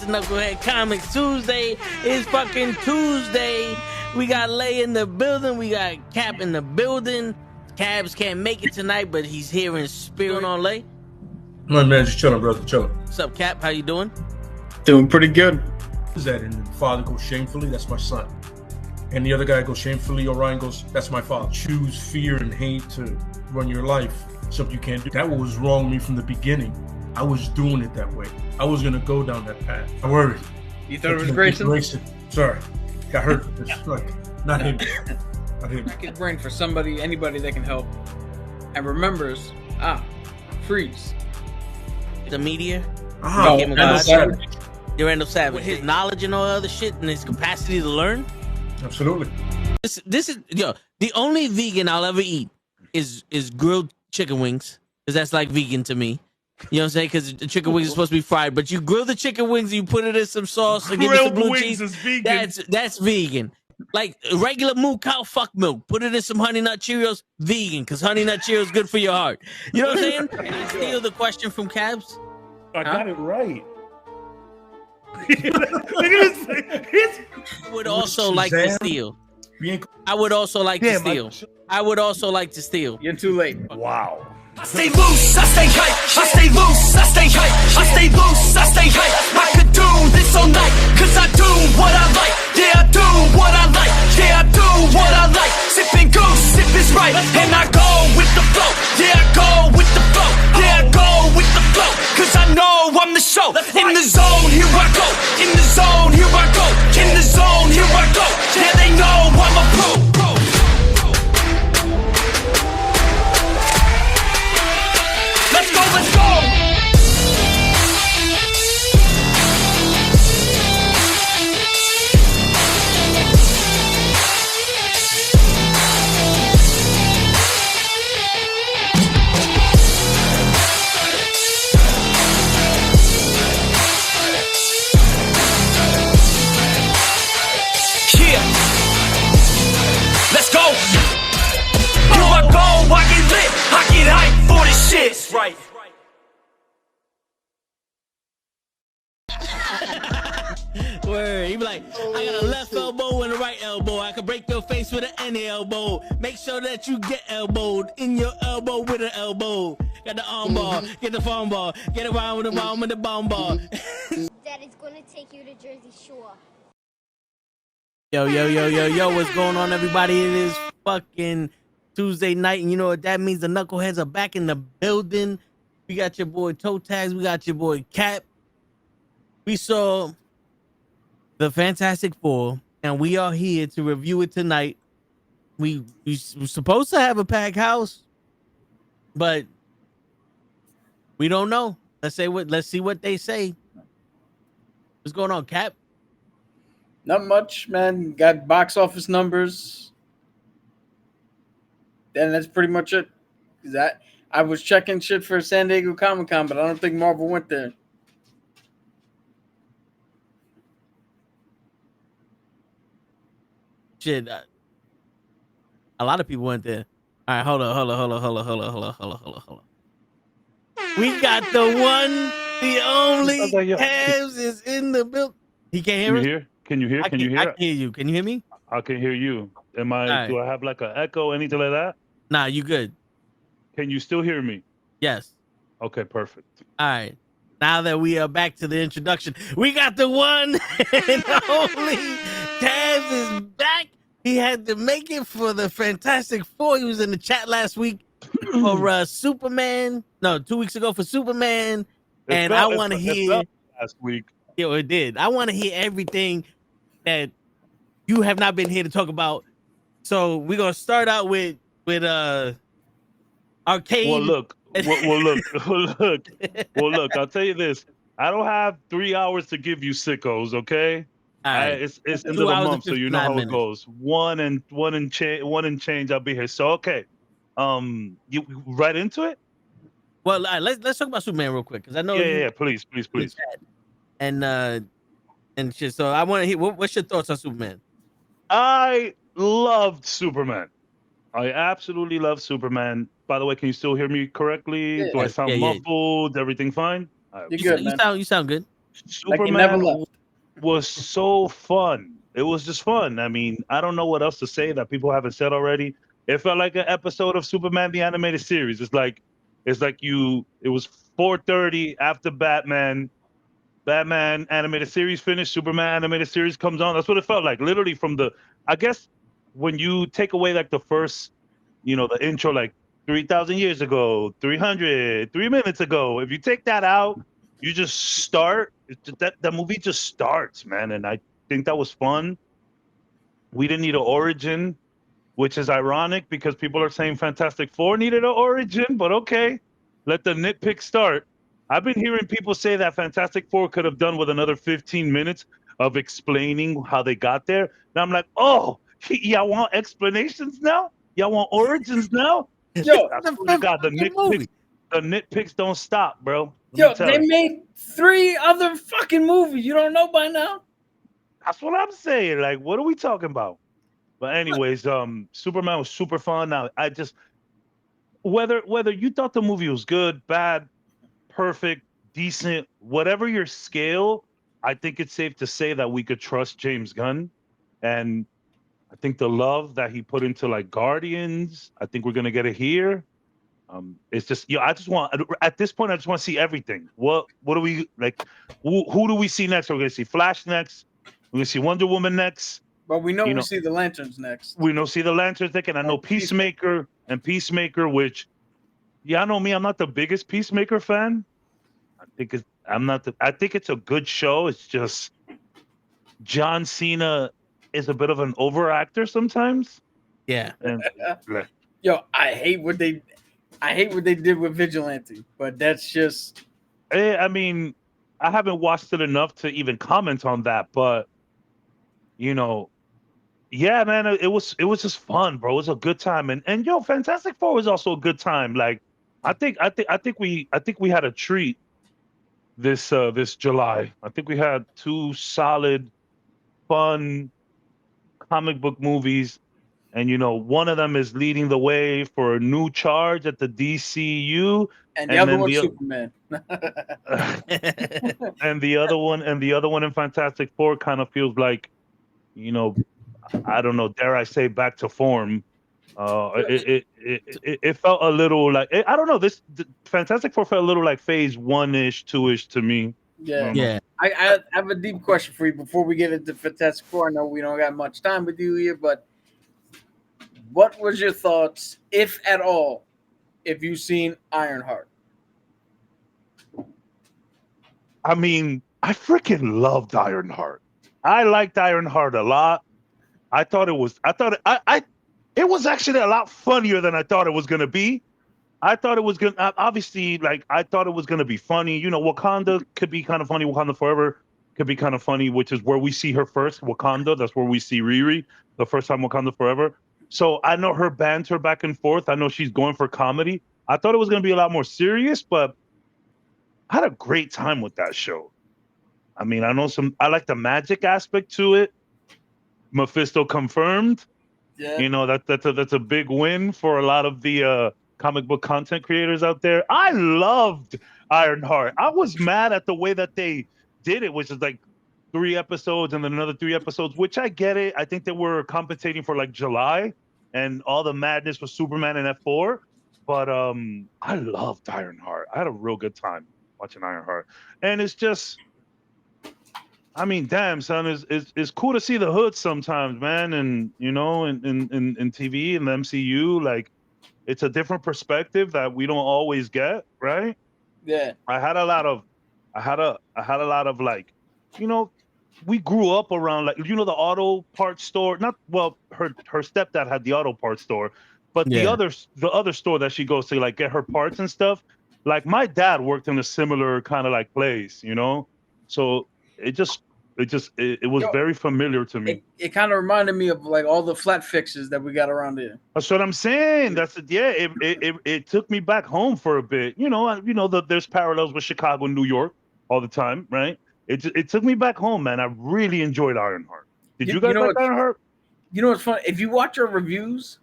Knucklehead Comics Tuesday is fucking Tuesday. We got Lay in the building. We got Cap in the building. Cabs can't make it tonight, but he's here in spirit. On Lay. My man, just chilling, brother, chilling. What's up, Cap? How you doing? Doing pretty good. Is that and the father goes shamefully? That's my son. And the other guy goes shamefully. Orion goes, that's my father. Choose fear and hate to run your life. Something you can't do. That was wrong with me from the beginning. I was doing it that way. I was gonna go down that path. I worried. You thought it was Grayson? Sorry, got hurt. It's like not him. Not him. Crack his brain for somebody, anybody that can help, and remembers. Freeze. The media. Randall Savage. Randall Savage. With his knowledge and all other shit and his capacity to learn. Absolutely. This is the only vegan I'll ever eat is grilled chicken wings, because that's like vegan to me. You know what I'm saying? Because the chicken wings are supposed to be fried, but you grill the chicken wings, you put it in some sauce, and give it some blue cheese. Is vegan. That's vegan. Like regular moo cow fuck milk, put it in some Honey Nut Cheerios, vegan, because Honey Nut Cheerios good for your heart. You know what I'm saying? Can I steal the question from Cabs? I got it right. Look at his. I would also like to steal. I would also like to steal. I would also like to steal. You're too late. Wow. I stay loose, I stay hype, I stay loose, I stay hype, I stay loose, I stay hype. I could do this all night, cause I do what I like. Yeah, I do what I like, yeah, I do what I like. Sipping goose, sip is right, and I go with the flow. Yeah, I go with the flow, yeah, I go with the flow. Cause I know I'm the show. In the zone, here I go. In the zone, here I go. In the zone, here I go. Yeah, they know I'm a pro. Let's go, let's go! Yeah! Let's go! Here I go, I get lit, I get hyped for this shit! That's right. Word. He be like, I got a left elbow and a right elbow. I can break your face with an any elbow. Make sure that you get elbowed in your elbow with an elbow. Got the arm ball, get the phone ball, get around with the bomb with the bomb ball. Daddy's gonna take you to Jersey Shore. Yo, what's going on, everybody? It is fucking Tuesday night, and you know what that means? The Knuckleheads are back in the building. We got your boy Toe Tags, we got your boy Cap. We saw the Fantastic Four, and we are here to review it tonight. We were supposed to have a packed house, but we don't know. Let's see what they say. What's going on, Cap? Not much, man. Got box office numbers, and that's pretty much it. I was checking shit for San Diego Comic-Con, but I don't think Marvel went there. Shit, a lot of people went there. All right, hold on. We got the one, the only Cabs is in the building. He can't hear us? Can you hear? I can hear you. Can you hear me? I can hear you. Am I? Right. Do I have like an echo, anything like that? Nah, you good. Can you still hear me? Yes. Okay, perfect. All right. Now that we are back to the introduction, we got the one and only Cabs is back. He had to make it for the Fantastic Four. He was in the chat last week for Superman. No, 2 weeks ago for Superman. And I want to hear last week. Yeah, it did. I want to hear everything that you have not been here to talk about. So we're gonna start out with Arcade. Well, look. I'll tell you this. I don't have 3 hours to give you sickos, okay? Right. It's end of the month, so you know how it goes. One and change. I'll be here. So okay, you right into it. Well, let's talk about Superman real quick, because I know. Yeah, please. And shit. So I want to hear what's your thoughts on Superman? I loved Superman. I absolutely love Superman. By the way, can you still hear me correctly? Yeah. Do I sound Yeah. muffled? Everything fine? You're You, good, you man. sound good. Like you never Superman left. was so fun. It was just fun. I mean, I don't know what else to say that people haven't said already. It felt like an episode of Superman the animated series. It was 4:30 after Batman animated series finished, Superman animated series comes on. That's what it felt like. Literally I guess when you take away like the first, the intro, like 3,000 years ago, 3 minutes ago, if you take that out, you just start, that movie just starts, man. And I think that was fun. We didn't need an origin, which is ironic because people are saying Fantastic Four needed an origin, but okay, let the nitpick start. I've been hearing people say that Fantastic Four could have done with another 15 minutes of explaining how they got there. And I'm like, oh, y'all want explanations now? Y'all want origins now? Yo, I The swear to God, fucking movie. the nitpicks don't stop, bro. Let yo, me tell they you. made 3 other fucking movies. You don't know by now? That's what I'm saying. Like, what are we talking about? But anyways, Superman was super fun. Now I just whether you thought the movie was good, bad, perfect, decent, whatever your scale, I think it's safe to say that we could trust James Gunn. And I think the love that he put into like Guardians, I think we're gonna get it here. It's just, I just want, at this point, I just want to see everything. What do we like? Who do we see next? We're gonna see Flash next. We're gonna see Wonder Woman next. But we know You we know, see the Lanterns next. we know see the Lanterns next, and I know And Peacemaker, which, yeah, I know me, I'm not the biggest Peacemaker fan. I think it's a good show. It's just John Cena is a bit of an overactor sometimes. Yeah. And Yo, I hate what they did with Vigilante, but that's just I mean, I haven't watched it enough to even comment on that, but yeah, man, it was just fun, bro. It was a good time, and yo, Fantastic Four was also a good time. Like, I think we had a treat this July. I think we had 2 solid, fun comic book movies, and one of them is leading the way for a new charge at the DCU, and the and other then one's Superman. and the other one in Fantastic Four kind of feels like, I don't know, dare I say, back to form. It felt a little like, I don't know. Fantastic Four felt a little like Phase 1-ish, 2-ish to me. Yeah. Yeah. I have a deep question for you before we get into Fantastic Four. I know we don't got much time with you here, but what was your thoughts, if at all, if you've seen Ironheart? I mean, I freaking loved Ironheart. I liked Ironheart a lot. It was actually a lot funnier than I thought it was gonna be. I thought it was gonna, obviously, like, I thought it was gonna be funny. Wakanda could be kind of funny. Wakanda Forever could be kind of funny, which is where we see her first. Wakanda, that's where we see Riri the first time. Wakanda Forever. So I know her banter back and forth. I know she's going for comedy. I thought it was gonna be a lot more serious, but I had a great time with that show. I mean, I like the magic aspect to it. Mephisto confirmed. Yeah. That's a big win for a lot of the comic book content creators out there. I loved Ironheart. I was mad at the way that they did it, which is like 3 episodes and then another 3 episodes, which I get it. I think they were compensating for like July and all the madness with Superman and F4. But I loved Ironheart. I had a real good time watching Ironheart. And it's just, I mean, damn, son, it's cool to see the hood sometimes, man. And in TV and the MCU, like, it's a different perspective that we don't always get, right? Yeah. I had a lot of like, we grew up around, like, the auto parts store. Not, well, her stepdad had the auto parts store, but the Yeah. other store that she goes to, like, get her parts and stuff. Like, my dad worked in a similar kind of like place, so it was Yo, very familiar to me. It kind of reminded me of like all the flat fixes that we got around here. That's what I'm saying. It took me back home for a bit. There's parallels with Chicago and New York all the time, right? It took me back home, man. I really enjoyed Ironheart. Did you guys like Ironheart? You know what's funny? If you watch our reviews,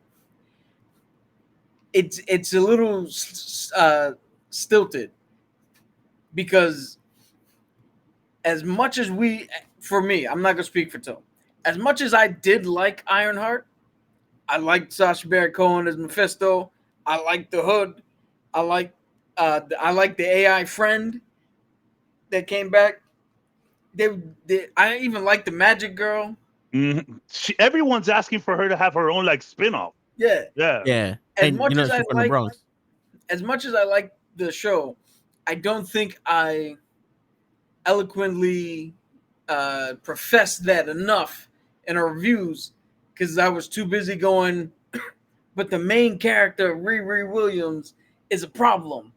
it's a little stilted because as much as for me, I'm not gonna speak for Tom. As much as I did like Ironheart, I liked Sacha Baron Cohen as Mephisto. I liked the Hood. I like the AI friend that came back. I even liked the Magic Girl. Everyone's asking for her to have her own like spin-off. Yeah. Yeah. Yeah, As and much as I she's from the like, Bronx. as much as I like the show, I don't think I eloquently professed that enough in our reviews because I was too busy going. But the main character, Riri Williams, is a problem.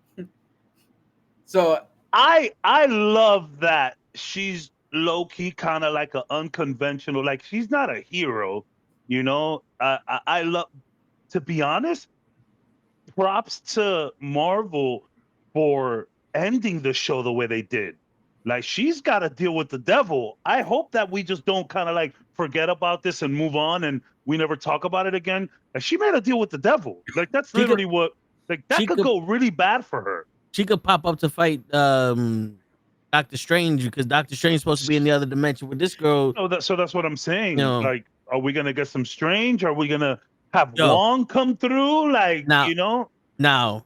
So I love that she's low key kind of like an unconventional, like she's not a hero, you know. I love, to be honest, props to Marvel for ending the show the way they did. Like she's got to deal with the devil. I hope that we just don't kind of like forget about this and move on and we never talk about it again. And she made a deal with the devil. Like that's She could- literally what, like that she could could- go really bad for her. She could pop up to fight Doctor Strange because Doctor Strange's supposed to be in the other dimension with this girl. So that's what I'm saying. You know, Like, are we gonna get some Strange? Are we gonna have Yo. Wong come through? Like, Now- you know, now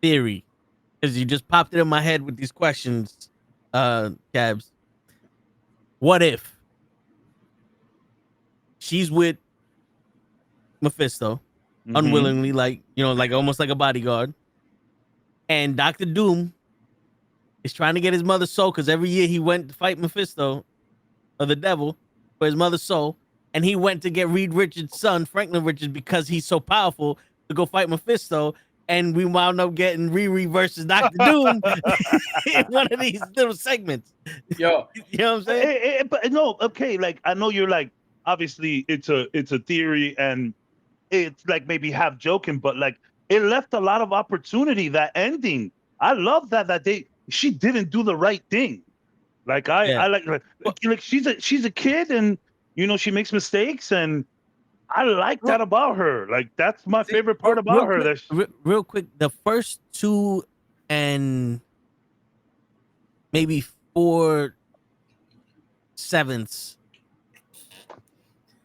theory, because you just popped it in my head with these questions, Cabs. What if she's with Mephisto Mhm. unwillingly, like like almost like a bodyguard, and Doctor Doom is trying to get his mother's soul because every year he went to fight Mephisto or the devil for his mother's soul, and he went to get Reed Richards' son, Franklin Richards, because he's so powerful to go fight Mephisto. And we wound up getting Riri versus Doctor Doom in one of these little segments. yo, You know what I'm saying? But no, okay. Like, I know you're like, obviously, it's a theory, and it's like maybe half joking, but like, it left a lot of opportunity. That ending, I love that she didn't do the right thing. Like Yeah. I like she's a kid, and you know she makes mistakes, and I like that about her. Like that's my favorite part about her. That Real quick, the first 2 and maybe 4/7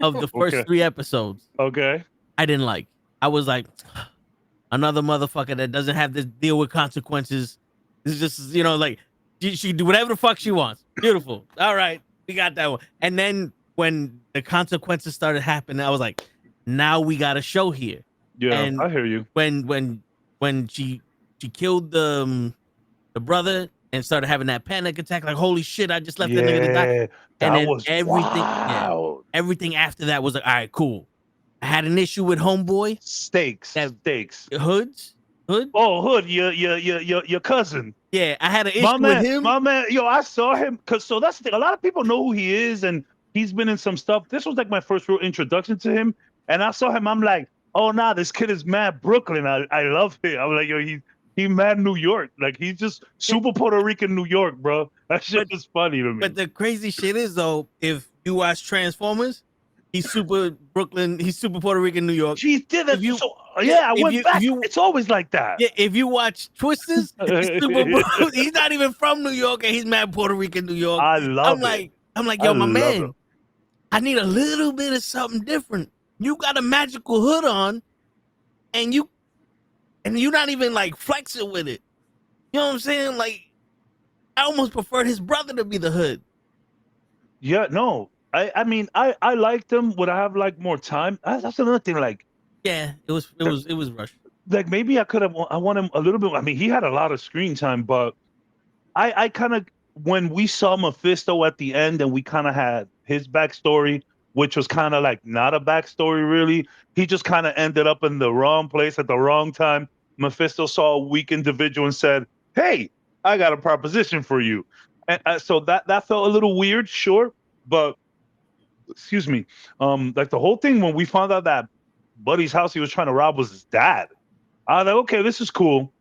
of the first Okay. 3 episodes, okay. I didn't like. I was like, another motherfucker that doesn't have to deal with consequences. It's just, like she do whatever the fuck she wants. Beautiful. All right, we got that one. And then when the consequences started happening, I was like, now we got a show here. Yeah, And I hear you. when she killed the brother and started having that panic attack, like holy shit, I just left that nigga to die. Yeah, And that then was wild. everything after that was like, all right, cool. I had an issue with Homeboy, Stakes. Hood. Oh, Hood, your cousin. Yeah, I had an issue with him. My man, yo, I saw him so that's the thing. A lot of people know who he is, and he's been in some stuff. This was like my first real introduction to him, and I saw him. I'm like, oh, nah, this kid is mad Brooklyn. I love him. I'm like, yo, he mad New York. Like he's just super Puerto Rican New York, bro. That shit is funny to me. But the crazy shit is though, if you watch Transformers, he's super Brooklyn. He's super Puerto Rican, New York. She did that. If you- I if went you- back. if you- It's always like that. Yeah, if you watch Twisters, he's not even from New York, and he's mad Puerto Rican, New York. I love it. I'm like, yo, I my love man, it. I need a little bit of something different. You got a magical hood on, and you're not even like flexing with it. You know what I'm saying? Like, I almost preferred his brother to be the hood. Yeah, no. I mean, I liked him. Would I have like more time? That's another thing. Like Yeah, it was rushed. like maybe I want him a little bit. I mean, he had a lot of screen time, but I kind of, when we saw Mephisto at the end and we kind of had his backstory, which was kind of like not a backstory really. He just kind of ended up in the wrong place at the wrong time. Mephisto saw a weak individual and said, "Hey, I got a proposition for you." And so that felt a little weird, sure, but excuse me, like the whole thing when we found out that Buddy's house he was trying to rob was his dad, I was like, okay, this is cool.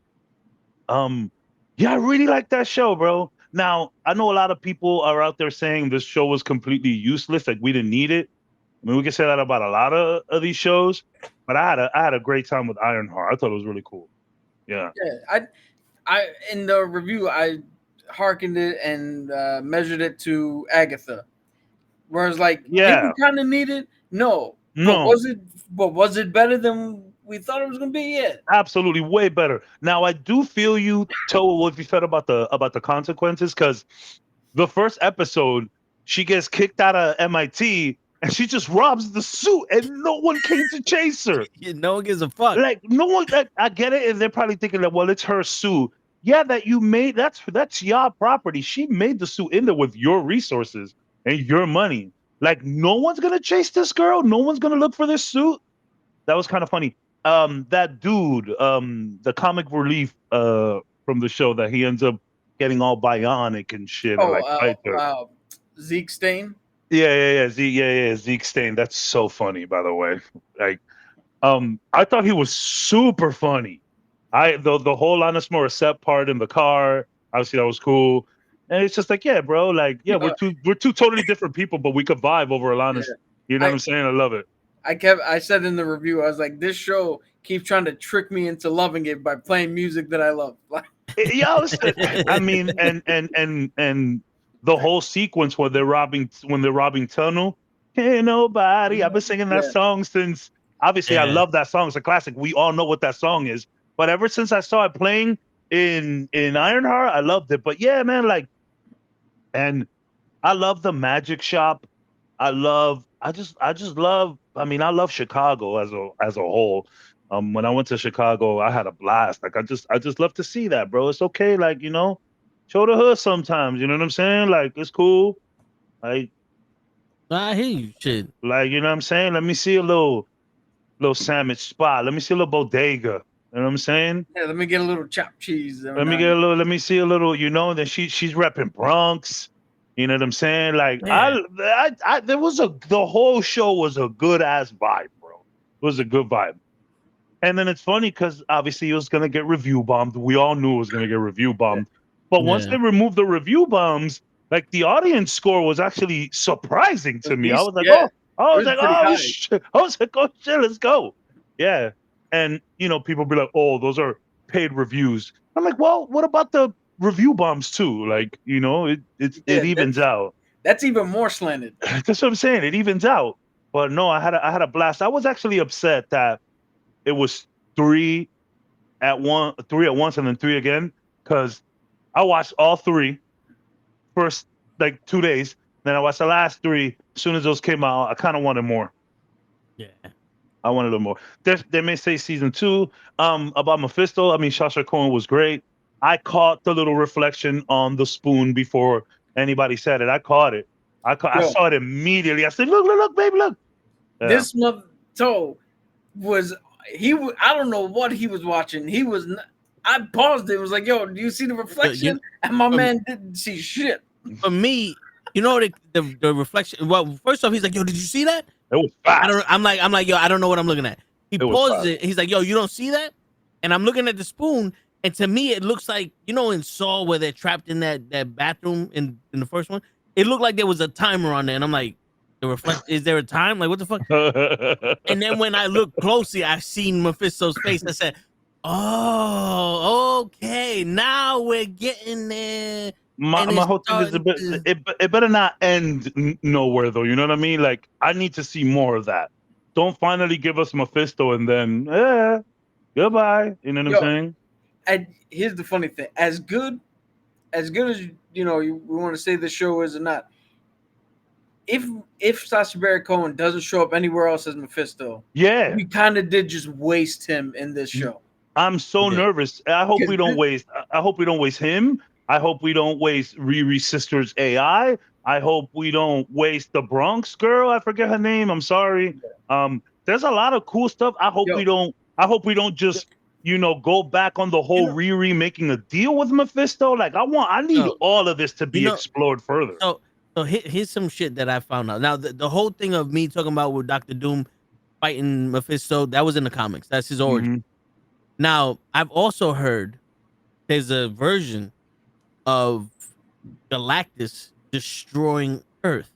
Yeah, I really like that show, bro. Now I know a lot of people are out there saying this show was completely useless, like we didn't need it. I mean, we can say that about a lot of these shows, but I had a great time with Ironheart. I thought it was really cool. Yeah. Yeah, I in the review I hearkened it and measured it to Agatha. Whereas like did we Yeah. kind of need it? No. But No, was it better than we thought it was gonna be? Yeah. absolutely way better. Now I do feel you tell what you said about the consequences, because the first episode she gets kicked out of MIT and she just robs the suit and no one came to chase her. No one gives a fuck. Like no one, like, I get it, and they're probably thinking that, well, it's her suit. Yeah, that you made, that's your property. She made the suit in there with your resources and your money. Like no one's gonna chase this girl. No one's gonna look for this suit. That was kind of funny. That dude, the comic relief from the show, that he ends up getting all bionic and shit and Oh, like fight her. Zeke Stain. Yeah, Zeke Stain. That's so funny, by the way. Like, I thought he was super funny. The whole Alanis Morissette part in the car, obviously that was cool. And it's just like, yeah, bro, like, yeah, we're two totally different people, but we could vibe over Alanis. Yeah. You know what I'm saying? I love it. I said in the review, I was like, this show keeps trying to trick me into loving it by playing music that I love. Yeah, I mean, and the whole sequence where they're robbing Tunnel. Can't nobody. I've been singing that Yeah. song since. Obviously, I Yeah. love that song. It's a classic. We all know what that song is. But ever since I saw it playing in Ironheart, I loved it. But yeah, man, like, and I love the magic shop. I just love. I mean, I love Chicago as a whole. When I went to Chicago, I had a blast. Like I just love to see that, bro. It's okay, like, show the hood sometimes. You know what I'm saying? Like it's cool. Like I hear you. Shit. you know what I'm saying? Let me see a little sandwich spot. Let me see a little bodega. You know what I'm saying? Yeah, let me get a little chopped cheese. Let me see a little, then she's repping Bronx. You know what I'm saying? Like Yeah. the whole show was a good ass vibe, bro. It was a good vibe. And then it's funny because obviously it was gonna get review bombed. We all knew it was gonna get review bombed. But once Yeah. they removed the review bombs, like the audience score was actually surprising to me. I was like, Yeah. oh, It was pretty high. shit. I was like, oh shit, let's go. Yeah. And people be like, oh, those are paid reviews. I'm like, well, what about the review bombs too? Like, it Yeah, evens out. That's even more slanted. That's what I'm saying. It evens out. But no, I had a blast. I was actually upset that it was three at once, and then three again, because I watched all three first like 2 days. Then I watched the last three. As soon as those came out, I kind of wanted more. Yeah. I wanted a little more. They may say season 2 about Mephisto. I mean, Sacha Cohen was great. I caught the little reflection on the spoon before anybody said it. I caught it. I Yo. saw it immediately. I said, look, baby, look. Yeah. This mother was I don't know what he was watching. I paused it. It was like, yo, do you see the reflection? And my man didn't see shit. For me, the reflection. Well, first off, he's like, "Yo, did you see that?" It was fast. I'm like, "Yo, I don't know what I'm looking at." He was pauses fast. it. He's like, "Yo, you don't see that?" And I'm looking at the spoon, and to me, it looks like in Saw where they're trapped in that bathroom in the first one. It looked like there was a timer on there, and I'm like, is there a time? Like, what the fuck? And then when I looked closely, I seen Mephisto's face. I said, "Oh, okay, now we're getting there." My whole thing is it better not end nowhere though. You know what I mean? Like I need to see more of that. Don't finally give us Mephisto and then goodbye. You know what I'm saying? And here's the funny thing: as good as we want to say the show is or not. If Sacha Baron Cohen doesn't show up anywhere else as Mephisto, yeah, we kind of did just waste him in this show. I'm so nervous. I hope we don't waste. I hope we don't waste him. I hope we don't waste Riri's sister's AI. I hope we don't waste the Bronx girl. I forget her name. I'm sorry. There's a lot of cool stuff. I hope we don't. I hope we don't just go back on the whole Riri making a deal with Mephisto. Like I need all of this to be explored further. So here's some shit that I found out. Now the whole thing of me talking about with Dr. Doom fighting Mephisto, that was in the comics. That's his origin. Mm-hmm. Now I've also heard there's a version of Galactus destroying Earth,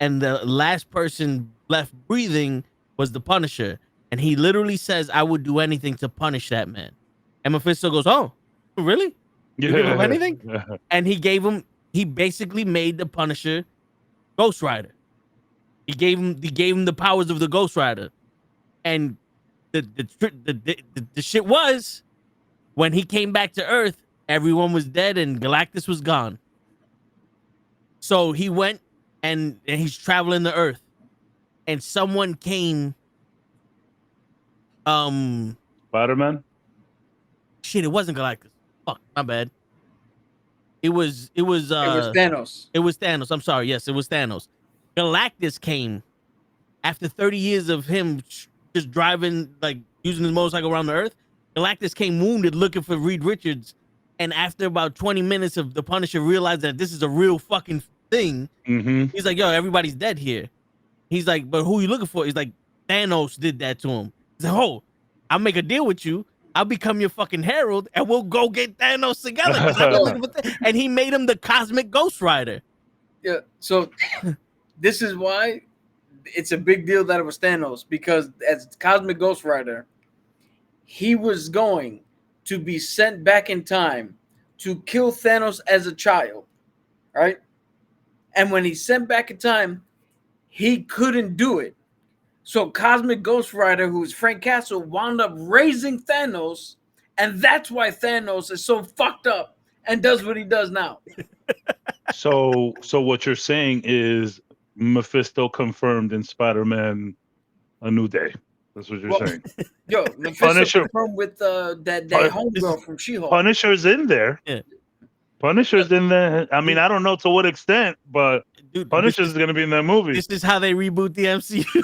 and the last person left breathing was the Punisher, and he literally says, "I would do anything to punish that man." And Mephisto goes, "Oh, really? You give him anything?" And he basically made the Punisher Ghost Rider. He gave him the powers of the Ghost Rider, and the shit was, when he came back to Earth, everyone was dead and Galactus was gone. So he went and he's traveling the Earth, and someone came. Spider-Man. Shit, it wasn't Galactus. Fuck, my bad. It was Thanos. It was Thanos. I'm sorry. Yes, it was Thanos. Galactus came after 30 years of him just driving, like using his motorcycle around the Earth. Galactus came wounded looking for Reed Richards. And after about 20 minutes of the Punisher realized that this is a real fucking thing, he's like, yo, everybody's dead here. He's like, but who are you looking for? He's like, Thanos did that to him. He's like, oh, I'll make a deal with you. I'll become your fucking herald and we'll go get Thanos together. And he made him the Cosmic Ghost Rider. Yeah, so this is why it's a big deal that it was Thanos, because as Cosmic Ghost Rider, he was going to be sent back in time to kill Thanos as a child, right? And when he's sent back in time, he couldn't do it. So Cosmic Ghost Rider, who's Frank Castle, wound up raising Thanos, and that's why Thanos is so fucked up and does what he does now. So what you're saying is Mephisto confirmed in Spider-Man: A New Day. That's what you're saying. Yo, Mephisto Punisher confirmed with that homegirl from She-Hulk. Punisher's in there. Yeah. Punisher's in there. I mean, I don't know to what extent, but Dude, Punisher's going to be in that movie. This is how they reboot the MCU.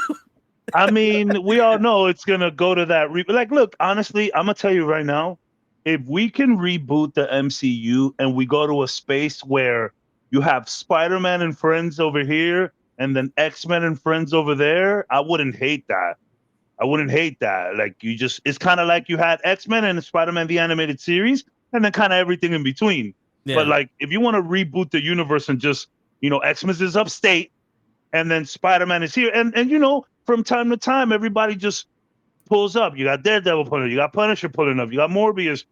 I mean, we all know it's going to go to that. Like, look, honestly, I'm going to tell you right now, if we can reboot the MCU and we go to a space where you have Spider-Man and friends over here and then X-Men and friends over there, I wouldn't hate that. Like, it's kind of like you had X-Men and Spider-Man the animated series and then kind of everything in between. Yeah. But like, if you want to reboot the universe and just, X-Men is upstate and then Spider-Man is here, and from time to time, everybody just pulls up. You got Daredevil pulling up, you got Punisher pulling up, you got Morbius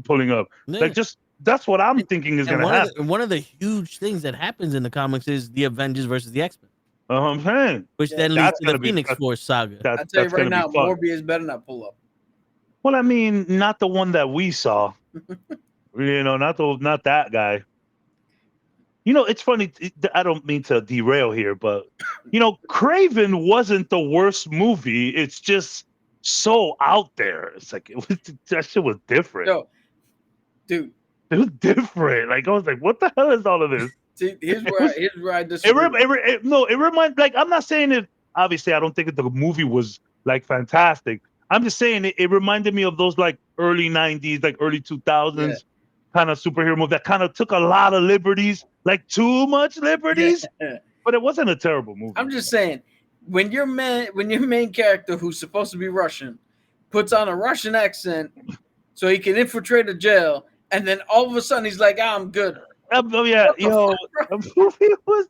pulling up. Yeah. Like, that's what I'm thinking is going to happen. One of the huge things that happens in the comics is the Avengers versus the X-Men. I'm saying. Which then leads to the Phoenix Force saga. I'll tell you right now, Morbius better not pull up. Well, I mean, not the one that we saw. Not that guy. It's funny. I don't mean to derail here, but Kraven wasn't the worst movie. It's just so out there. It's like that shit was different. Yo, dude, it was different. Like, I was like, what the hell is all of this? See, here's where I disagree. It reminds. Like, I'm not saying it. Obviously, I don't think the movie was like fantastic. I'm just saying it reminded me of those like early '90s, like early 2000s kind of superhero movie that kind of took a lot of liberties, like too much liberties. Yeah. But it wasn't a terrible movie. I'm just saying, when your main character, who's supposed to be Russian, puts on a Russian accent so he can infiltrate a jail, and then all of a sudden he's like, I'm good. Oh yeah, the movie was.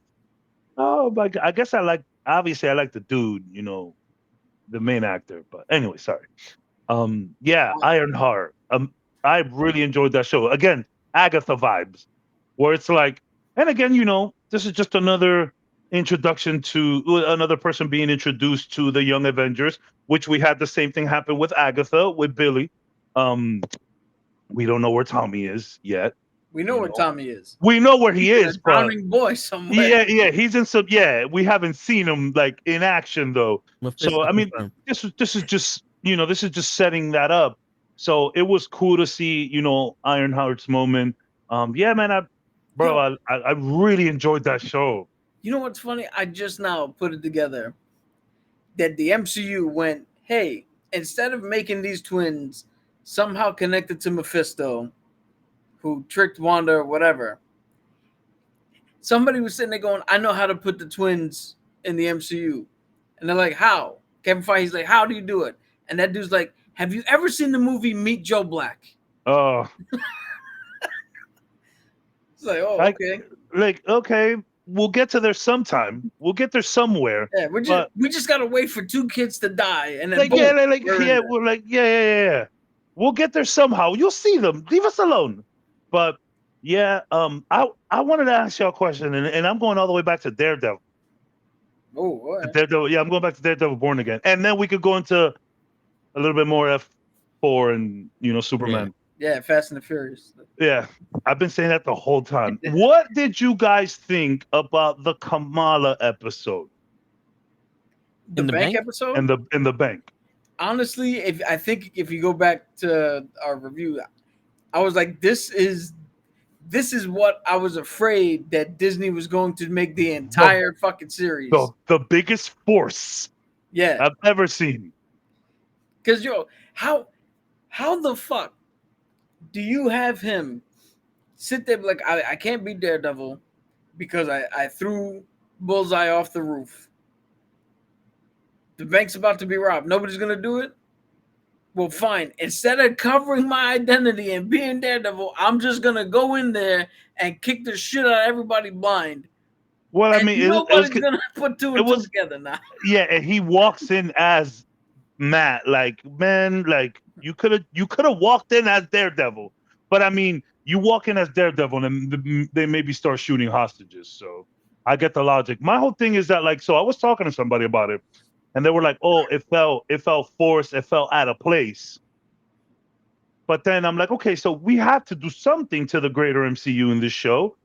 Oh my God! I guess I like the dude, the main actor. But anyway, sorry. Ironheart. I really enjoyed that show. Again, Agatha vibes, where it's like, and again, this is just another introduction to another person being introduced to the Young Avengers, which we had the same thing happen with Agatha, with Billy. We don't know where Tommy is yet. We know where Tommy is. We know where he is, but drowning boy somewhere. Yeah, he's in some. Yeah, we haven't seen him like in action though. So I mean, this is just this is just setting that up. So it was cool to see Ironheart's moment. Yeah, man, I really enjoyed that show. You know what's funny? I just now put it together that the MCU went, hey, instead of making these twins somehow connected to Mephisto, who tricked Wanda or whatever, somebody was sitting there going, I know how to put the twins in the MCU. And they're like, how? Kevin Feige's like, how do you do it? And that dude's like, have you ever seen the movie Meet Joe Black? Oh. It's like, oh, okay. Okay. we'll get to there sometime. We'll get there somewhere. Yeah, But we just gotta wait for 2 kids to die, and then like boom, yeah, we're in yeah, there. we're like yeah. We'll get there somehow. You'll see them. Leave us alone. But yeah, I wanted to ask y'all a question, and I'm going all the way back to Daredevil. Oh, all right. Daredevil, yeah, I'm going back to Daredevil Born Again, and then we could go into a little bit more F4 and Superman. Yeah, Fast and the Furious. Yeah, I've been saying that the whole time. What did you guys think about the Kamala episode The In the bank bank? episode. in the bank? Honestly, if you go back to our review, I was like, this is what I was afraid that Disney was going to make the entire fucking series. The biggest force Yeah, I've ever seen. because how the fuck do you have him sit there like I can't be Daredevil because I threw Bullseye off the roof. The bank's about to be robbed. Nobody's gonna do it. Well, fine. Instead of covering my identity and being Daredevil, I'm just gonna go in there and kick the shit out of everybody blind. Well, I And mean, nobody's gonna put two and two was- together now. yeah, and he walks in as Matt. Like, man, like you could have walked in as Daredevil, but I mean, you walk in as Daredevil, and they maybe start shooting hostages. So I get the logic. My whole thing is that, like, so I was talking to somebody about it, and they were like, "Oh, it felt forced, it felt out of place." But then I'm like, okay, so we have to do something to the greater MCU in this show,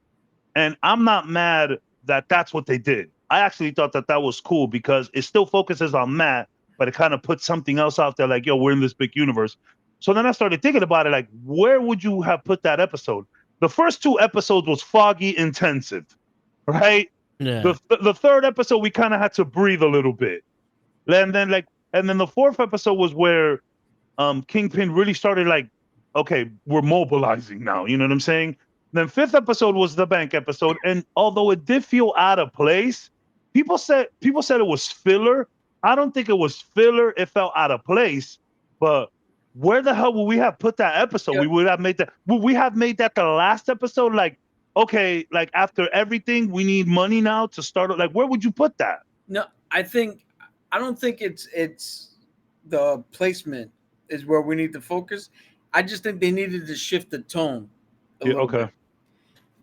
and I'm not mad that that's what they did. I actually thought that was cool because it still focuses on Matt, but it kind of puts something else out there like, yo, we're in this big universe. So then I started thinking about it, like, where would you have put that episode? The first 2 episodes was foggy intensive, right? Yeah. The third episode, we kind of had to breathe a little bit. And then the 4th episode was where Kingpin really started like, okay, we're mobilizing now. You know what I'm saying? Then 5th episode was the bank episode, and although it did feel out of place, people said it was filler. I don't think it was filler. It felt out of place. But where the hell would we have put that episode? Yep. We would have made that. Would we have made that the last episode? Like, okay, like after everything, we need money now to start. Like, where would you put that? No, I don't think it's the placement is where we need to focus. I just think they needed to shift the tone. Yeah, okay.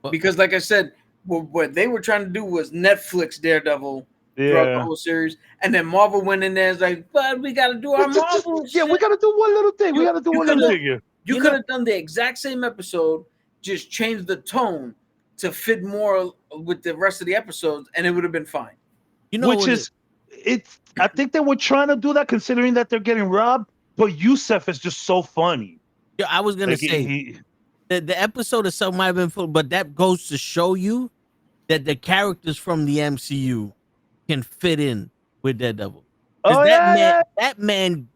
Bit. Because, like I said, what they were trying to do was Netflix Daredevil throughout the whole series, and then Marvel went in there and was like, "But we got to do our Marvel." Yeah, we got to do one little thing. We got to do one little thing here. You could have done the exact same episode, just changed the tone to fit more with the rest of the episodes, and it would have been fine. You know, Which is, I think they were trying to do that, considering that they're getting robbed. But Yusef is just so funny. Yeah, I was gonna say the episode itself might have been full, but that goes to show you that the characters from the MCU can fit in with Daredevil. That man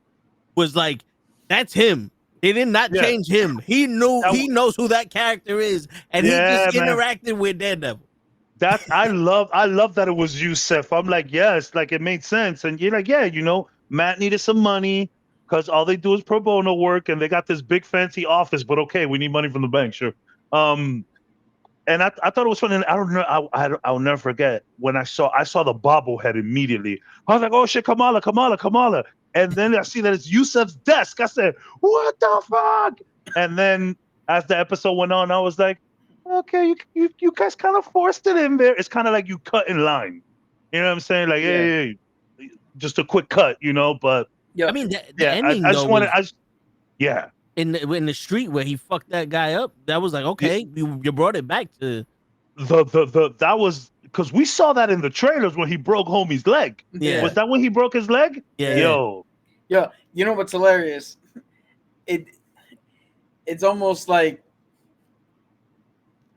was like, that's him. They did not change him. He knows who that character is, and he just interacted with Daredevil. I love that it was Yusef. I'm like, yes, like it made sense. And you're like, yeah, Matt needed some money because all they do is pro bono work, and they got this big fancy office, but okay, we need money from the bank, sure. And I thought it was funny. And I don't know. I'll never forget when I saw the bobblehead immediately. I was like, oh shit, Kamala. And then I see that it's Yusef's desk. I said, what the fuck? And then as the episode went on, I was like, okay, you guys kind of forced it in there. It's kind of like you cut in line. You know what I'm saying? Like, hey, just a quick cut, But I mean, the ending in the street where he fucked that guy up. That was like, okay, you brought it back to that was because we saw that in the trailers when he broke homie's leg. Yeah, was that when he broke his leg? Yeah. Yo, you know what's hilarious? It's almost like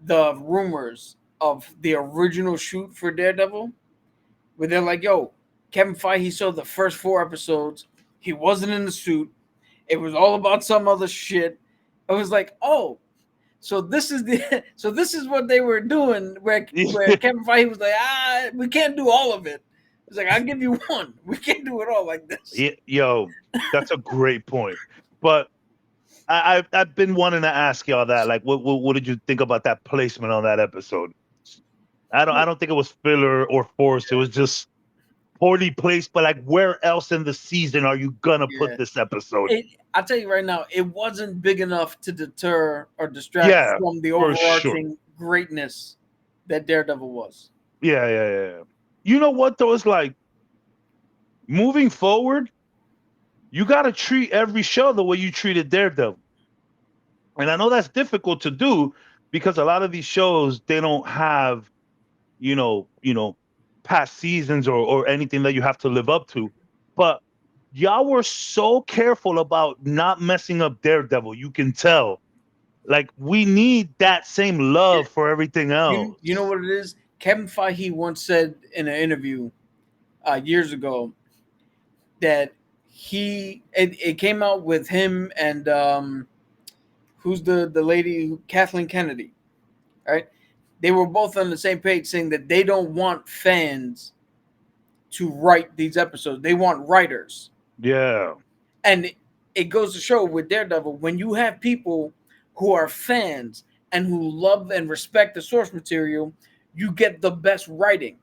the rumors of the original shoot for Daredevil, where they're like, yo, Kevin Feige saw the first 4 episodes. He wasn't in the suit. It was all about some other shit. I was like, oh, so this is what they were doing. Where Kevin Feige was like, we can't do all of it. It's like, I'll give you one. We can't do it all like this. Yo, that's a great point. But I've been wanting to ask y'all that. Like, what did you think about that placement on that episode? I don't think it was filler or forced. It was just poorly placed. But like, where else in the season are you gonna Yeah. put this episode? I'll tell you right now, it wasn't big enough to deter or distract Yeah, from the for sure. overarching greatness that Daredevil was. Yeah. You know what though? It's like moving forward, you got to treat every show the way you treated Daredevil. And I know that's difficult to do because a lot of these shows they don't have, past seasons or anything that you have to live up to. But y'all were so careful about not messing up Daredevil. You can tell. Like we need that same love for everything else. You know what it is? Kevin Feige once said in an interview years ago that it came out with him and who's the lady, Kathleen Kennedy, right? They were both on the same page saying that they don't want fans to write these episodes. They want writers. Yeah. And it goes to show with Daredevil, when you have people who are fans and who love and respect the source material, you get the best writing.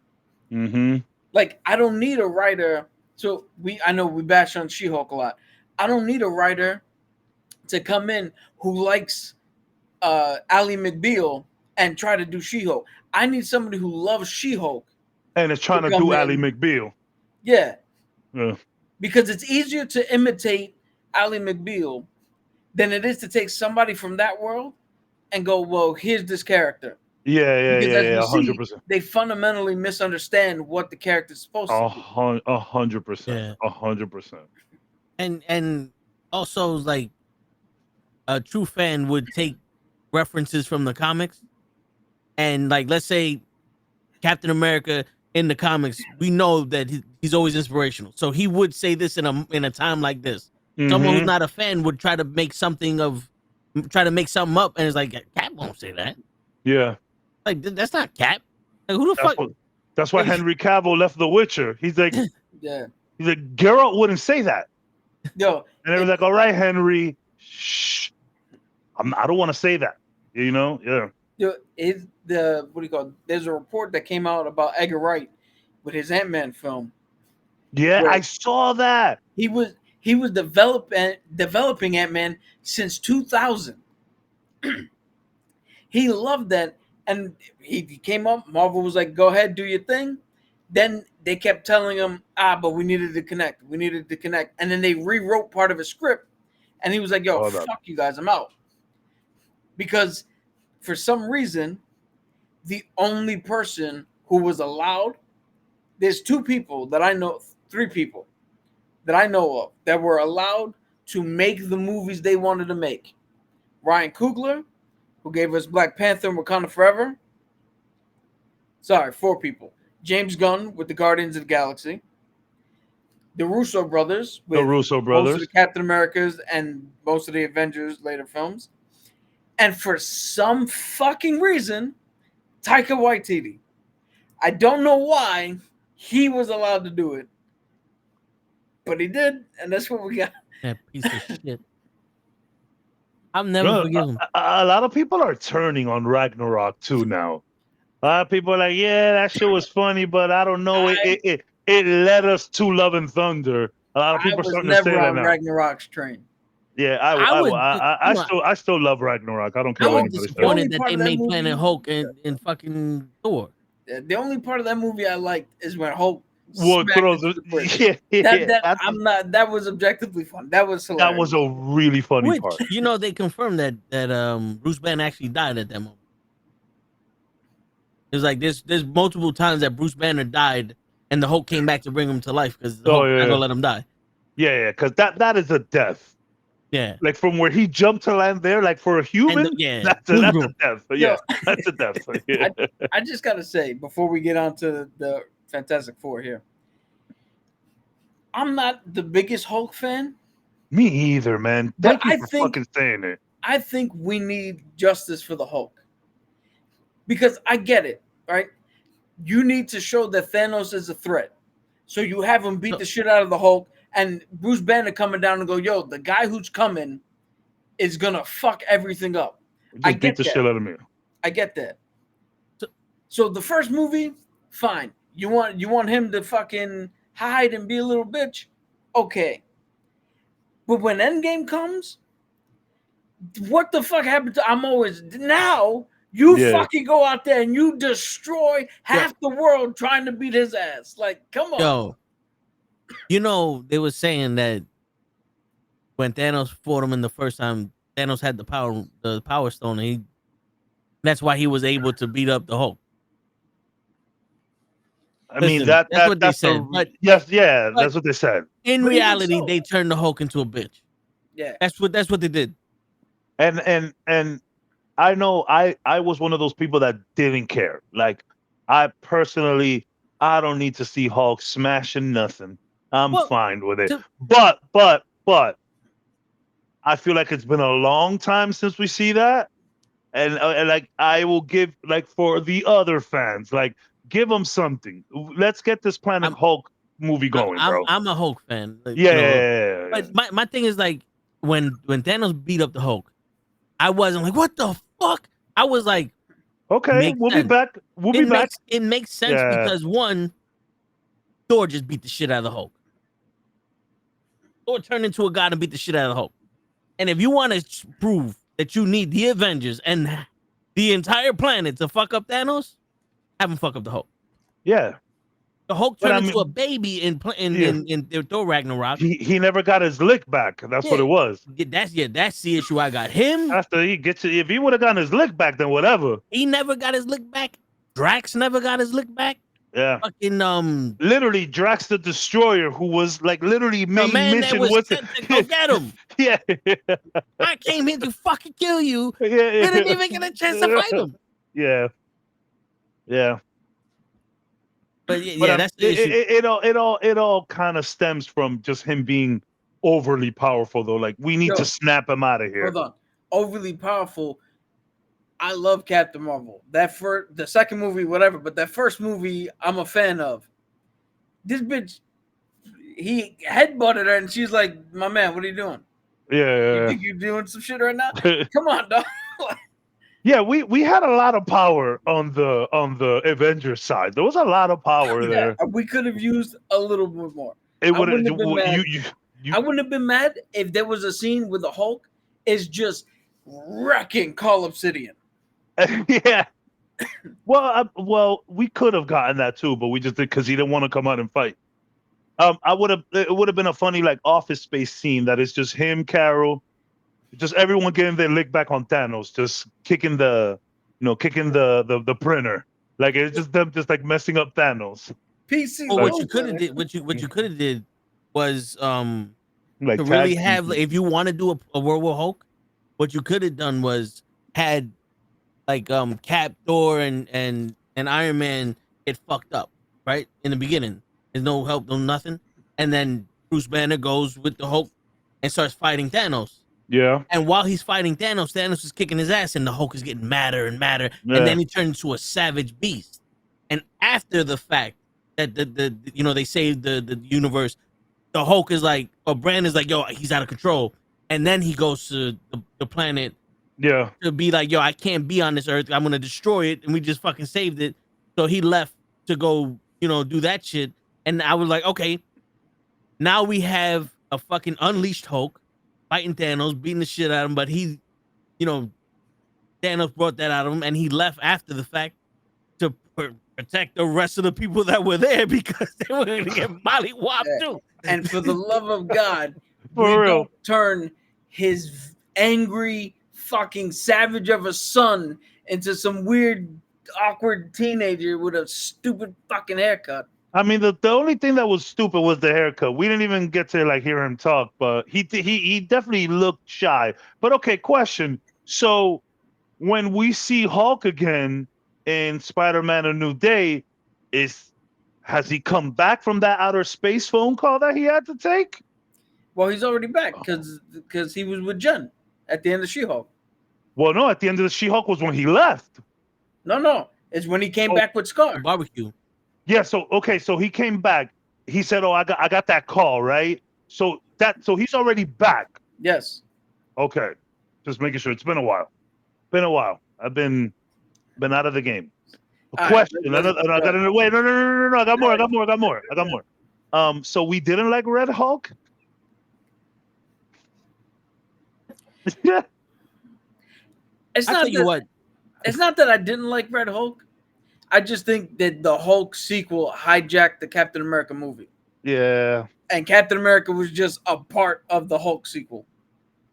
Mm-hmm. Like, I don't need a writer. So I know we bash on She-Hulk a lot. I don't need a writer to come in who likes Ally McBeal and try to do She-Hulk. I need somebody who loves She-Hulk And it's trying to come do Ally in. McBeal. Yeah, Yeah. because it's easier to imitate Ally McBeal than it is to take somebody from that world and go, well, here's this character. Yeah. Because as we see, 100%. they fundamentally misunderstand what the character's supposed to be. 100%. Yeah. 100%. And also like a true fan would take references from the comics, and like let's say Captain America in the comics, we know that he's always inspirational, so he would say this in a time like this. Someone who's Mhm. not a fan would try to make something up, and it's like Cap won't say that. Yeah. Like that's not Cap. Like who the That's fuck? that's why Henry Cavill left The Witcher. He's like Yeah. Geralt wouldn't say that. Yo, And they were like, all right, Henry, shh. I don't want to say that. You know? Yeah. is the what do you call it? There's a report that came out about Edgar Wright with his Ant-Man film. Yeah, Where I saw that. he was developing Ant-Man since 2000. He loved that, and he came up. Marvel was like, "Go ahead, do your thing." Then they kept telling him, but we needed to connect. We needed to connect, and then they rewrote part of his script, and he was like, "Yo, fuck you guys, I'm out." Because for some reason, the only person who was allowed, there's three people that I know of that were allowed to make the movies they wanted to make. Ryan Coogler, who gave us Black Panther and Wakanda Forever. Sorry, 4 people. James Gunn with the Guardians of the Galaxy. The Russo brothers with most of the Captain Americas and most of the Avengers later films. And for some fucking reason, Taika Waititi. I don't know why he was allowed to do it, but he did, and that's what we got. That piece of shit. I'm never forgive him. A lot of people are turning on Ragnarok too now. A lot of people are like, yeah, that shit was funny, but I don't know. It led us to Love and Thunder. A lot of people are starting to say that now. I was never on Ragnarok's train. Yeah, I still love Ragnarok. I don't care what anybody says. Disappointed that they made Planet Hulk and fucking Thor. The only part of that movie I liked is when Hulk throws that was objectively fun. That was hilarious. That was a really funny part. You know, they confirmed that Bruce Banner actually died at that moment. It's like there's multiple times that Bruce Banner died and the Hulk came back to bring him to life because the Hulk not gonna let him die. Yeah, because that is a death. Yeah, like from where he jumped to land there, like for a human, that's a death. Yeah, that's a death. Yeah. I just gotta say before we get on to the Fantastic Four here, I'm not the biggest Hulk fan. Me either, man. Thank you for fucking saying it. I think we need justice for the Hulk. Because I get it, right? You need to show that Thanos is a threat. So you have him beat the shit out of the Hulk and Bruce Banner coming down and go, yo, the guy who's coming is going to fuck everything up. Just beat the shit out of me. I get that. So the first movie, fine. You want him to fucking hide and be a little bitch, okay. But when Endgame comes, what the fuck happened to? I'm always now. You fucking go out there and you destroy half the world trying to beat his ass. Like, come on. Yo, you know, they were saying that when Thanos fought him in the first time, Thanos had the power stone, and that's why he was able to beat up the Hulk. I mean, Listen, that's what they that's said. But that's what they said. in But even reality, so- they turned the Hulk into a bitch. Yeah. That's what they did. And I know I was one of those people that didn't care. Like, I personally, I don't need to see Hulk smashing nothing. I'm Well, fine with it. to- But I feel like it's been a long time since we see that, and like I will give, like, for the other fans, like, give them something. Let's get this Planet I'm- Hulk movie going, bro. I'm a Hulk fan. Like, Yeah, you know, yeah. But my thing is, like, when Thanos beat up the Hulk, I wasn't like, what the fuck? I was like, Okay, makes we'll be sense. back. We'll be back. It makes sense Yeah. because one, Thor just beat the shit out of the Hulk. Thor turned into a god and beat the shit out of the Hulk. And if you want to prove that you need the Avengers and the entire planet to fuck up Thanos, have him fuck up the Hulk. Yeah. The Hulk But turned I mean- into a baby in Thor Ragnarok. He never got his lick back. That's what Yeah. it was. That's the issue I got. Him, After he gets it, if he would have gotten his lick back, then whatever. he never got his lick back. Drax never got his lick back. Yeah. Fucking Literally, Drax the Destroyer, who was like literally the main man that mission was was sent to go get him. yeah. I came here to fucking kill you. Yeah. Didn't even get a chance to fight him. Yeah. Yeah. But yeah, But that's the issue. it all kind of stems from just him being overly powerful, though. Like, we need Yo. to snap him out of here. Hold on. Overly powerful. I love Captain Marvel. The second movie, whatever, but that first movie, I'm a fan of. This bitch, he headbutted her, and she's like, "My man, what are you doing? You Yeah. think you're doing some shit right now? Come on, dog." Yeah, we had a lot of power on the Avengers side. There was a lot of power there. We could have used a little bit more. It I would wouldn't have been mad. you I wouldn't have been mad if there was a scene where the Hulk is just wrecking Call Obsidian. yeah. Well, we could have gotten that too, but we just did because he didn't want to come out and fight. It would have been a funny, like, Office Space scene that is just him, Carol, just everyone getting their lick back on Thanos, just kicking the printer. Like, it's just them just like messing up Thanos. PC. Well, what low, you could have brother. did, what you could have did was Like, to really tag have, team. if you want to do a World War Hulk, what you could have done was had like Cap, Thor, and Iron Man get fucked up right in the beginning. There's no help, no nothing, and then Bruce Banner goes with the Hulk and starts fighting Thanos. Yeah. And while he's fighting Thanos, Thanos is kicking his ass, and the Hulk is getting madder and madder, Yeah. and then he turns into a savage beast. And after the fact that they saved the universe, the Hulk is like, or Brand is like, yo, he's out of control, and then he goes to the planet Yeah. to be like, yo, I can't be on this earth, I'm gonna destroy it, and we just fucking saved it. So he left to go, do that shit, and I was like, okay, now we have a fucking unleashed Hulk fighting Thanos, beating the shit out of him, but he, Thanos brought that out of him, and he left after the fact to protect the rest of the people that were there because they were going to get mollywopped too. And for the love of God, For real. don't turn his angry fucking savage of a son into some weird, awkward teenager with a stupid fucking haircut. I mean, the only thing that was stupid was the haircut. We didn't even get to like hear him talk, but he definitely looked shy. But okay, question. So when we see Hulk again in Spider-Man: A New Day, has he come back from that outer space phone call that he had to take? Well, he's already back because he was with Jen at the end of She-Hulk. Well, no, at the end of the She-Hulk was when he left. No, it's when he came back with Scar. Barbecue. Yeah, so he came back. He said, "Oh, I got that call, right?" So he's already back. Yes. Okay. Just making sure. It's been a while. I've been out of the game. A All right, question. let's- I got to wait. No. I got more. So we didn't like Red Hulk. Yeah. It's I not tell you that, what, it's not that I didn't like Red Hulk. I just think that the Hulk sequel hijacked the Captain America movie, Yeah. and Captain America was just a part of the Hulk sequel.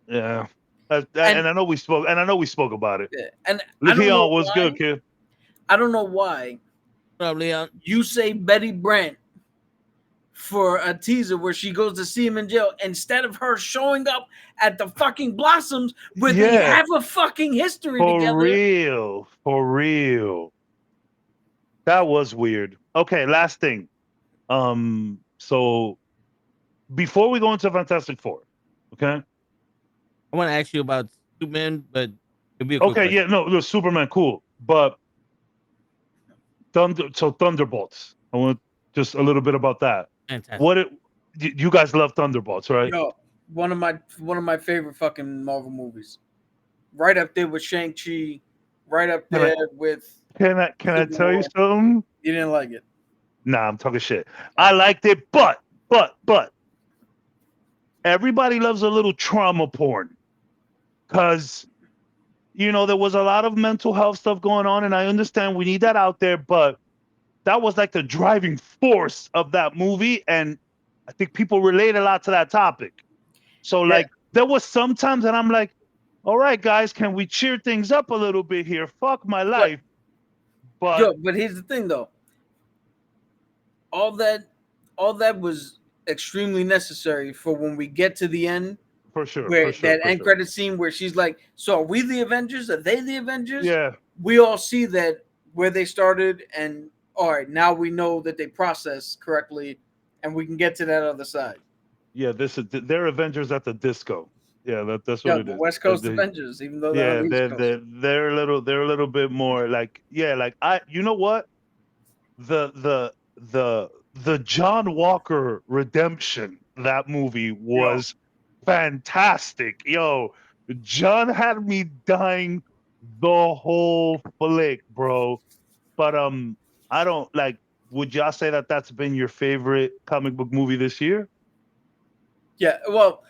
And And I know we spoke. And I know we spoke about it. and I don't know Leon was why. good, kid. I don't know why probably you say Betty Brant for a teaser where she goes to see him in jail instead of her showing up at the fucking Blossoms where they Yeah. have a fucking history For together. real. That was weird. Okay, last thing. So before we go into Fantastic Four, okay? I want to ask you about Superman, but it'll be a quick Okay, question. yeah, no, Superman, cool. But Thunderbolts. I want just a little bit about that. Fantastic. You guys love Thunderbolts, right? Yo, one of my favorite fucking Marvel movies. Right up there with Shang-Chi, right up Can I- there with Can I Civil tell you War. something? You didn't like it. Nah, I'm talking shit. I liked it, but everybody loves a little trauma porn. Cause there was a lot of mental health stuff going on, and I understand we need that out there, but that was like the driving force of that movie, and I think people relate a lot to that topic. So Yeah. like there was sometimes that I'm like, all right, guys, can we cheer things up a little bit here? Fuck my life. But But here's the thing though. All that was extremely necessary for when we get to the end, for sure, where that for end sure. credit scene where she's like, "So are we the Avengers? Are they the Avengers?" Yeah, We all see that where they started, and all right, now we know that they process correctly, and we can get to that other side. yeah. They're Avengers at the disco. Yeah, that's what Yeah, it the is. West Coast They- Avengers, even though they're yeah, on the East Coast. they're a little bit more like, yeah, like you know what, the John Walker redemption, that movie was fantastic. Yo, John had me dying the whole flick, bro. But I don't like. Would y'all say that that's been your favorite comic book movie this year? Yeah, well,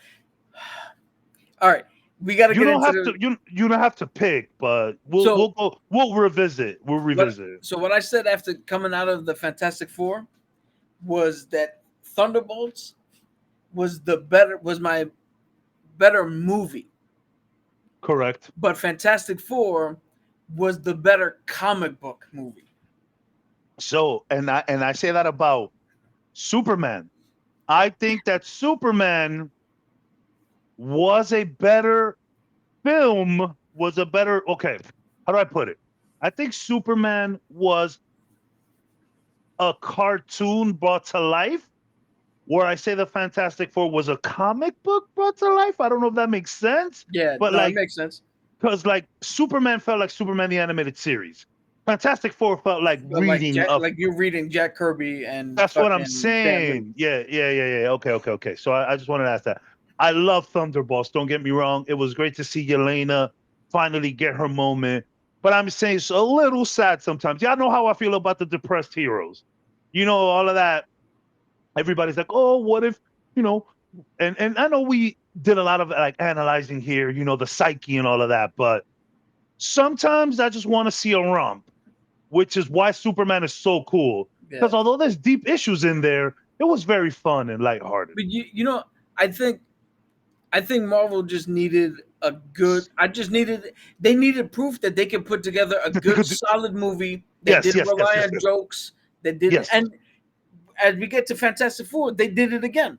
all right, we got to You get don't into have the. to. You don't have to pick, but So- we'll go. We'll revisit. We'll revisit. So what I said after coming out of the Fantastic Four was that Thunderbolts was my better movie, Correct. but Fantastic Four was the better comic book movie. So, and I say that about Superman. I think that Superman was a better film. Was a better. Okay, how do I put it? I think Superman was a cartoon brought to life, where I say the Fantastic Four was a comic book brought to life. I don't know if that makes sense. Yeah, But no, like, it makes sense. because like Superman felt like Superman the animated series. Fantastic Four felt like But reading of. like you're reading Jack Kirby and That's what I'm fucking Stan Lee. saying. Yeah. Okay. So I just wanted to ask that. I love Thunderbolts. Don't get me wrong. It was great to see Yelena finally get her moment. But I'm saying it's a little sad sometimes. Y'all know how I feel about the depressed heroes. All of that. Everybody's like, oh, what if, and I know we did a lot of like analyzing here, the psyche and all of that. But sometimes I just want to see a romp, which is why Superman is so cool. Yeah. Because although there's deep issues in there, it was very fun and lighthearted. But I think Marvel just needed a good. They needed proof that they could put together a good, solid movie that didn't rely on jokes. That didn't, Yes. and as we get to Fantastic Four, they did it again.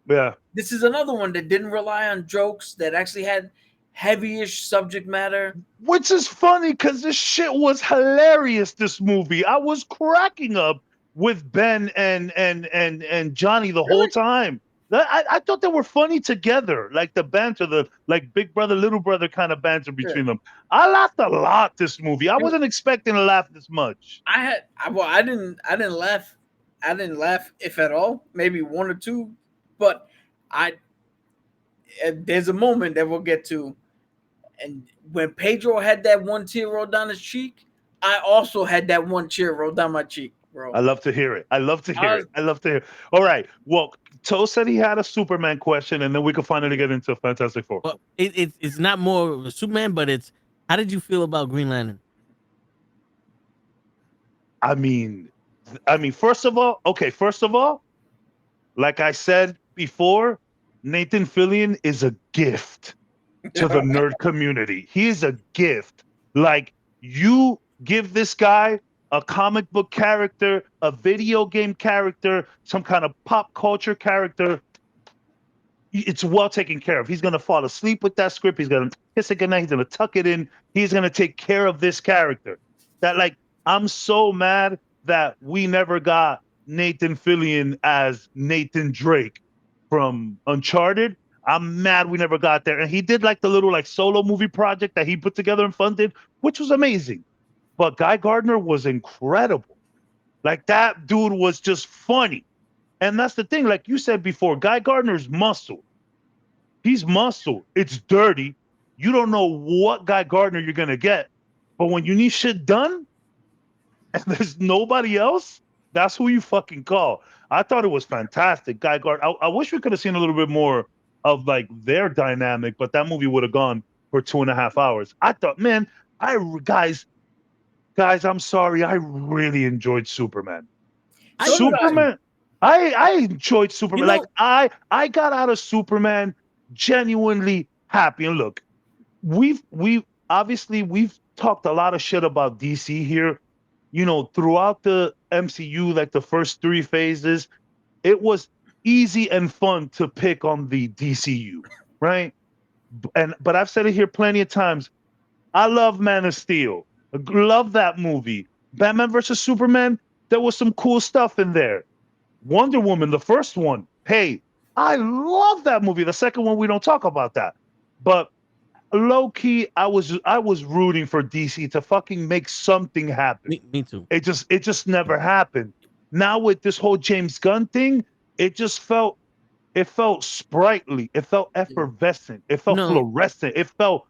Yeah. This is another one that didn't rely on jokes. That actually had heavy-ish subject matter. Which is funny because this shit was hilarious. This movie, I was cracking up with Ben and Johnny the whole time. I thought they were funny together, like the banter, the like big brother, little brother kind of banter between them. I laughed a lot this movie. I wasn't expecting to laugh this much. I didn't laugh. I didn't laugh, if at all, maybe one or two. But there's a moment that we'll get to, and when Pedro had that one tear roll down his cheek, I also had that one tear roll down my cheek, bro. I love to hear it. I love to hear I it. I love to hear. All right. Well, Toe said he had a Superman question, and then we can finally get into Fantastic Four. Well, it's not more of a Superman, but it's how did you feel about Green Lantern? I mean, first of all, like I said before, Nathan Fillion is a gift to the nerd community. He is a gift. Like, you give this guy a comic book character, a video game character, some kind of pop culture character, it's well taken care of. He's gonna fall asleep with that script. He's gonna kiss it goodnight. He's gonna tuck it in. He's gonna take care of this character. That, like, I'm so mad that we never got Nathan Fillion as Nathan Drake from Uncharted. I'm mad we never got there. And he did like the little like solo movie project that he put together and funded, which was amazing. But Guy Gardner was incredible. Like, that dude was just funny. And that's the thing, like you said before, Guy Gardner's muscle. He's muscle. It's dirty. You don't know what Guy Gardner you're going to get. But when you need shit done and there's nobody else, that's who you fucking call. I thought it was fantastic. Guy Gardner. I wish we could have seen a little bit more of like their dynamic, but that movie would have gone for 2.5 hours. I thought, man, guys, I'm sorry. I really enjoyed Superman. I enjoyed Superman. You know, like I got out of Superman genuinely happy. And look, we've obviously we've talked a lot of shit about DC here. You know, throughout the MCU, like the first 3 phases, it was easy and fun to pick on the DCU, right? But I've said it here plenty of times. I love Man of Steel. I love that movie. Batman versus Superman, there was some cool stuff in there. Wonder Woman, the first one. Hey, I love that movie. The second one, we don't talk about that. But low key, I was rooting for DC to fucking make something happen. me too. It just never happened. Now with this whole James Gunn thing, it felt sprightly. It felt effervescent. It felt fluorescent. It felt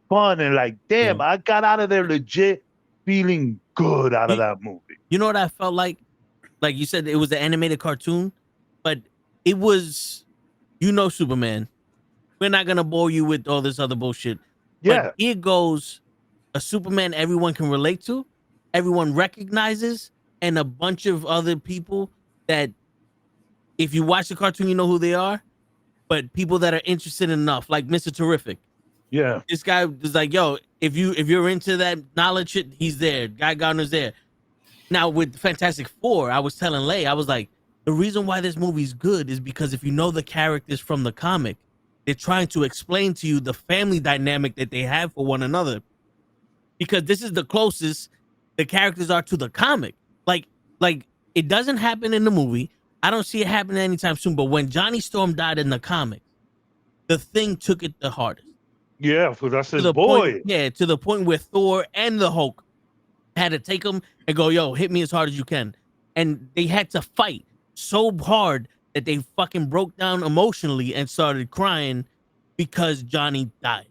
fun and like, damn, I got out of there legit feeling good out of that movie. You know what I felt like? Like you said, it was an animated cartoon, but it was, Superman. We're not gonna bore you with all this other bullshit. Yeah. But here goes a Superman everyone can relate to, everyone recognizes, and a bunch of other people that, if you watch the cartoon, you know who they are, but people that are interested enough, like Mr. Terrific. Yeah. This guy was like, yo, if you're into that knowledge shit, he's there. Guy Gardner's there. Now with Fantastic Four, I was telling Lay, I was like, the reason why this movie's good is because if you know the characters from the comic, they're trying to explain to you the family dynamic that they have for one another. Because this is the closest the characters are to the comic. Like it doesn't happen in the movie. I don't see it happening anytime soon. But when Johnny Storm died in the comics, the Thing took it the hardest. Yeah, because that's his boy. To the point where Thor and the Hulk had to take him and go, yo, hit me as hard as you can. And they had to fight so hard that they fucking broke down emotionally and started crying because Johnny died.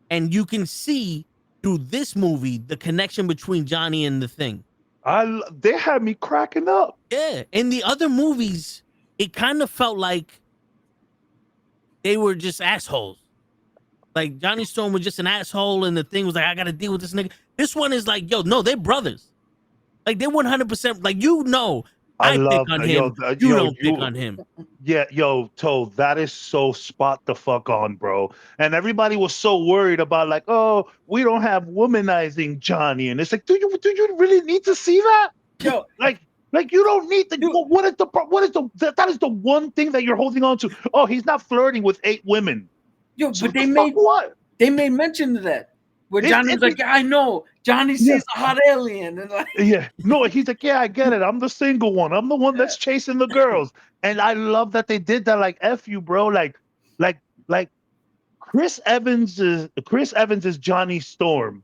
And you can see through this movie the connection between Johnny and the Thing. They had me cracking up. Yeah. In the other movies, it kind of felt like they were just assholes. Like Johnny Storm was just an asshole, and the Thing was like, I gotta deal with this nigga. This one is like, yo, no, they're brothers. Like they're 100% like, I pick on him. You don't pick on him. Yeah, yo, Toe, that is so spot the fuck on, bro. And everybody was so worried about like, oh, we don't have womanizing Johnny, and it's like, do you really need to see that? Yo, like you don't need to. That is the one thing that you're holding on to. Oh, he's not flirting with 8 women. Yo, So but they made mention of that. Where Johnny's like, I know. Johnny sees a hot alien. And like, yeah. No, he's like, yeah, I get it. I'm the single one. I'm the one that's chasing the girls. And I love that they did that. Like, F you, bro. Like Chris Evans is Johnny Storm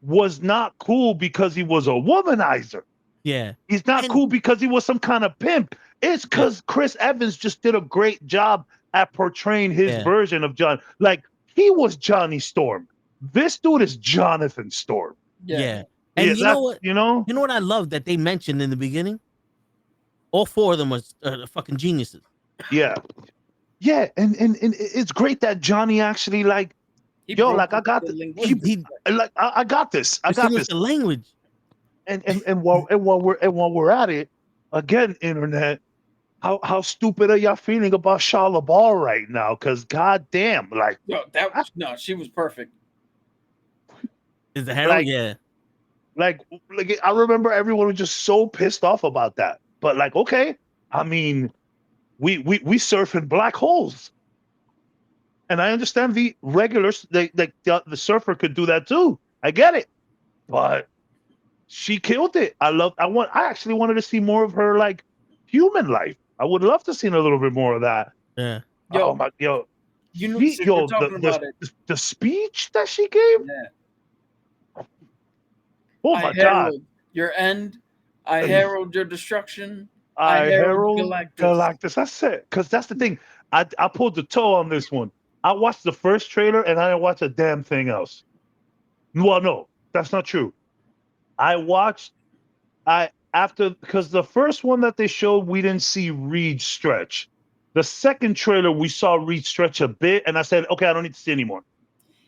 was not cool because he was a womanizer. Yeah. He's not cool because he was some kind of pimp. It's because Chris Evans just did a great job at portraying his version of John. Like, he was Johnny Storm. This dude is Jonathan Storm. Yeah. And Yeah, you know that what? you know. You know what I love that they mentioned in the beginning? All four of them was fucking geniuses. Yeah, yeah, and it's great that Johnny actually like, He yo, broke like I got the this. linguistics. He Like I got this. I got distinguished this. the language. And while we're at it, again, internet, how stupid are y'all feeling about Shah LaBeouf right now? Because goddamn, No, that was no. She was perfect. Is the Harold? like Yeah. like I remember everyone was just so pissed off about that. But like, okay, I mean, we surf in black holes, and I understand the regulars, the surfer could do that too. I get it, but she killed it. I actually wanted to see more of her like human life. I would love to see a little bit more of that. Yeah. Yo, Oh my, yo, you know, she, since we're yo, talking about it, the speech that she gave. yeah. Oh I my God. herald your end. I herald your destruction. I I herald herald Galactus. Galactus. That's it. Because that's the thing. I pulled the toe on this one. I watched the first trailer and I didn't watch a damn thing else. Well, no, that's not true. I watched after, because the first one that they showed, we didn't see Reed stretch. The second trailer, we saw Reed stretch a bit, and I said, okay, I don't need to see anymore.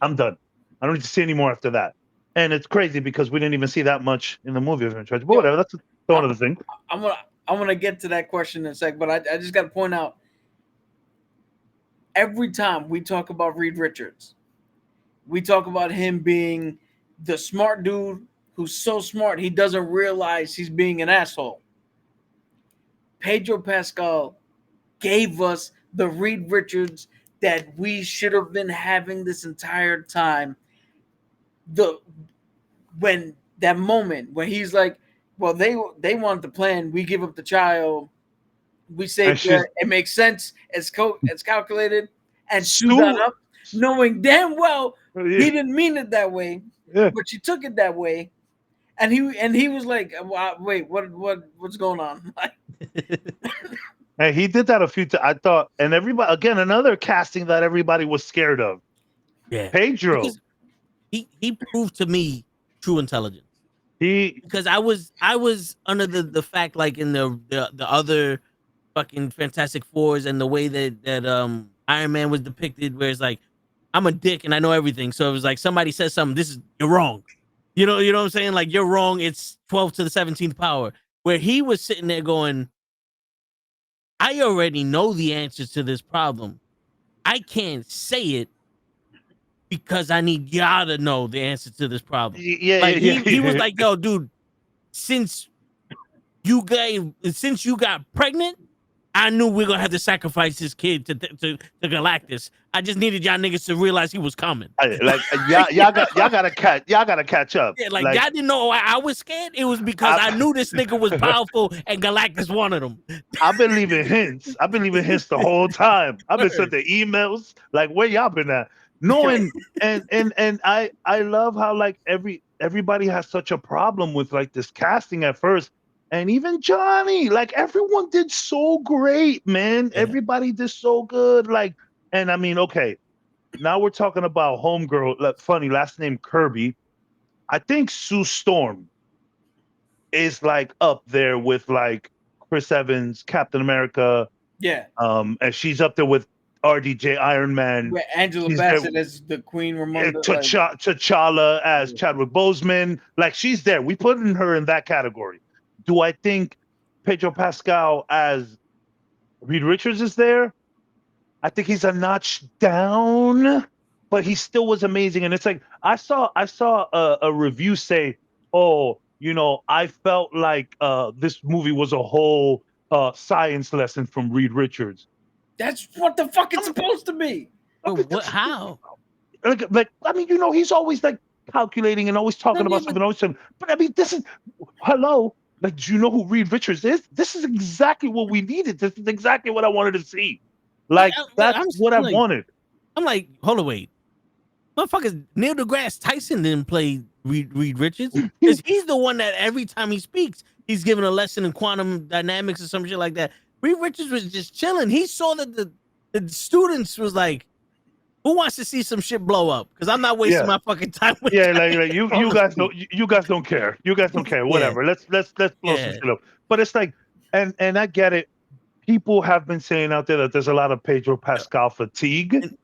I'm done. I don't need to see anymore after that. And it's crazy because we didn't even see that much in the movie of him stretch. But whatever, that's one of the things. I'm gonna get to that question in a sec, but I just got to point out. Every time we talk about Reed Richards, we talk about him being the smart dude who's so smart he doesn't realize he's being an asshole. Pedro Pascal gave us the Reed Richards that we should have been having this entire time. When that moment when he's like, well, they want the plan, we give up the child, we say that it makes sense, it's calculated, and she got up knowing damn well he didn't mean it that way, but she took it that way, and he was like, wait, what's going on? And he did that a few times. I thought, and everybody, again, another casting that everybody was scared of. Yeah. Pedro. Because he proved to me true intelligence. Because I was under the fact, like in the other fucking Fantastic Fours, and the way that Iron Man was depicted, where it's like, I'm a dick and I know everything. So it was like somebody says something, you're wrong. You know what I'm saying? Like, you're wrong. It's 12 to the 17th power. Where he was sitting there going, I already know the answers to this problem. I can't say it because I need y'all to know the answer to this problem. He was like, yo, dude, since you got pregnant, I knew we were gonna have to sacrifice this kid to Galactus. I just needed y'all niggas to realize he was coming. Y'all gotta catch up. Yeah, like y'all didn't know why I was scared. It was because I knew this nigga was powerful and Galactus wanted him. I've been leaving hints. I've been leaving hints the whole time. I've been sending emails. Like, where y'all been at? Knowing and I love how like everybody has such a problem with like this casting at first. And even Johnny, like everyone did so great, man. Yeah. Everybody did so good. Like, and I mean, okay, now we're talking about homegirl. Like, funny, last name Kirby. I think Sue Storm is like up there with like Chris Evans, Captain America. Yeah. And she's up there with RDJ, Iron Man. Where Angela Bassett as the Queen Ramonda. T'Challa as Chadwick Boseman. Like, she's there. We put her in that category. Do I think Pedro Pascal as Reed Richards is there? I think he's a notch down, but he still was amazing. And it's like, I saw a review say, oh, you know, I felt like this movie was a whole science lesson from Reed Richards. That's what the fuck it's supposed to be. What? How? Like, I mean, you know, he's always like calculating and always talking about something. Always saying, but I mean, this is hello. Like, do you know who Reed Richards is? This is exactly what we needed. This is exactly what I wanted to see. Like, that's what I wanted. I'm like, hold on, wait. Motherfuckers, Neil deGrasse Tyson didn't play Reed Richards. Because he's the one that every time he speaks, he's giving a lesson in quantum dynamics or some shit like that. Reed Richards was just chilling. He saw that the students was like, Who wants to see some shit blow up? Because I'm not wasting Yeah. my fucking time with Yeah, that. like you guys don't care. You guys don't care. Whatever. Let's blow some Yeah. shit up. But it's like, and I get it. People have been saying out there that there's a lot of Pedro Pascal fatigue,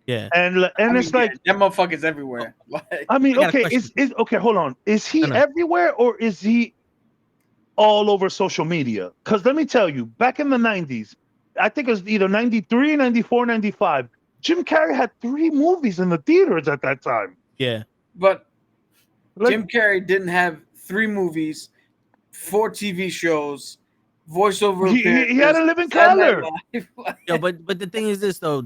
Yeah. and it's like, that motherfucker's everywhere. Like, I mean, I got a okay, question. is okay. Hold on, is he know. everywhere or is he all over social media? Because let me tell you, back in the 90s, I think it was either 93, 94, 95. Jim Carrey had 3 movies in the theaters at that time. Yeah. but Like, Jim Carrey didn't have 3 movies, 4 TV shows, voiceover he had appearances, to live in Saturday Night color. Live. Like, Yo, but the thing is this though,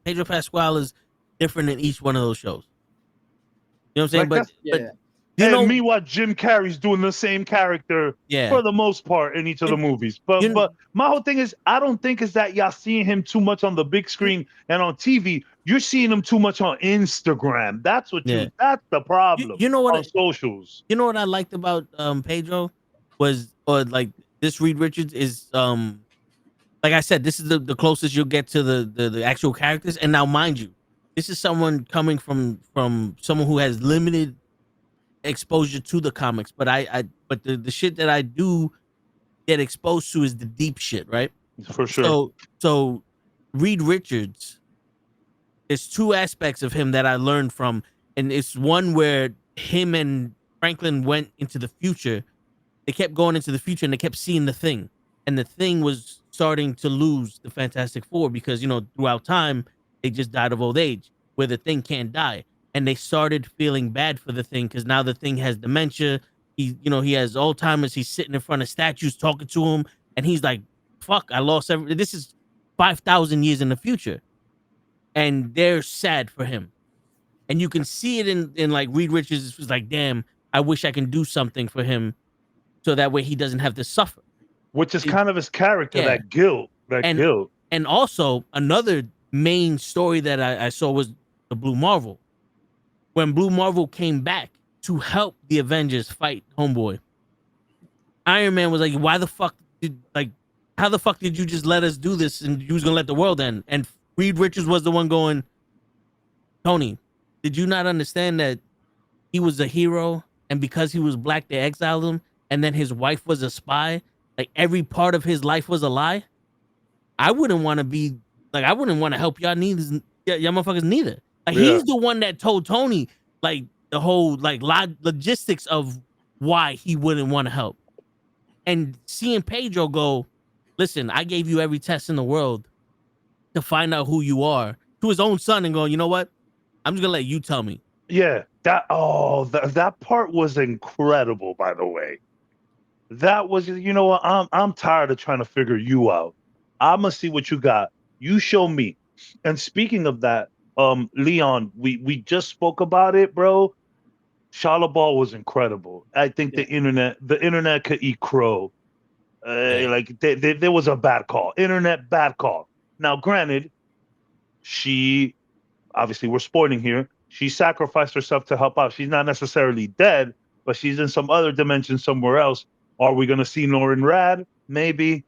Pedro Pascal is different in each one of those shows. You know what I'm saying? Like, but yeah. you and know, meanwhile, Jim Carrey's doing the same character yeah. for the most part in each of the movies. But you- my whole thing is, I don't think is that y'all seeing him too much on the big screen and on TV. You're seeing him too much on Instagram. That's what Yeah. that's the problem. You know what? On socials. You know what I liked about Pedro was, or like this Reed Richards is like I said, this is the closest you'll get to the actual characters. And now, mind you, this is someone coming from someone who has limited exposure to the comics, but but the shit that I do get exposed to is the deep shit, right? For sure. So Reed Richards, there's 2 aspects of him that I learned from, and it's one where him and Franklin went into the future. They kept going into the future and they kept seeing the Thing, and the Thing was starting to lose the Fantastic Four because, you know, throughout time they just died of old age, where the Thing can't die. And they started feeling bad for the Thing because now the Thing has dementia. He has Alzheimer's. He's sitting in front of statues talking to him, and he's like, "Fuck, I lost everything." This is 5,000 years in the future, and they're sad for him. And you can see it in like Reed Richards was like, "Damn, I wish I can do something for him, so that way he doesn't have to suffer." Which is kind of his character, Yeah. that guilt. Guilt. And also another main story that I saw was the Blue Marvel. When Blue Marvel came back to help the Avengers fight Homeboy, Iron Man was like, "Why the fuck how the fuck did you just let us do this and you was gonna let the world end?" And Reed Richards was the one going, "Tony, did you not understand that he was a hero, and because he was black they exiled him, and then his wife was a spy, like every part of his life was a lie? I wouldn't want to be like, I wouldn't want to help y'all neither, y'all motherfuckers neither." Like, he's the one that told Tony like the whole like logistics of why he wouldn't want to help. And seeing Pedro go, "Listen, I gave you every test in the world to find out who you are," to his own son, and going, "You know what? I'm just gonna let you tell me." Yeah, that part was incredible, by the way. That was, you know what, I'm tired of trying to figure you out. I'm gonna see what you got. You show me. And speaking of that, Leon, we just spoke about it, bro. Shala Ball was incredible. I think the internet could eat crow. Like there was a bad call. Internet bad call. Now, granted, she obviously, we're spoiling here. She sacrificed herself to help out. She's not necessarily dead, but she's in some other dimension somewhere else. Are we gonna see Norrin Rad? Maybe.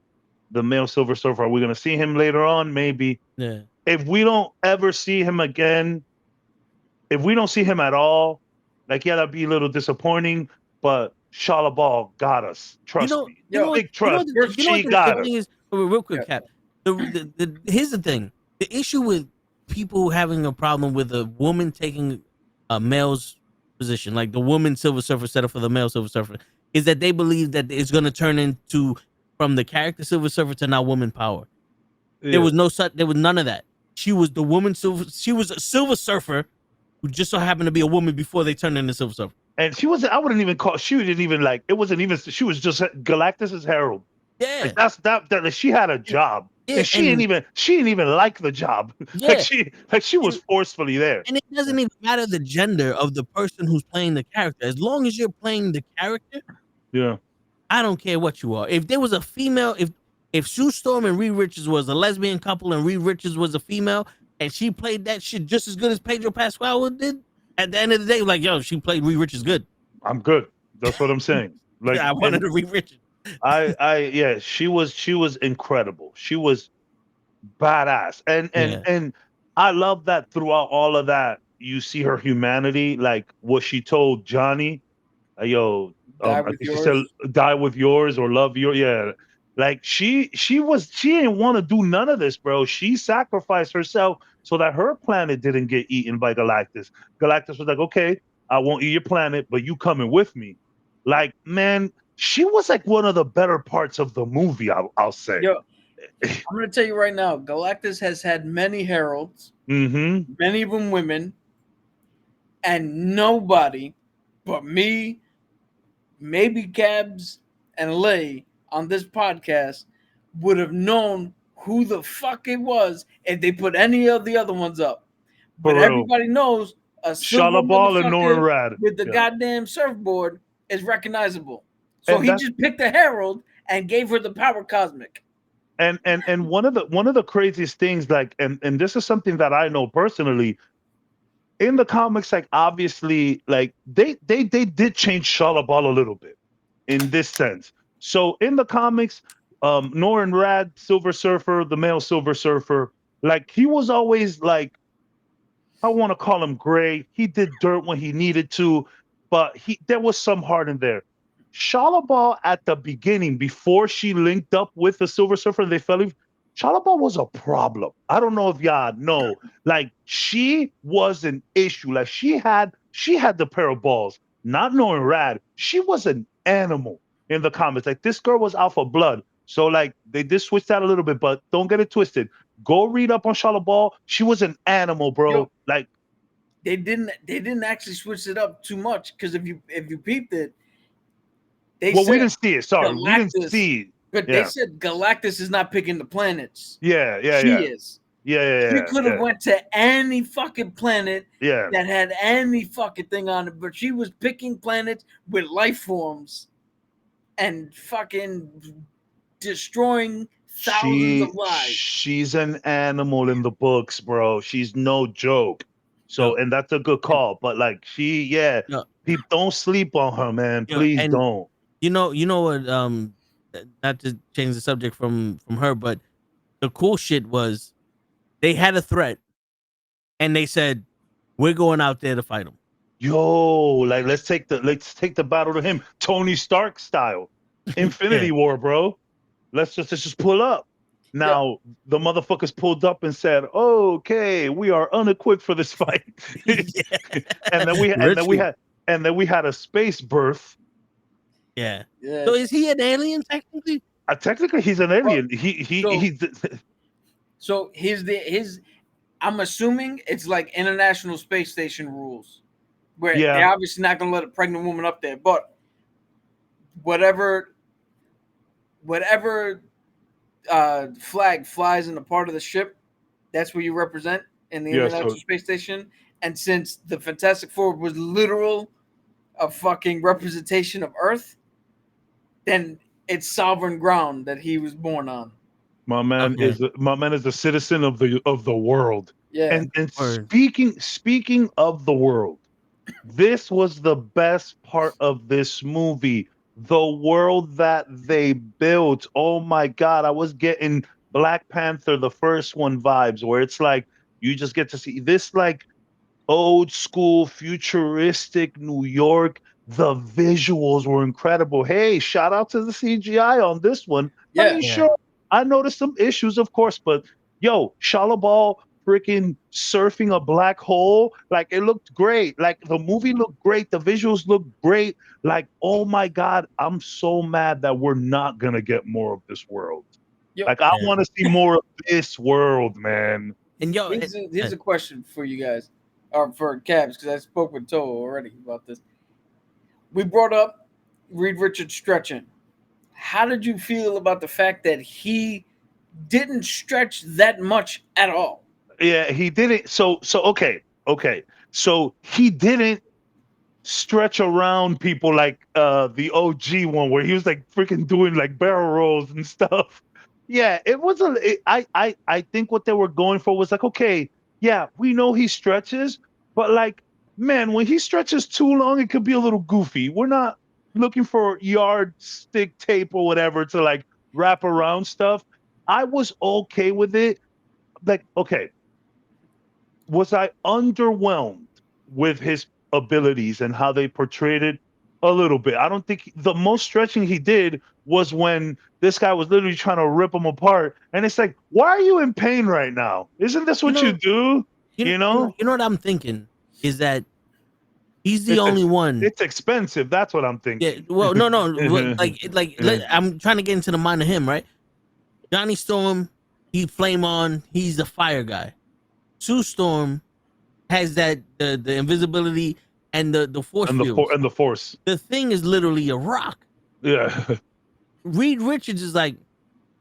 The male Silver Surfer. Are we gonna see him later on? Maybe. Yeah. If we don't ever see him again, if we don't see him at all, like, yeah, that'd be a little disappointing. But Shala Ball got us. Trust me. Big trust. She got us. Thing is, real quick, Cap. Here's the thing. The issue with people having a problem with a woman taking a male's position, like the woman Silver Surfer set up for the male Silver Surfer, is that they believe that it's going to turn into from the character Silver Surfer to now woman power. Yeah. There was none of that. She was the woman she was a Silver Surfer who just so happened to be a woman before they turned into Silver Surfer. And she wasn't, I wouldn't even call, she didn't even like, it wasn't even, she was just Galactus's herald. Yeah. Like that she had a job. Yeah, and she didn't even like the job. Yeah. Like she was forcefully there. And it doesn't even matter the gender of the person who's playing the character. As long as you're playing the character, yeah, I don't care what you are. If there was a female, if Sue Storm and Reed Richards was a lesbian couple and Reed Richards was a female and she played that shit just as good as Pedro Pascal did, at the end of the day, like, yo, she played Reed Richards good. I'm good. That's what I'm saying. Like, yeah, I wanted to Reed Richards. She was incredible. She was badass. And I love that throughout all of that, you see her humanity, like what she told Johnny, yo, Die I with think she said, yours. "Die with yours" or "Love your." Yeah, like she didn't want to do none of this, bro. She sacrificed herself so that her planet didn't get eaten by Galactus. Galactus was like, "Okay, I won't eat your planet, but you coming with me." Like, man, she was like one of the better parts of the movie. I'll say. Yo, I'm gonna tell you right now, Galactus has had many heralds, Mm-hmm. many of them women, and nobody but me, maybe Cabs and Lay on this podcast would have known who the fuck it was if they put any of the other ones up. But For real, everybody knows a silver Shalabal and motherfucker Norin Rad. with the Yeah, goddamn surfboard is recognizable. So and he that's just picked a herald and gave her the power cosmic. and one of the craziest things, like, and this is something that I know personally in the comics, like obviously, like they did change Shalabal a little bit in this sense. So in the comics, Norin Rad, Silver Surfer, the male Silver Surfer, like he was always like, I want to call him gray. He did dirt when he needed to, but he there was some heart in there. Shalabal at the beginning, before she linked up with the Silver Surfer, they fell. Shalabal was a problem. I don't know if y'all know. Like she was an issue. Like she had the pair of balls. Not knowing Rad, she was an animal in the comics. Like this girl was alpha blood. So like they did switch that a little bit, but don't get it twisted. Go read up on Charlotte Ball. She was an animal, Yo, bro. Like, they didn't actually switch it up too much because if you peeped it, they well, we said didn't see it. Sorry, we didn't Galactus, see it. but they Yeah, said Galactus is not picking the planets. yeah, yeah, She yeah, is. yeah, yeah, She yeah, could have yeah. went to any fucking planet Yeah. that had any fucking thing on it, but she was picking planets with life forms and fucking destroying thousands of lives. She's an animal in the books, bro. She's no joke. So, Yo, and that's a good and call. But like, yeah, yo, people don't sleep on her, man. yo, Please and don't. you know what? Not to change the subject from her, but the cool shit was they had a threat and they said we're going out there to fight them. Yo, like let's take the battle to him, Tony Stark style, Yeah, Infinity War, bro. Let's just pull up. Yo, Now the motherfuckers pulled up and said, "Okay, we are unequipped for this fight," yeah. and then we and then we Richie. had and then we had a space birth. Yeah. So is yes. he an alien technically? Technically, he's an Well, alien. so He's so his I'm assuming it's like International Space Station rules, where yeah, they're obviously not gonna let a pregnant woman up there, but whatever whatever flag flies in the part of the ship, that's where you represent in the yeah. So International Space Station. And since the Fantastic Four was literal a fucking representation of Earth, then it's sovereign ground that he was born on. Okay. my man is a citizen of the world. Yeah. And Or speaking of the world, this was the best part of this movie. The world that they built. Oh my God. I was getting Black Panther, the first one vibes, where it's like you just get to see this like old school futuristic New York. The visuals were incredible. Hey, shout out to the CGI on this one. I Yeah. mean, yeah. sure, I noticed some issues, of course, but yo, Shalabal freaking surfing a black hole, like it looked great. Like the movie looked great, the visuals looked great. Like, oh my God, I'm so mad that we're not gonna get more of this world. Yo, Like, I Yeah. want to see more of this world, man. And yo, here's a question for you guys, or for Cabs, because I spoke with Toho already about this. We brought up Reed Richards stretching. How did you feel about the fact that he didn't stretch that much at all? Yeah, he didn't. Okay. So he didn't stretch around people like the OG one where he was like freaking doing like barrel rolls and stuff. Yeah, it was I think what they were going for was like, okay, yeah, we know he stretches, but like, man, when he stretches too long, it could be a little goofy. We're not looking for yardstick tape or whatever to like wrap around stuff. I was okay with it. Like, okay, was I underwhelmed with his abilities and how they portrayed it a little bit. I don't think the most stretching he did was when this guy was literally trying to rip him apart. And it's like, why are you in pain right now? Isn't this You what you know, do? you, You you know, know, you know what I'm thinking is that he's the it's only one. it's expensive. That's what I'm Yeah. thinking. Well, no, I'm trying to get into the mind of him, right? Johnny Storm, he flame on. He's the fire guy. Sue Storm has the invisibility and the force fields. And the force. The thing is literally a rock. Yeah. Reed Richards is like,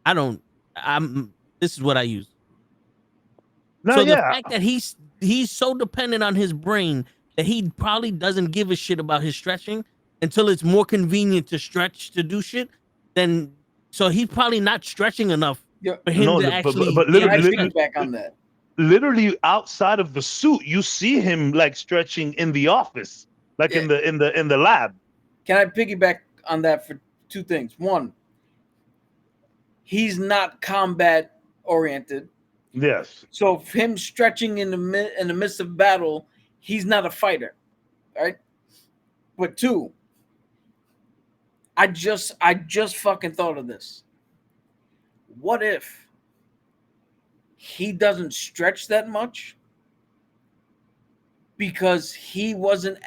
I don't. I'm. This is what I use. No, So the yeah. fact that he's so dependent on his brain that he probably doesn't give a shit about his stretching until it's more convenient to stretch to do shit. Then so he's probably not stretching enough Yeah. for him No, to actually but be able Can I to stretch. piggyback on that? literally outside of the suit, you see him like stretching in the office, like Yeah. in the lab. Can I piggyback on that for two things? One, he's not combat oriented. Yes. So him stretching in the midst of battle, he's not a fighter, right? But two, I just fucking thought of this. What if he doesn't stretch that much because he wasn't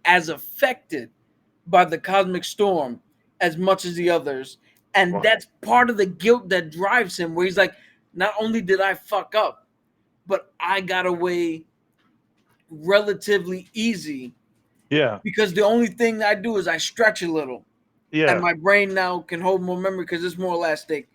as affected by the cosmic storm as much as the others, and Right. that's part of the guilt that drives him, where he's like, not only did I fuck up, but I got away relatively easy Yeah. because the only thing I do is I stretch a little, and Yeah. my brain now can hold more memory because it's more elastic.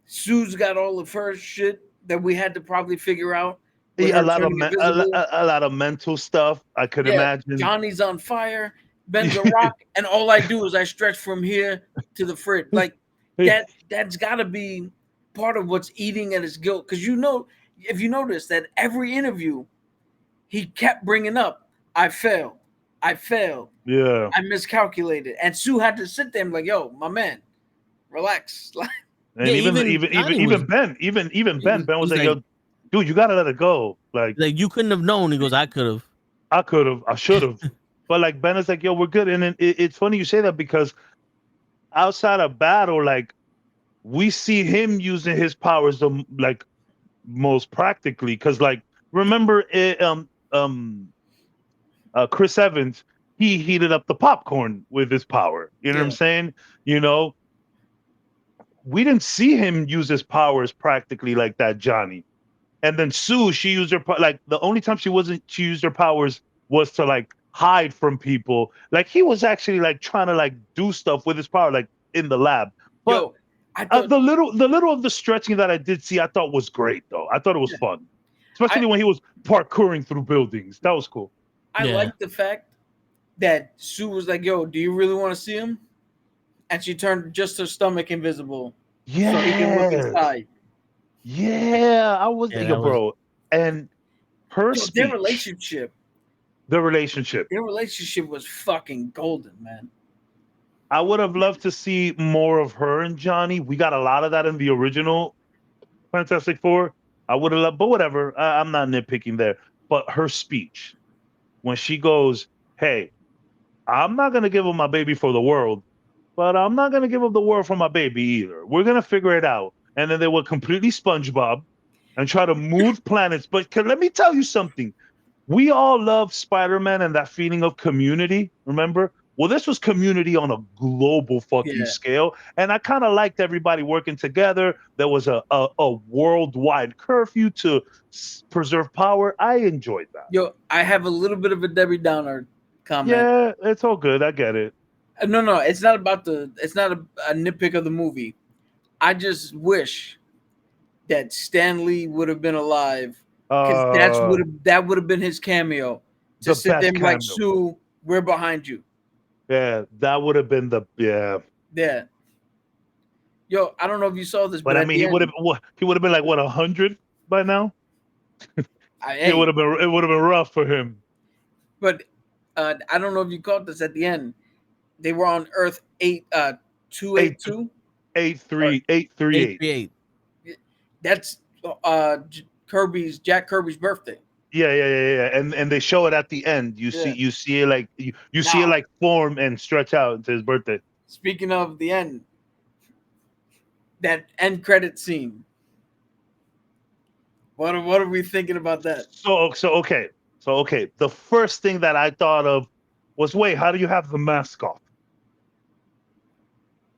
Sue's got all of her shit that we had to probably figure out with Yeah, her turning invisible. a lot of mental stuff. I could Yeah, imagine. Johnny's on fire, Ben's a rock, and all I do is I stretch from here to the fridge. Like that's got to be part of what's eating at his guilt. Because if you notice that every interview, he kept bringing up, I failed, Yeah. I miscalculated, and Sue had to sit there and be like, "Yo, my man, relax." Like, And Yeah, even Johnny was. Ben was He's like, like, yo, dude, you gotta let it go. Like you couldn't have known. He goes, I could have. I could have, I should have. But like Ben is like, yo, we're good. And then it's funny you say that because outside of battle, like we see him using his powers like most practically. Cause like remember Chris Evans, he heated up the popcorn with his power. You know what I'm yeah, saying? You know, we didn't see him use his powers practically like that, Johnny. And then Sue, she used her like the only time she used her powers was to like hide from people. Like he was actually like trying to like do stuff with his power, like in the lab. But yo, I thought the little of the stretching that I did see, I thought was great though. I thought it was fun, especially when he was parkouring through buildings. That was cool. I Yeah. like the fact that Sue was like, "Yo, do you really want to see him?" And she turned just her stomach invisible so he can look Yes. inside. Yeah, I was Yeah, yo, that was. bro. And her Yo, speech, the relationship. was fucking golden, man. I would have loved to see more of her and Johnny. We got a lot of that in the original Fantastic Four. I would have loved, but whatever. I'm not nitpicking there. But her speech, when she goes, "Hey, I'm not gonna give up my baby for the world, but I'm not gonna give up the world for my baby either. We're gonna figure it out." And then they were completely SpongeBob and try to move planets. But let me tell you something. We all love Spider-Man and that feeling of community, remember? Well, this was community on a global fucking Yeah. scale. And I kind of liked everybody working together. There was a worldwide curfew to preserve power. I enjoyed that. Yo, I have a little bit of a Debbie Downer comment. Yeah, it's all good. I get it. No, it's not about it's not a nitpick of the movie. I just wish that Stan Lee would have been alive because Uh, that would have been his cameo to the sit there best and be like, cameo. Sue, we're behind you. Yeah, that would have been yeah. Yeah. Yo, I don't know if you saw this, But but I at mean, the end, he would have been like what 100 by now. It hey, would have been rough for him. but I don't know if you caught this at the end. They were on Earth 282. 838. 838. That's Jack Kirby's birthday. Yeah. And they show it at the end. You see it like you see it like form and stretch out into his birthday. Speaking of the end, that end credit scene. What are we thinking about that? So okay. The first thing that I thought of was, wait, how do you have the mask off?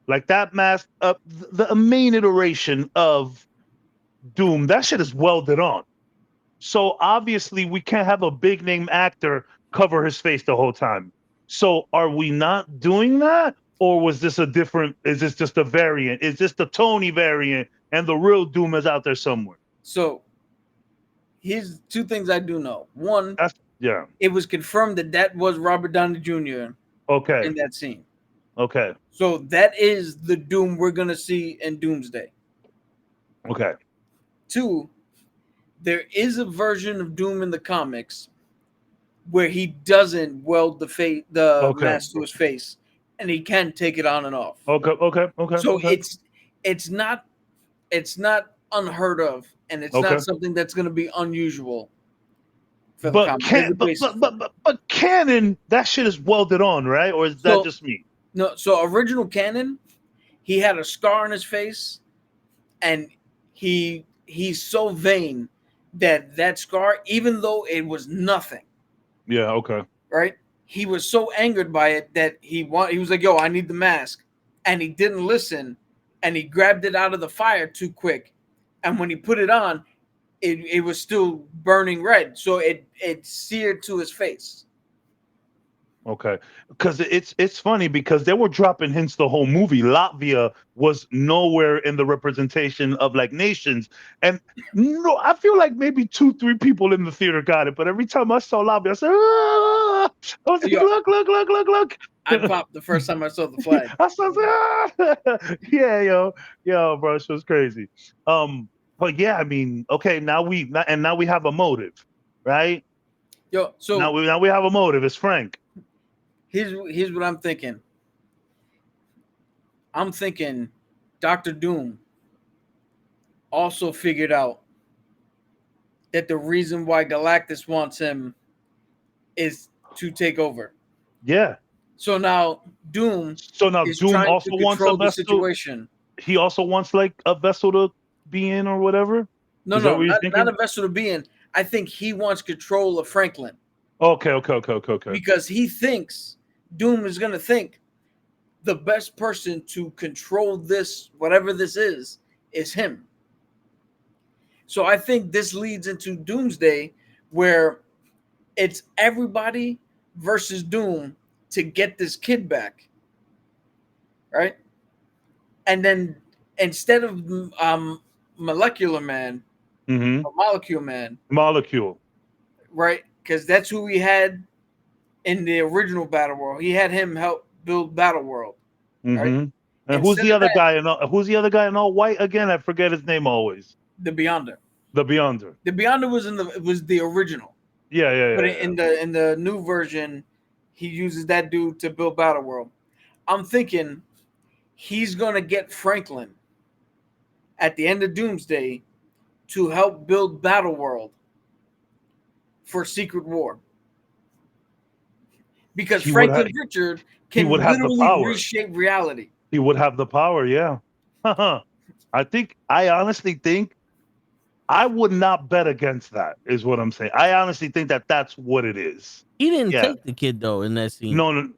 Like that mask, the main iteration of Doom, that shit is welded on. So obviously we can't have a big name actor cover his face the whole time. So are we not doing that? Or was this is this just a variant? Is this the Tony variant and the real Doom is out there somewhere? So here's two things I do know. One, yeah, it was confirmed that was Robert Downey Jr. Okay. in that scene. Okay. So that is the Doom we're gonna see in Doomsday. Okay. Two, there is a version of Doom in the comics where he doesn't weld the mask to his face, and he can take it on and off. Okay. So it's not unheard of, and it's not something that's going to be unusual. For but the but canon, that shit is welded on, right? Or is that just me? No. So original canon, he had a scar on his face, and he's so vain that scar, even though it was nothing. Yeah. Okay. Right. He was so angered by it that he was like, "Yo, I need the mask," and he didn't listen, and he grabbed it out of the fire too quick, and when he put it on, it was still burning red, so it seared to his face. Okay, because it's funny because they were dropping hints the whole movie. Latvia was nowhere in the representation of like nations, and no, I feel like maybe 2-3 people in the theater got it. But every time I saw Latvia, I said, "Ah!" I was like, look. I popped the first time I saw the flag. I said, "Ah!" Yeah, yo, bro, it was crazy. But yeah, I mean, okay, now we have a motive, right? Yo, so now we have a motive. It's Frank. Here's what I'm thinking. I'm thinking Dr. Doom also figured out that the reason why Galactus wants him is to take over. Yeah. So now Doom. Doom also wants a vessel. Situation. He also wants like a vessel to be in or whatever. No, not a vessel to be in. I think he wants control of Franklin. Okay. Because he thinks Doom is going to think the best person to control this, whatever this is him. So I think this leads into Doomsday, where it's everybody versus Doom to get this kid back, right? And then instead of Molecular Man, or Molecule Man, right? Because that's who we had in the original Battle World. He had him help build Battle World. Right? And who's the other guy in all white again? I forget his name always. The Beyonder. The Beyonder. The Beyonder was the original. Yeah. But in the new version, he uses that dude to build Battle World. I'm thinking he's gonna get Franklin at the end of Doomsday to help build Battle World for Secret War. Because Franklin Richard can literally reshape reality. He would have the power, yeah. I honestly think I would not bet against that, is what I'm saying. I honestly think that's what it is. He didn't take the kid, though, in that scene. No.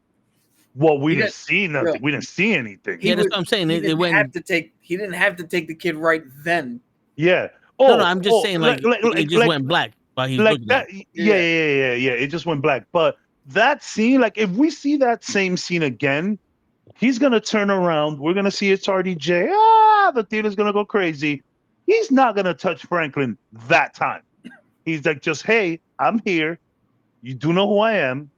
Well, we didn't see nothing. Yeah. We didn't see anything. Yeah, that's what I'm saying. He didn't have to take the kid right then. Yeah. No, I'm just saying, it just went black while he looked that. Yeah. It just went black. But that scene, like, if we see that same scene again, he's gonna turn around. We're gonna see it's RDJ. The theater's gonna go crazy. He's not gonna touch Franklin that time. He's like, just, hey, I'm here. You do know who I am.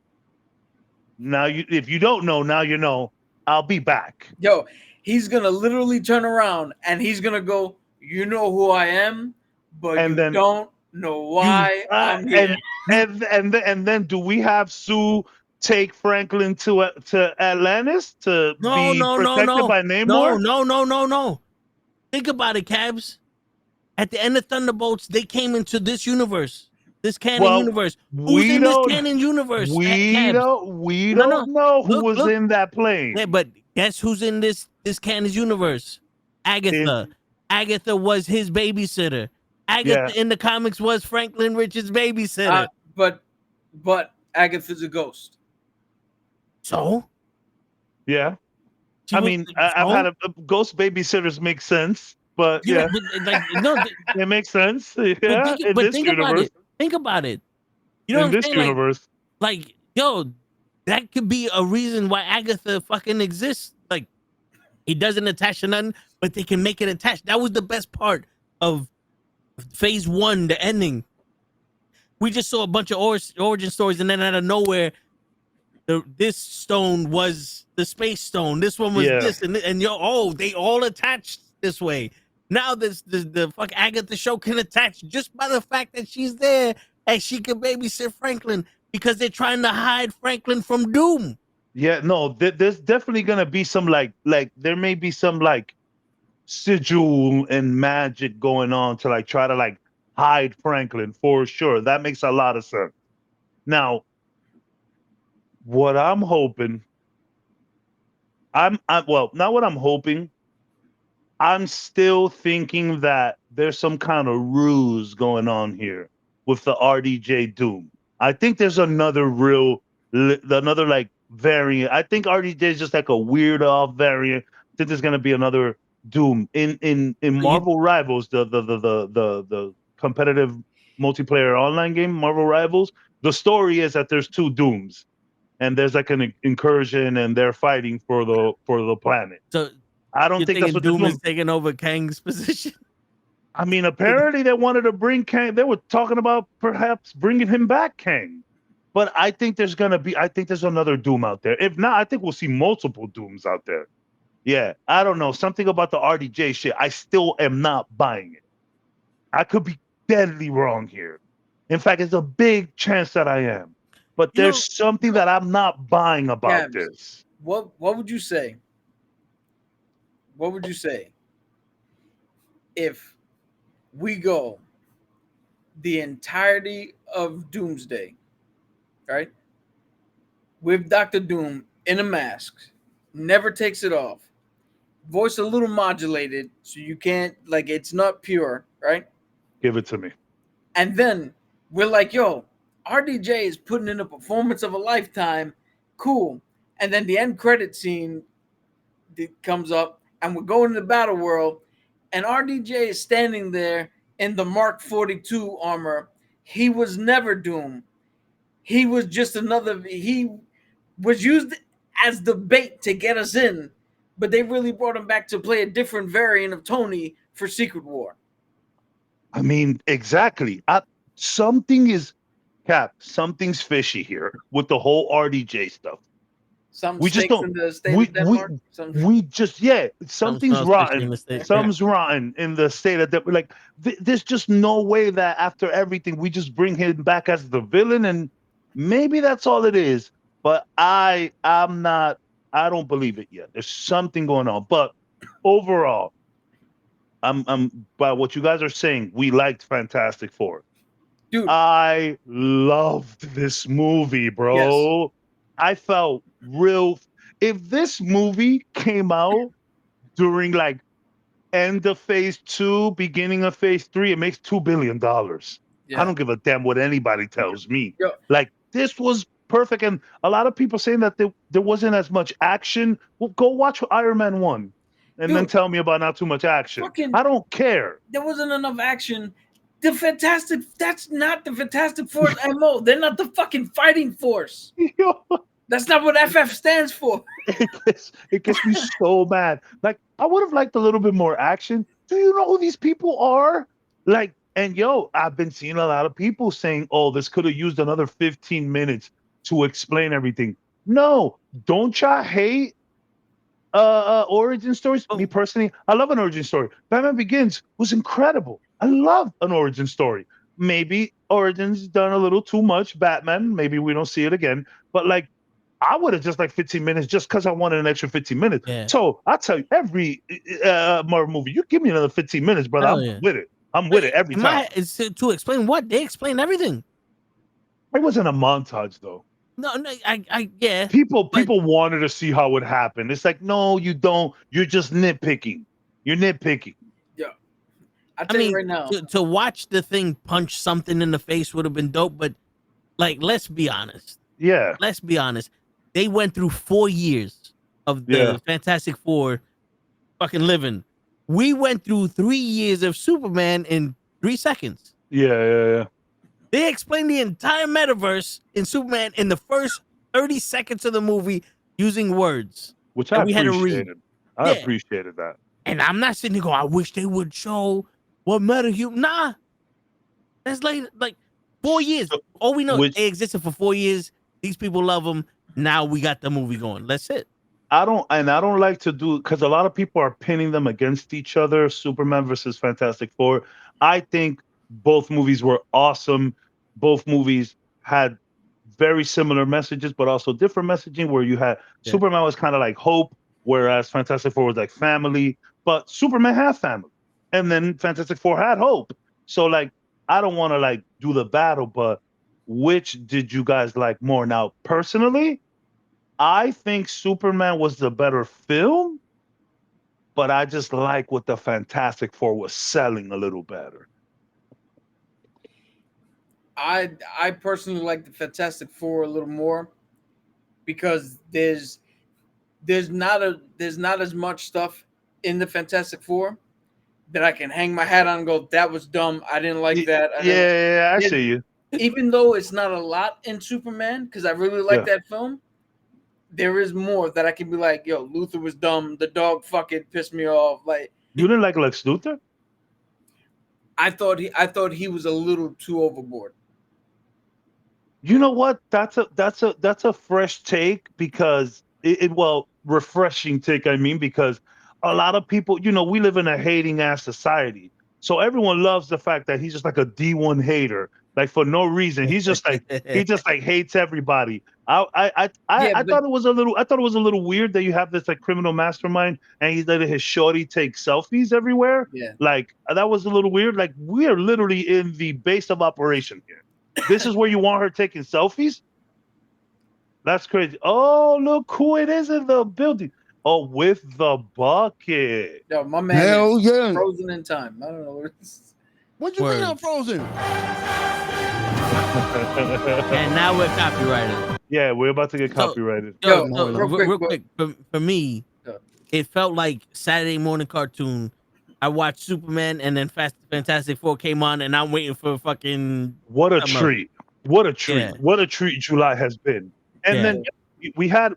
Now, if you don't know, now you know. I'll be back. Yo, he's gonna literally turn around and he's gonna go, you know who I am, but then don't know why I'm here. And then do we have Sue take Franklin to Atlantis to be protected by Namor? No. Think about it, Cabs. At the end of Thunderbolts, they came into this universe, this canon Well, universe. Who's we in this don't. canon universe? We Cabs. don't know who Look, was look. in that plane. Yeah, but guess who's in this canon universe? Agatha. Agatha was his babysitter. Agatha Yeah. in the comics was Franklin Richards' babysitter. But Agatha's a ghost. So Yeah. she I was- mean, I've so? had a ghost babysitters make sense, but yeah, but like no, it makes sense. Yeah, in this think about universe, it. Think about it. You know in what I'm this saying? universe, Like, yo, that could be a reason why Agatha fucking exists. Like, he doesn't attach to nothing, but they can make it attached. That was the best part of phase 1, the ending. We just saw a bunch of origin stories, and then out of nowhere, this stone was the space stone. This one was Yeah. this, and they all attached this way. Now the fuck Agatha show can attach just by the fact that she's there and she can babysit Franklin because they're trying to hide Franklin from Doom. yeah, no, there's definitely gonna be some like there may be some like sigil and magic going on to like try to like hide Franklin for sure. That makes a lot of sense. Now, what I'm hoping, I'm well, not what I'm hoping. I'm still thinking that there's some kind of ruse going on here with the RDJ Doom. I think there's another another like variant. I think RDJ is just like a weird off variant. I think there's gonna be another Doom in Marvel Rivals, the competitive multiplayer online game, Marvel Rivals. The story is that there's two Dooms, and there's like an incursion, and they're fighting for the planet. So I don't you're think that's thinking what they're Doom doing. is taking over Kang's position? I mean, apparently they wanted to bring Kang. They were talking about perhaps bringing him back, Kang. But I think there's another Doom out there. If not, I think we'll see multiple Dooms out there. Yeah, I don't know. Something about the RDJ shit. I still am not buying it. I could be deadly wrong here. In fact, it's a big chance that I am. But You know- there's something that I'm not buying about Cabs. this. What would you say? What would you say if we go the entirety of Doomsday, right? With Dr. Doom in a mask, never takes it off, voice a little modulated so you can't, like, it's not pure, right? Give it to me. And then we're like, yo, RDJ is putting in a performance of a lifetime. Cool. And then the end credit scene comes up, and we're going to the battle world, and RDJ is standing there in the Mark 42 armor. He was never Doom. He was just he was used as the bait to get us in, but they really brought him back to play a different variant of Tony for Secret War. I mean, exactly. Something's fishy here with the whole RDJ stuff. Some We just stakes don't. in the state We of Denmark. something's smells fishy rotten. in the state. Something's rotten in the state of Denmark. Like there's just no way that after everything we just bring him back as the villain, and maybe that's all it is. But I'm not. I don't believe it yet. There's something going on. But overall, I'm by what you guys are saying. We liked Fantastic Four. Dude, I loved this movie, bro. Yes. I felt real. If this movie came out during like end of phase 2, beginning of phase 3, it makes $2 billion. yeah. I don't give a damn what anybody tells me. Yo. Like this was perfect, and a lot of people saying that there wasn't as much action. Well, go watch Iron Man 1, and then Dude. tell me about not too much action. I don't care. There wasn't enough action. That's not the Fantastic Four's MO. They're not the fucking fighting force. That's not what FF stands for. It gets me so mad. Like, I would have liked a little bit more action. Do you know who these people are? Like, and I've been seeing a lot of people saying, oh, this could have used another 15 minutes to explain everything. No, don't y'all hate origin stories? Me personally, I love an origin story. Batman Begins was incredible. I love an origin story. Maybe Origin's done a little too much Batman. Maybe we don't see it again. But like, I would have just like 15 minutes just because I wanted an extra 15 minutes. Yeah. So I'll tell you, every Marvel movie, you give me another 15 minutes, brother. Hell I'm yeah. with it. I'm with it every time. It's to explain what they explain everything. It wasn't a montage though. No, yeah. People but- wanted to see how it happened. It's like, no, you don't. You're just nitpicking. You're nitpicking. I'll tell you right now. to watch the thing punch something in the face would have been dope, but like, let's be honest. Yeah. Let's be honest. They went through 4 years of the Fantastic Four fucking living. We went through 3 years of Superman in 3 seconds. Yeah. They explained the entire metaverse in Superman in the first 30 seconds of the movie using words. Which I we had to read. appreciated. I appreciated that. And I'm not sitting there going, I wish they would show what metahuman. Nah. That's like 4 years. All we know, they existed for 4 years. These people love them. Now we got the movie going. That's it. I don't like to do, because a lot of people are pinning them against each other, Superman versus Fantastic Four. I think both movies were awesome. Both movies had very similar messages, but also different messaging, where you had Superman was kind of like hope, whereas Fantastic Four was like family, but Superman had family. And then Fantastic Four had hope. So like, I don't want to like do the battle, but which did you guys like more? Now, personally, I think Superman was the better film, but I just like what the Fantastic Four was selling a little better. I personally like the Fantastic Four a little more because there's not as much stuff in the Fantastic Four that I can hang my hat on and go, that was dumb. I didn't like that. I see you. Even though it's not a lot in Superman, because I really like that film, there is more that I can be like, yo, Luthor was dumb. The dog fucking pissed me off. Like, you didn't like Lex Luthor? I thought he was a little too overboard. You know what? That's a fresh take, because refreshing take. I mean, because a lot of people, we live in a hating ass society. So everyone loves the fact that he's just like a D1 hater, like for no reason. He's just like he just like hates everybody. I thought it was a little weird that you have this like criminal mastermind and he's letting his shorty take selfies everywhere. Yeah. Like that was a little weird. Like, we are literally in the base of operation here. This is where you want her taking selfies? That's crazy. Oh, look who it is in the building. Oh, with the bucket. Yo, my man Hell is yeah. frozen in time. I don't know what it is. What you mean I'm frozen? And now we're copyrighted. Yeah, we're about to get copyrighted. Real quick, for me, it felt like Saturday morning cartoon. I watched Superman and then Fantastic Four came on, and I'm waiting for fucking. What a treat! What a treat! Yeah. What a treat July has been. And then we had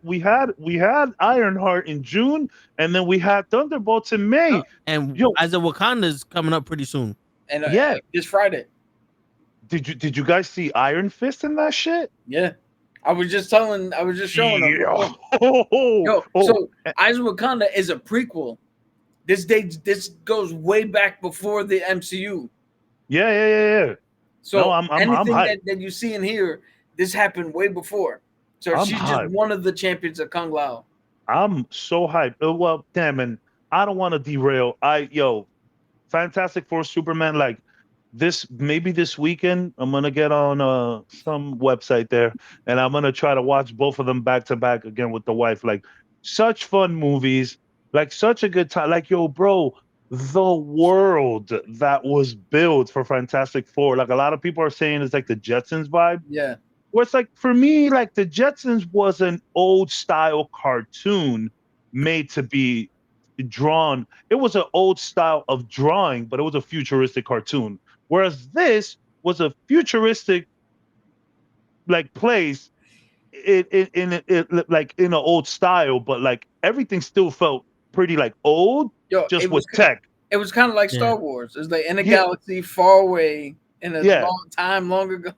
Ironheart in June, and then we had Thunderbolts in May. And as a Wakanda's coming up pretty soon. And this Friday. Did you guys see Iron Fist in that shit? Yeah. I was just showing them. So Eyes of Wakanda is a prequel. This goes way back before the MCU. Yeah. So no, I'm anything hyped. that you see in here, this happened way before. So she's just one of the champions of Kung Lao. I'm so hyped. Well, damn, and I don't want to derail. Fantastic Four, Superman, like this weekend, I'm gonna get on some website there, and I'm gonna try to watch both of them back to back again with the wife. Like, such fun movies, like such a good time. Like, yo, bro, the world that was built for Fantastic Four. Like, a lot of people are saying it's like the Jetsons vibe. Yeah. Where it's like, for me, like the Jetsons was an old style cartoon made to be drawn. It was an old style of drawing, but it was a futuristic cartoon. Whereas this was a futuristic like place in like in an old style, but like everything still felt pretty like old, just with tech. It was kind of like Star Wars. It's like in a galaxy far away in a long ago.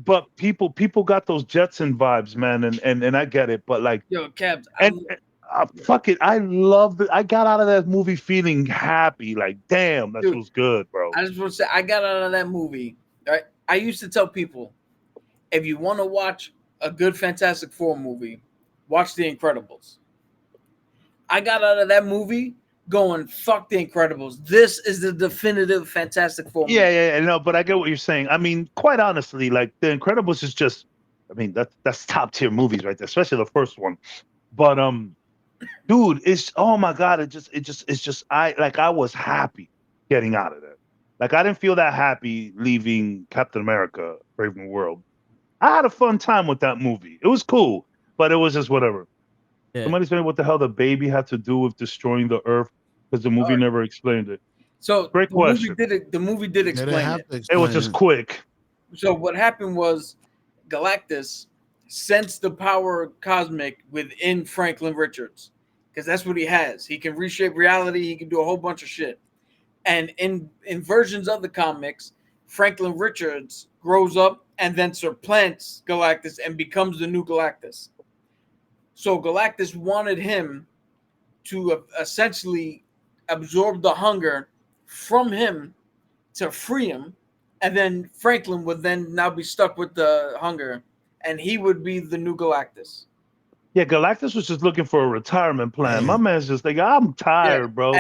But people got those Jetson vibes, man, and I get it. But like, Cabs, fuck it, I loved it. I got out of that movie feeling happy. Like, damn, that was good, bro. I just want to say, I got out of that movie. Right, I used to tell people, if you want to watch a good Fantastic Four movie, watch The Incredibles. I got out of that movie going, fuck the Incredibles. This is the definitive Fantastic Four movie. Yeah, no, but I get what you're saying. I mean, quite honestly, like The Incredibles is just, I mean, that's top tier movies right there, especially the first one. But dude, it's oh my god, it's just I was happy getting out of there. Like I didn't feel that happy leaving Captain America: Brave New World. I had a fun time with that movie. It was cool, but it was just whatever. Yeah. Somebody said what the hell the baby had to do with destroying the Earth because the movie never explained it. So Great question. The movie did They didn't explain have it. to It explain was just quick. So what happened was Galactus sensed the power cosmic within Franklin Richards because that's what he has. He can reshape reality. He can do a whole bunch of shit. And in versions of the comics, Franklin Richards grows up and then supplants Galactus and becomes the new Galactus. So Galactus wanted him to essentially absorb the hunger from him to free him, and then Franklin would then now be stuck with the hunger, and he would be the new Galactus. Yeah, Galactus was just looking for a retirement plan. My man's just like, I'm tired, bro.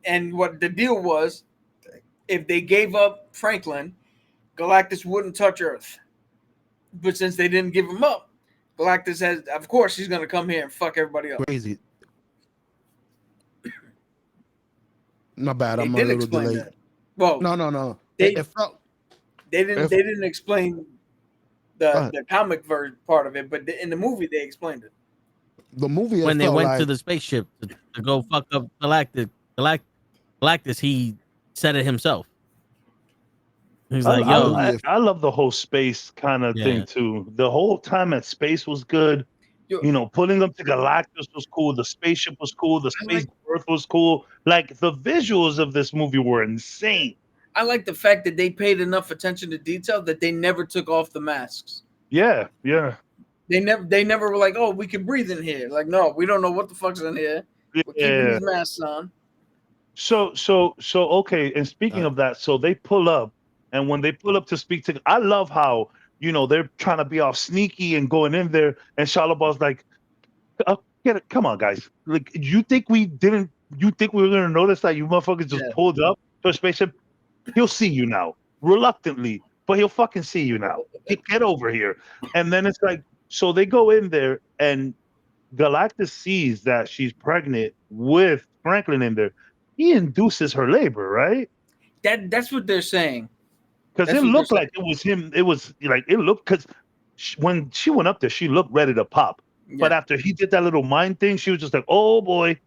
And what the deal was, if they gave up Franklin, Galactus wouldn't touch Earth. But since they didn't give him up, Galactus has, of course, he's gonna come here and fuck everybody up. crazy. My bad. They I'm a did little explain delayed. that. Well, No. They- It felt they didn't explain Go ahead. the comic version part of it, but in the movie they explained it. the movie. It When they felt went like, to the spaceship to go fuck up Galactus, he said it himself. He's like, yo, I love the whole space kind of Yeah. thing too. The whole time at space was good. Yo- You know, pulling them to Galactus was cool. The spaceship was cool. The I space Earth was cool. Like the visuals of this movie were insane. I like the fact that they paid enough attention to detail that they never took off the masks. Yeah. They never were like, oh, we can breathe in here. Like, no, we don't know what the fuck's in here. We're keeping Yeah. these masks on. So okay. And speaking of that, so they pull up, and when they pull up to speak to, I love how they're trying to be all sneaky and going in there, and Shalabar's like, get it, come on, guys. Like, you think we were gonna notice that you motherfuckers just pulled up to a spaceship? He'll see you now, reluctantly, but he'll fucking see you now. Get over here. And then it's like, so they go in there, and Galactus sees that she's pregnant with Franklin in there. He induces her labor, right? That's what they're saying. Because That's it what looked they're like it was him. It was like it looked because when she went up there, she looked ready to pop. But Yeah. after he did that little mind thing, she was just like, "Oh boy,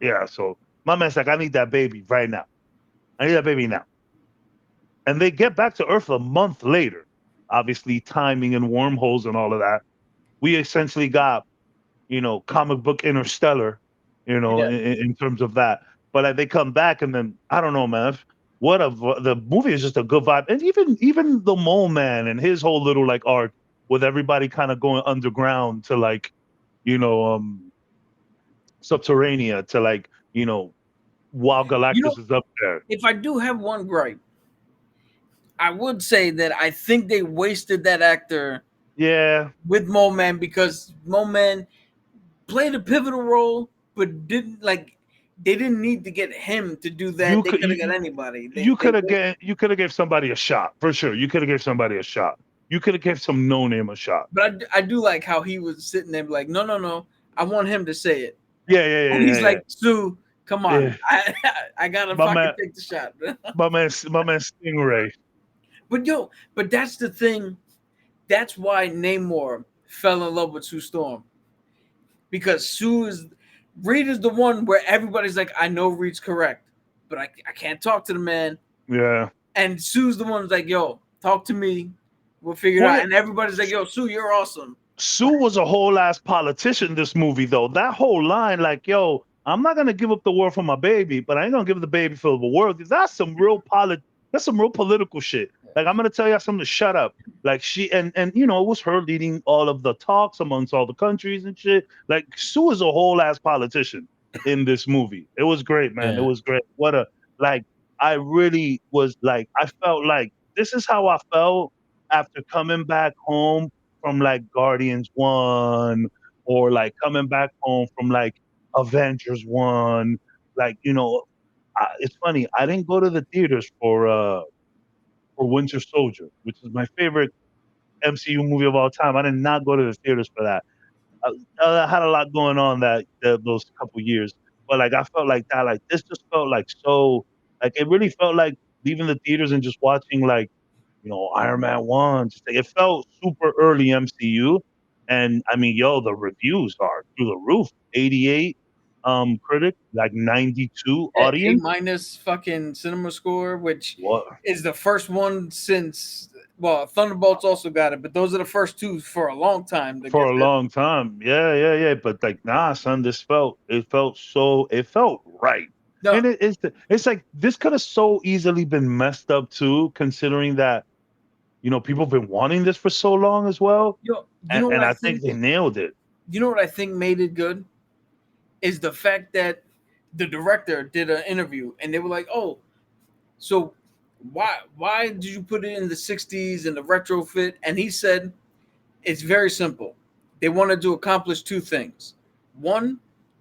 yeah." So my man's like, "I need that baby right now. I need that baby now." And they get back to Earth a month later. Obviously, timing and wormholes and all of that. We essentially got, comic book Interstellar, Yeah. in terms of that. But they come back, and then I don't know, man. The movie is just a good vibe, and even the Mole Man and his whole little like arc with everybody kind of going underground to like, Subterranea to like, while Galactus is up there. If I do have one gripe, I would say that I think they wasted that actor Yeah, with Mole Man because Mole Man played a pivotal role, but they didn't need to get him to do that. They could have got anybody. you could have gave somebody a shot for sure. You could have gave somebody a shot. You could have gave some no name a shot. But I do like how he was sitting there like, no, I want him to say it. Yeah. And he's like, Sue, come on, Yeah. I gotta My fucking man- take the shot. my man Stingray. But that's the thing. That's why Namor fell in love with Sue Storm. Because Reed is the one where everybody's like, I know Reed's correct, but I can't talk to the man. Yeah. And Sue's the one who's like, yo, talk to me. We'll figure it Well, out. And everybody's like, yo, Sue, you're awesome. Sue was a whole ass politician in this movie, though. That whole line, like, yo, I'm not gonna give up the world for my baby, but I ain't gonna give the baby for the world. That's some real political shit. Like, I'm gonna tell you something to shut up. Like she and it was her leading all of the talks amongst all the countries and shit. Like Sue is a whole ass politician in this movie. It was great, man. Yeah. It was great. I really was like, I felt like this is how I felt after coming back home from like Guardians 1 or like coming back home from like Avengers 1 like it's funny. I didn't go to the theaters for Winter Soldier, which is my favorite MCU movie of all time. I did not go to the theaters for that. I had a lot going on those couple years, but like I felt like that. Like this just felt like so. Like it really felt like leaving the theaters and just watching like Iron Man 1. Just like, it felt super early MCU, and I mean, the reviews are through the roof. 88 critic, like 92 audience. A- fucking cinema score, which What? is the first one since Thunderbolts also got it, but those are the first two for a long time to For get a that. long time. Yeah. But like, nah, son, it felt right. No, And it's like this could have so easily been messed up too, considering that people have been wanting this for so long as well. you And, know what and I I think think? they nailed it. You know what I think made it good is the fact that the director did an interview and they were like, "Oh, so why did you put it in the 60s and the retrofit?" And he said, "It's very simple. They wanted to accomplish two things. One,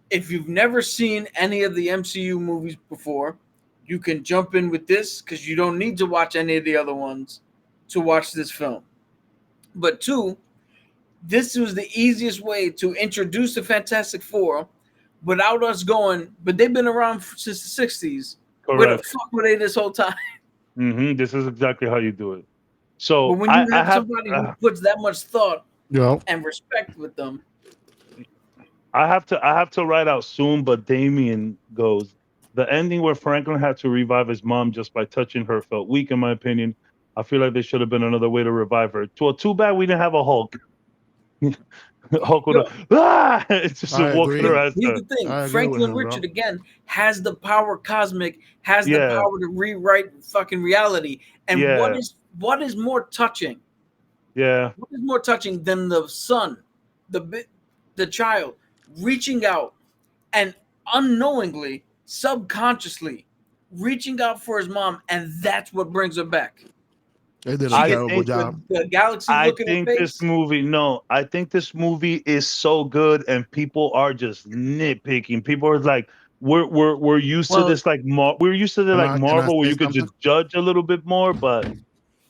if you've never seen any of the MCU movies before, you can jump in with this because you don't need to watch any of the other ones to watch this film. But two, this was the easiest way to introduce the Fantastic Four without us going, but they've been around since the 60s. Where the Correct. fuck were they this whole time?" This is exactly how you do it. But So when you I have have somebody who puts that much thought Yeah. and respect with them, I have to write out soon, but Damien goes, the ending where Franklin had to revive his mom just by touching her felt weak, in my opinion. I feel like there should have been another way to revive her. Too bad we didn't have a Hulk. Hulk would have it's just I walking agree. her ass. here's the thing: I agree with Franklin him, bro. Richard again has the power cosmic, has the Yeah. power to rewrite fucking reality. And Yeah. what is more touching? Yeah. What is more touching than the son, the child reaching out and unknowingly, subconsciously reaching out for his mom, and that's what brings her back. They did a I terrible think job. The galaxy I look in her think face. I think this movie is so good, and people are just nitpicking. People are like, we're used to Well- this we're used to the Can I Marvel where say you could something? just judge a little bit more, but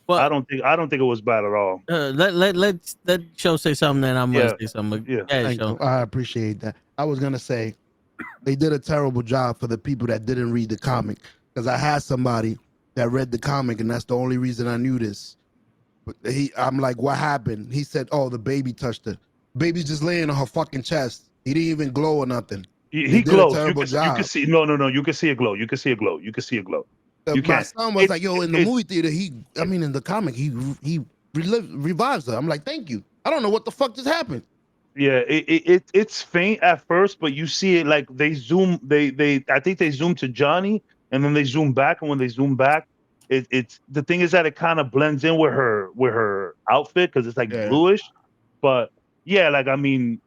Well, I don't think it was bad at all. let Show say something, then I'm gonna Yeah. say something. Yeah. Thank Show. you. I appreciate that. I was gonna say they did a terrible job for the people that didn't read the comic, because I had somebody that read the comic, and that's the only reason I knew this. But I'm like, what happened? He said, "Oh, the baby touched her. Baby's just laying on her fucking chest. He didn't even glow or nothing." He They did a glows. terrible You job. can see no. You can see a glow. You can see a glow. You can see a glow. You My can't. son was It's- like, "Yo, in the it's- movie theater, in the comic, he revives her." I'm like, "Thank you. I don't know what the fuck just happened." Yeah, it's faint at first, but you see it like they zoom. I think they zoom to Johnny, and then they zoom back, and when they zoom back, it's the thing is that it kind of blends in with her outfit because it's like Yeah. bluish. But yeah, like I mean,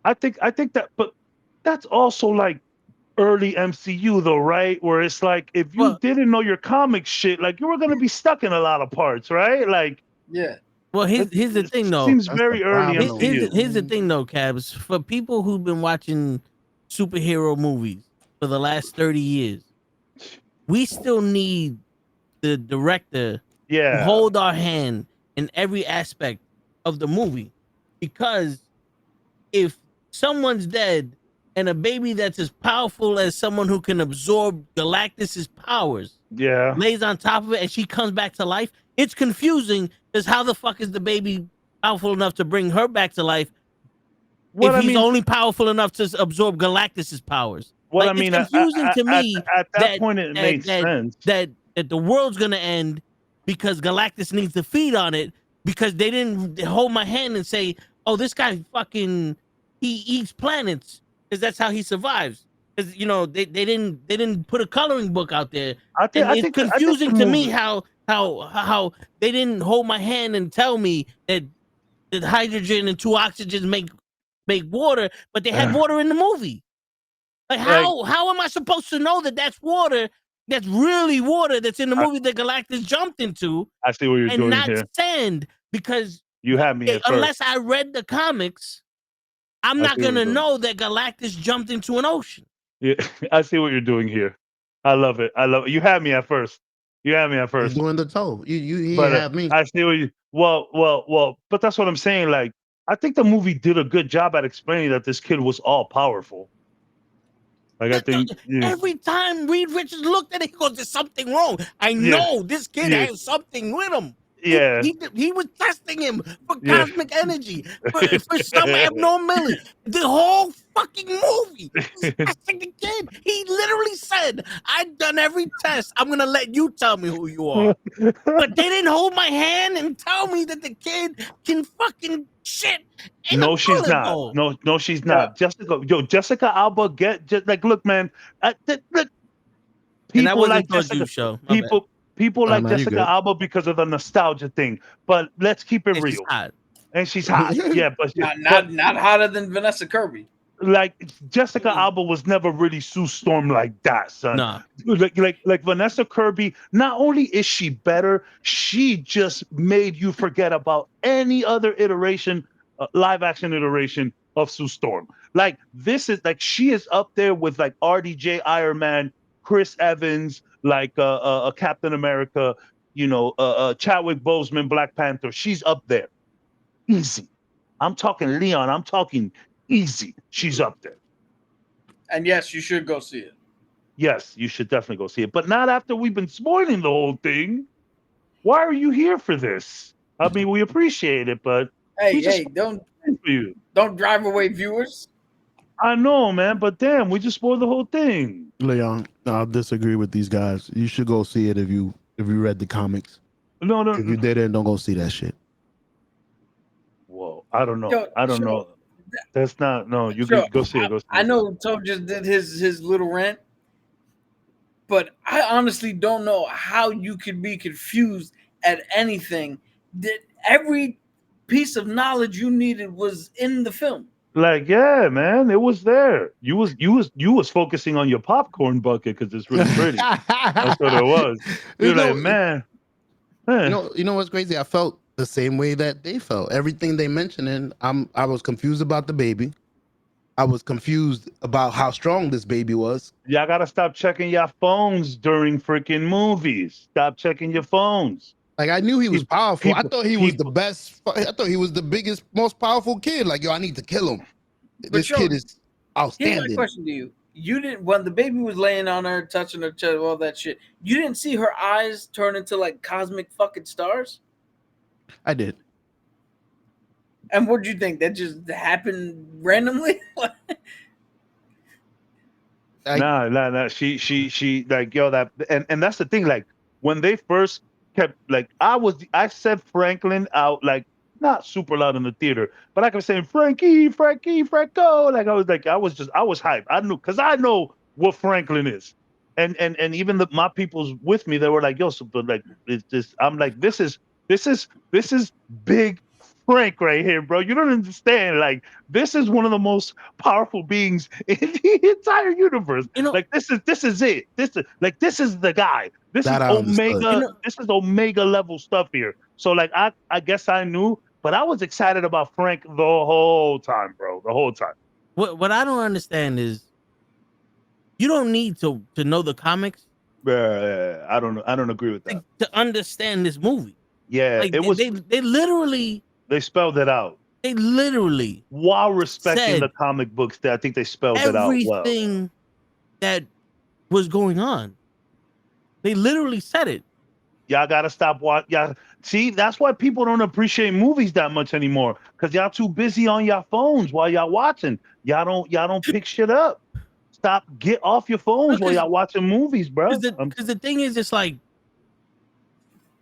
I think that, but that's also like early MCU though, right? Where it's like if you Well- didn't know your comic shit, like you were gonna be stuck in a lot of parts, right? Like Yeah. Well, here's the it thing though. seems That's very the early problem. MCU. Here's the thing though, Cabs. For people who've been watching superhero movies for the last 30 years, we still need the director to Yeah. hold our hand in every aspect of the movie. Because if someone's dead and a baby that's as powerful as someone who can absorb Galactus's powers Yeah. lays on top of it and she comes back to life, it's confusing because how the fuck is the baby powerful enough to bring her back to life What if I he's mean, only powerful enough to absorb Galactus's powers? what Like, I mean, it's confusing to at me that point, it made sense. that the world's gonna end because Galactus needs to feed on it because they didn't hold my hand and say, "Oh, this guy fucking he eats planets because that's how he survives." Because they didn't put a coloring book out there, and it's confusing to me how they didn't hold my hand and tell me that hydrogen and two oxygens make water, but they had water in the movie. Like how am I supposed to know that that's water? That's really water that's in the movie that Galactus jumped into. I see what you're and doing not here. sand, because You had me at unless first. I read the comics, I'm I not see what gonna you're doing. know that Galactus jumped into an ocean. Yeah, I see what you're doing here. I love it. I love it. You had me at first. You had me at He's first. doing the toe. He But ain't have me. I see what you. Well. But that's what I'm saying. Like, I think the movie did a good job at explaining that this kid was all powerful. Like, I think, yeah, Every time Reed Richards looked at it, he goes, "There's something wrong. I yeah, know this kid yeah, has something with him." yeah, He was testing him for yeah. cosmic energy, for some abnormality. The whole fucking movie, he's testing the kid. He literally said, "I've done every test. I'm gonna let you tell me who you are." But they didn't hold my hand and tell me that the kid can fucking shit in a No, she's toilet not. bowl. No, she's Yeah. not. Jessica Alba, just like, look, man. Look, And that people like wasn't towards you, Jessica. show. My bad. People Nah, like man, you Jessica good. Alba because of the nostalgia thing. But let's keep it And she's real. hot. And she's hot. Yeah, Not hotter than Vanessa Kirby. like Jessica Alba was never really Sue Storm like that, son. Nah. Like Vanessa Kirby. Not only is she better, she just made you forget about any other iteration, live action iteration of Sue Storm. Like this is like she is up there with like RDJ Iron Man, Chris Evans, like Captain America, Chadwick Boseman, Black Panther. She's up there, easy. I'm talking Leon. I'm talking easy. She's up there. And yes, you should go see it. Yes, you should definitely go see it, but not after we've been spoiling the whole thing. Why are you here for this? I mean, we appreciate it, but we just Hey, don't for you. drive away viewers. I know, man, but damn, we just spoiled the whole thing. Leon, I'll disagree with these guys. You should go see it if you read the comics. No. If you didn't, don't go see that shit. Whoa, I don't know. Yo, I don't sure. know. That's not. No, you Sure, can go see it. Go see it. I know Toe just did his little rant, but I honestly don't know how you could be confused at anything. That every piece of knowledge you needed was in the film. Like, yeah, man, it was there. You was focusing on your popcorn bucket because it's really pretty. That's what it was. You're like, man. You know what's crazy? I felt the same way that they felt. Everything they mentioned, and I was confused about the baby. I was confused about how strong this baby was. Y'all gotta stop checking your phones during freaking movies. Stop checking your phones. Like I knew he was powerful. I thought he was the people- best. I thought he was the biggest, most powerful kid. Like, yo, I need to kill him. This yo, kid is Here's my outstanding. question to you: You didn't, when the baby was laying on her, touching her chest, all that shit. You didn't see her eyes turn into like cosmic fucking stars. I did. And what did you think? That just happened randomly? Nah. She like, yo, that and that's the thing. Like when they first kept like I said Franklin out like not super loud in the theater, but I kept saying Frankie, Franco. Like I was hyped. I knew because I know what Franklin is. And even my people's with me, they were like, yo, so but like it's this I'm like, this is big Frank right here, bro. You don't understand. Like, this is one of the most powerful beings in the entire universe. Like, this is it. This is the guy. This That is I understood. Omega. This is Omega level stuff here. So, like, I guess I knew, but I was excited about Frank the whole time, bro. The whole time. What I don't understand is you don't need to know the comics. I don't agree with that. To understand this movie. Yeah, Like, it was. They literally. They spelled it out. They literally, while respecting said the comic books, I think they spelled it out well. Everything that was going on. They literally said it. Y'all gotta stop watching. Y'all see, that's why people don't appreciate movies that much anymore. Cause y'all too busy on your phones while y'all watching. Y'all don't pick shit up. Stop, get off your phones while y'all watching movies, bro. Because the thing is, it's like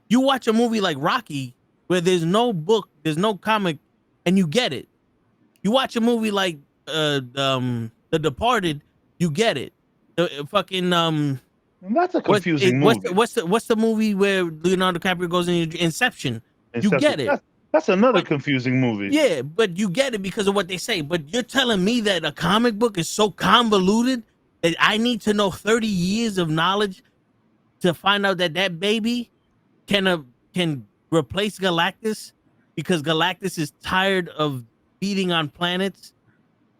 you watch a movie like Rocky, where there's no book, there's no comic, and you get it. You watch a movie like The Departed, you get it. The fucking that's a confusing movie. What's the movie where Leonardo DiCaprio goes in Inception? You get it. That's another confusing movie. Yeah, but you get it because of what they say. But you're telling me that a comic book is so convoluted that I need to know 30 years of knowledge to find out that baby can replace Galactus because Galactus is tired of beating on planets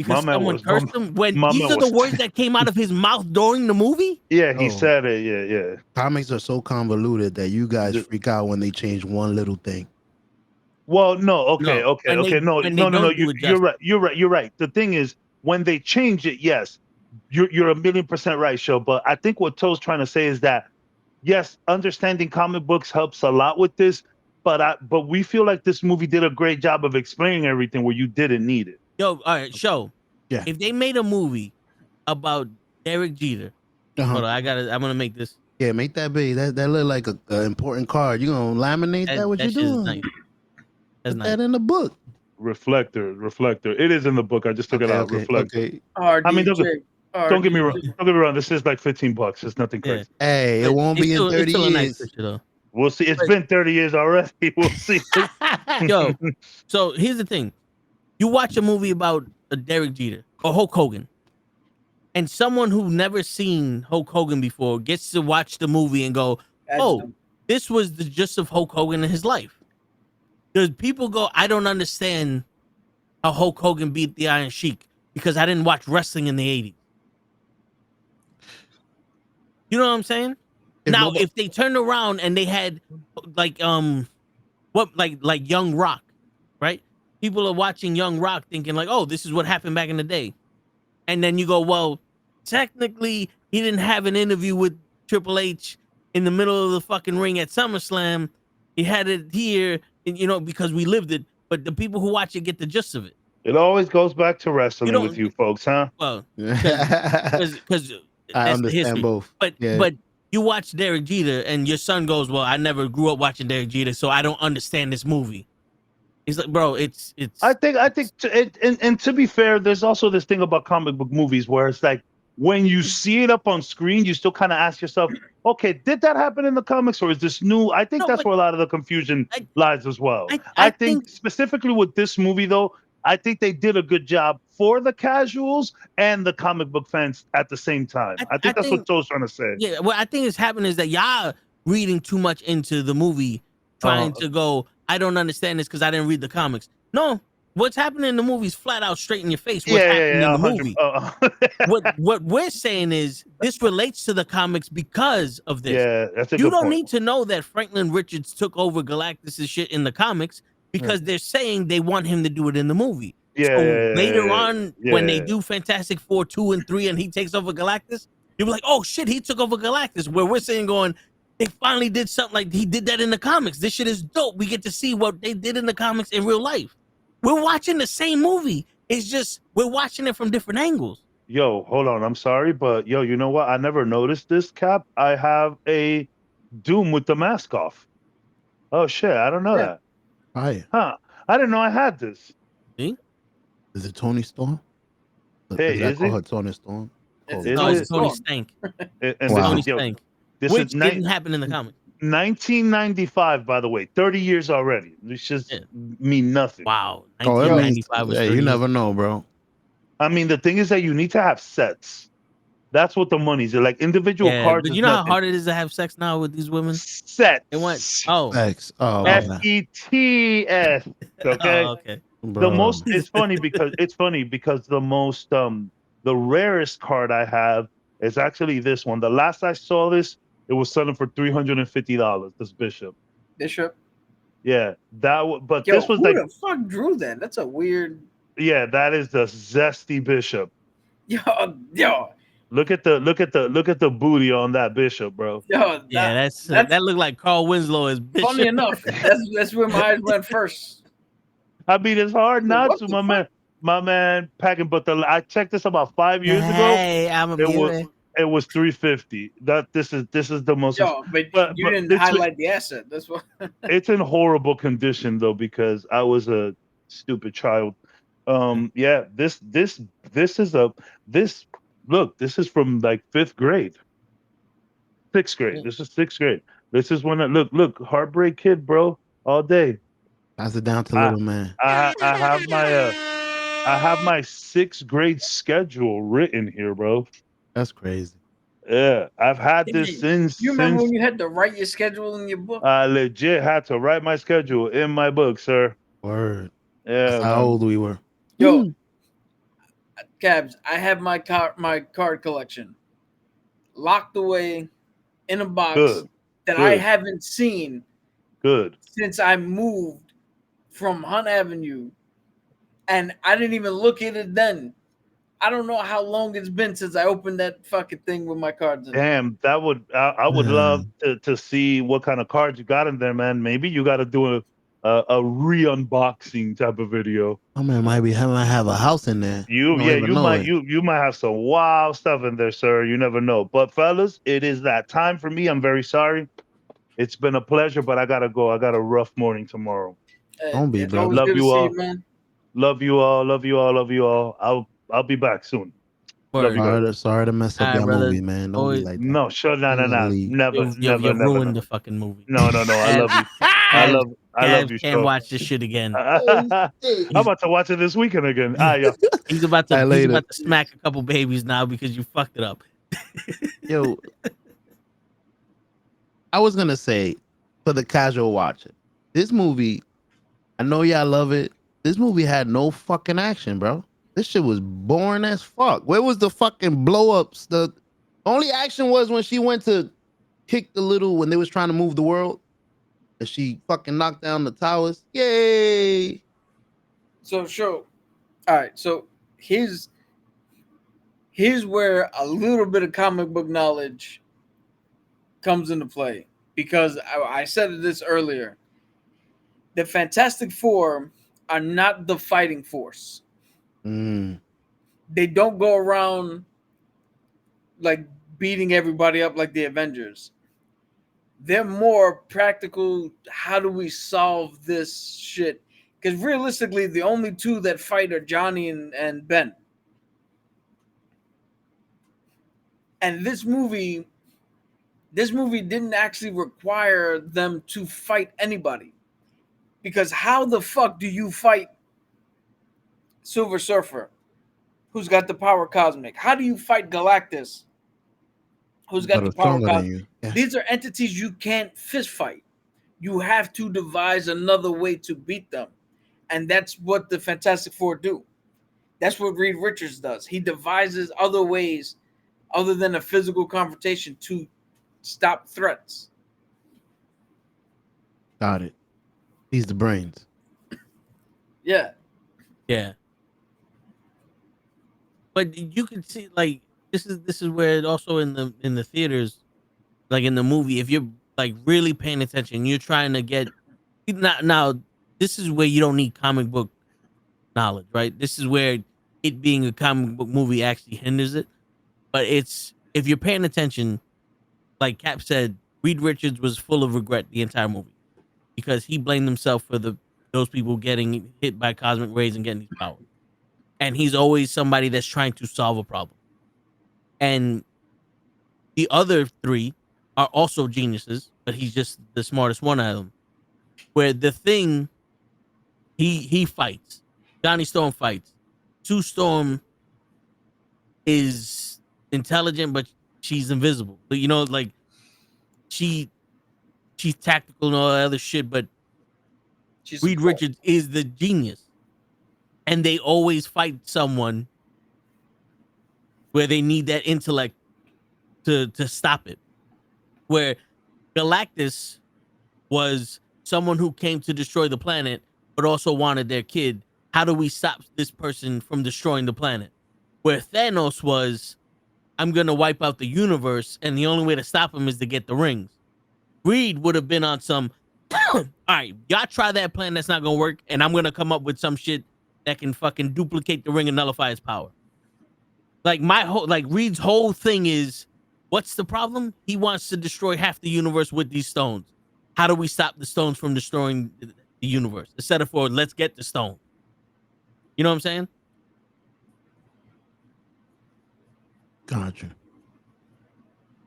because My man someone was- cursed him? When my these man are the was- words that came out of his mouth during the movie? Yeah, he Oh. said it. Yeah. Comics are so convoluted that you guys The- freak out when they change one little thing. Well, no, okay. No, when they- No, when they don't do it You're justice. right. You're right. The thing is, when they change it, yes, you're 1,000,000% right, Show. But I think what Toe's trying to say is that yes, understanding comic books helps a lot with this. But we feel like this movie did a great job of explaining everything where you didn't need it. Yo, all right, show. Yeah. If they made a movie about Derek Jeter, hold on, I'm gonna make this. Yeah, make that big. That look like a important card. You gonna laminate that? What you shit is doing? nice. That's Put nice. that in the book. Reflector. It is in the book. I just took it out. Reflector. Okay. I mean, RDJ. Don't get me wrong. Don't get me wrong. This is like $15. It's nothing Yeah. crazy. Hey, it won't be in 30 it's still a nice years. picture though. We'll see. It's But- been 30 years already. We'll see. Yo, so here's the thing: you watch a movie about a Derek Jeter or Hulk Hogan, and someone who never seen Hulk Hogan before gets to watch the movie and go, "Oh, this was the gist of Hulk Hogan in his life." Because people go, "I don't understand how Hulk Hogan beat the Iron Sheik because I didn't watch wrestling in the '80s." You know what I'm saying? Now, if they turned around and they had like Young Rock, right? People are watching Young Rock thinking like, oh, this is what happened back in the day. And then you go, well, technically he didn't have an interview with Triple H in the middle of the fucking ring at SummerSlam. He had it here, you know, because we lived it. But the people who watch it get the gist of it. It always goes back to wrestling don't- with you folks, huh? Well, I because that's the understand history. both. But Yeah. but you watch Derek Jeter and your son goes, well, I never grew up watching Derek Jeter, so I don't understand this movie. He's like, bro, it's. I think, and to be fair, there's also this thing about comic book movies where it's like when you see it up on screen, you still kind of ask yourself, okay, did that happen in the comics or is this new? I think No, that's but where a lot of the confusion lies as well. I I think specifically with this movie, though, I think they did a good job for the casuals and the comic book fans at the same time. I think that's what Joe's trying to say. Yeah, what I think is happening is that y'all reading too much into the movie, trying to go, I don't understand this because I didn't read the comics. No, what's happening in the movie is flat out straight in your face. What's happening in the 100 movie? What we're saying is this relates to the comics because of this. Yeah, that's a You good don't point. need to know that Franklin Richards took over Galactus' shit in the comics because they're saying they want him to do it in the movie. Yeah, So later on, when they yeah. do Fantastic Four 2 and 3 and he takes over Galactus, you'll be like, oh shit, he took over Galactus. Where we're saying going, they finally did something like he did that in the comics. This shit is dope. We get to see what they did in the comics in real life. We're watching the same movie. It's just we're watching it from different angles. Yo, hold on. I'm sorry, but yo, you know what? I never noticed this, Cap. I have a Doom with the mask off. Oh shit, I don't know that. Hi. Huh. I didn't know I had this. See? Is it Tony Storm? Hey, I is call it? her Tony Storm. Is No, it? it's Tony Stank. And Wow. Tony this, yo, Stank. this Which is didn't happen in the comics. 1995, by the way. 30 years already. This just mean nothing. Wow. Oh, that means, 1995 was hey, 30 you years. never know, bro. I mean, the thing is that you need to have sets. That's what the money's. Like individual Yeah, cards. but is you know how nothing. hard it is to have sex now with these women? Sets. They want oh X. Oh, my bad. FETS. Okay. oh, okay. The most it's funny because the most the rarest card I have is actually this one. The last I saw this, it was selling for $350. This Bishop. Bishop. Yeah, but Yo, this was who like, the fuck drew that? That's a weird. yeah, that is the zesty Bishop. Yo. Look at the booty on that Bishop, bro. Yo, Yeah, that looked like Carl Winslow as Bishop. funny enough. That's where my eyes went first. I mean, it's hard not What to, the my man packing. But I checked this about 5 years ago. Hey, I'm a It was $350. This is the most. Yo, but you but didn't it's- highlight the asset. That's what. It's in horrible condition though because I was a stupid child. Yeah, this is from like 5th grade. 6th grade. This is 6th grade. This is when I look, Heartbreak Kid, bro, all day. Pass it down to little man. I have my 6th grade schedule written here, bro. That's crazy. Yeah, I've had this since. You remember when you had to write your schedule in your book? I legit had to write my schedule in my book, sir. Word. Yeah, That's how man. old we were. Yo, Cabs, I have my card collection locked away in a box Good. that I Good. haven't seen Good. since I moved from Hunt Avenue, and I didn't even look at it then. I don't know how long it's been since I opened that fucking thing with my cards in it. Damn, that would I would love to see what kind of cards you got in there, man. Maybe you got to do a re-unboxing type of video. Oh man, might have a house in there. You don't yeah, even you know might it. you might have some wild stuff in there, sir. You never know. But fellas, it is that time for me. I'm very sorry. It's been a pleasure, but I gotta go. I got a rough morning tomorrow. Don't be, It's always brother. Love good to you see you, all. man. Love you all. Love you all. Love you all. I'll be back soon. Love you Word. guys. Sorry to mess All up right, your brother. movie, man. Don't be Always, like that. No, sure, no, You no, gotta no. leave. Never, you never, never, ruined never. the fucking movie. No, no, no. I love you. I Cabs, love I love Cabs you, can't Stro. watch this shit again. I'm He's, about to watch it this weekend again. Ah, yeah. he's about All to right, he's later. about to smack a couple babies now because you fucked it up. Yo, I was gonna say for the casual watcher, this movie, I know y'all love it. This movie had no fucking action, bro. This shit was boring as fuck. Where was the fucking blow ups? The only action was when she went to kick the little when they was trying to move the world, and she fucking knocked down the towers. Yay! So sure. All right. So here's where a little bit of comic book knowledge comes into play, because I said this earlier. The Fantastic Four are not the fighting force. Mm, They don't go around like beating everybody up like the Avengers. They're more practical. How do we solve this shit? Because realistically, the only two that fight are Johnny and Ben. And this movie didn't actually require them to fight anybody. Because how the fuck do you fight Silver Surfer, who's got the power cosmic? How do you fight Galactus, who's got but the it's power stronger than cosmic? you. Yeah. These are entities you can't fist fight. You have to devise another way to beat them. And that's what the Fantastic Four do. That's what Reed Richards does. He devises other ways other than a physical confrontation to stop threats. Got it. He's the brains. Yeah. Yeah. But you can see like this is where it also in the theaters, like in the movie, if you're like really paying attention, you're trying to get now this is where you don't need comic book knowledge, right? This is where it being a comic book movie actually hinders it. But it's if you're paying attention, like Cap said, Reed Richards was full of regret the entire movie because he blamed himself for those people getting hit by cosmic rays and getting these powers. And he's always somebody that's trying to solve a problem. And the other three are also geniuses, but he's just the smartest one out of them. Where the Thing, he fights. Johnny Storm fights. Sue Storm is intelligent, but she's invisible. But you know, like she's tactical and all that other shit, but She's Reed Richards is the genius. And they always fight someone where they need that intellect to stop it. Where Galactus was someone who came to destroy the planet, but also wanted their kid. How do we stop this person from destroying the planet? Where Thanos was, I'm gonna wipe out the universe, and the only way to stop him is to get the rings. Reed would have been on some, all right, y'all try that plan that's not gonna work, and I'm gonna come up with some shit that can fucking duplicate the ring and nullify its power. Like Reed's whole thing is, what's the problem? He wants to destroy half the universe with these stones. How do we stop the stones from destroying the universe? Instead of for let's get the stone. You know what I'm saying? Gotcha.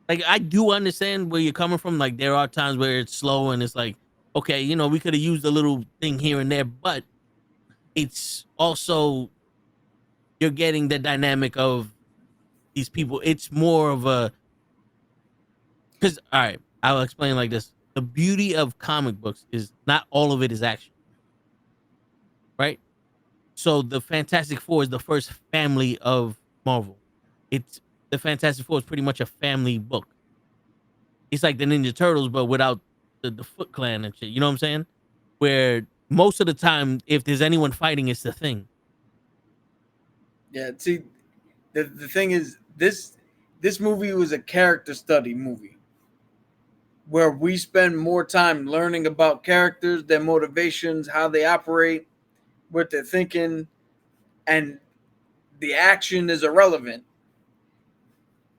Like I do understand where you're coming from. Like there are times where it's slow and it's like, okay, you know, we could have used a little thing here and there, but it's also you're getting the dynamic of these people. It's more of a because all right, I'll explain like this. The beauty of comic books is not all of it is action. Right? So the Fantastic Four is the first family of Marvel. It's the Fantastic Four is pretty much a family book. It's like the Ninja Turtles, but without the Foot Clan and shit. You know what I'm saying? Where most of the time, if there's anyone fighting, it's the Thing. Yeah, see, the thing is, this movie was a character study movie where we spend more time learning about characters, their motivations, how they operate, what they're thinking, and the action is irrelevant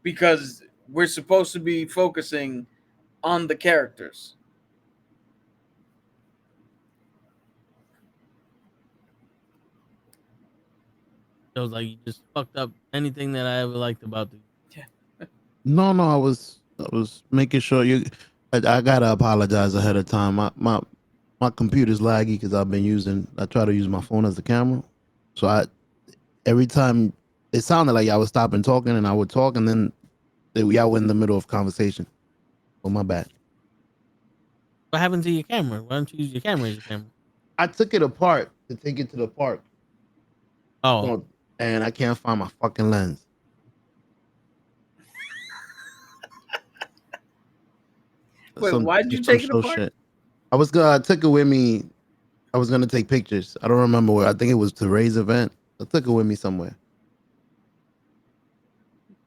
because we're supposed to be focusing on the characters. So it's like you just fucked up anything that I ever liked about the. No, I was making sure you. I gotta apologize ahead of time. My computer's laggy because I try to use my phone as the camera. So every time it sounded like I was stopping talking and I would talk and then y'all were in the middle of conversation. Oh, my bad. What happened to your camera? Why don't you use your camera as your camera? I took it apart to take it to the park. Oh, And I can't find my fucking lens. Wait, why'd you take it apart? Shit. I took it with me. I was gonna take pictures. I don't remember where. I think it was to Ray's event. I took it with me somewhere.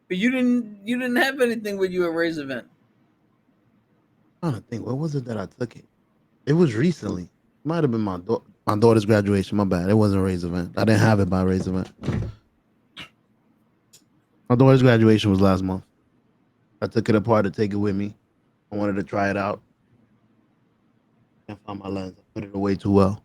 But you didn't have anything with you at Ray's event. I'm trying to think. Where was it that I took it? It was recently. It might have been my daughter's graduation. My bad. It wasn't Ray's event. I didn't have it by Ray's event. My daughter's graduation was last month. I took it apart to take it with me. I wanted to try it out. Can't find my lens. I put it away too well.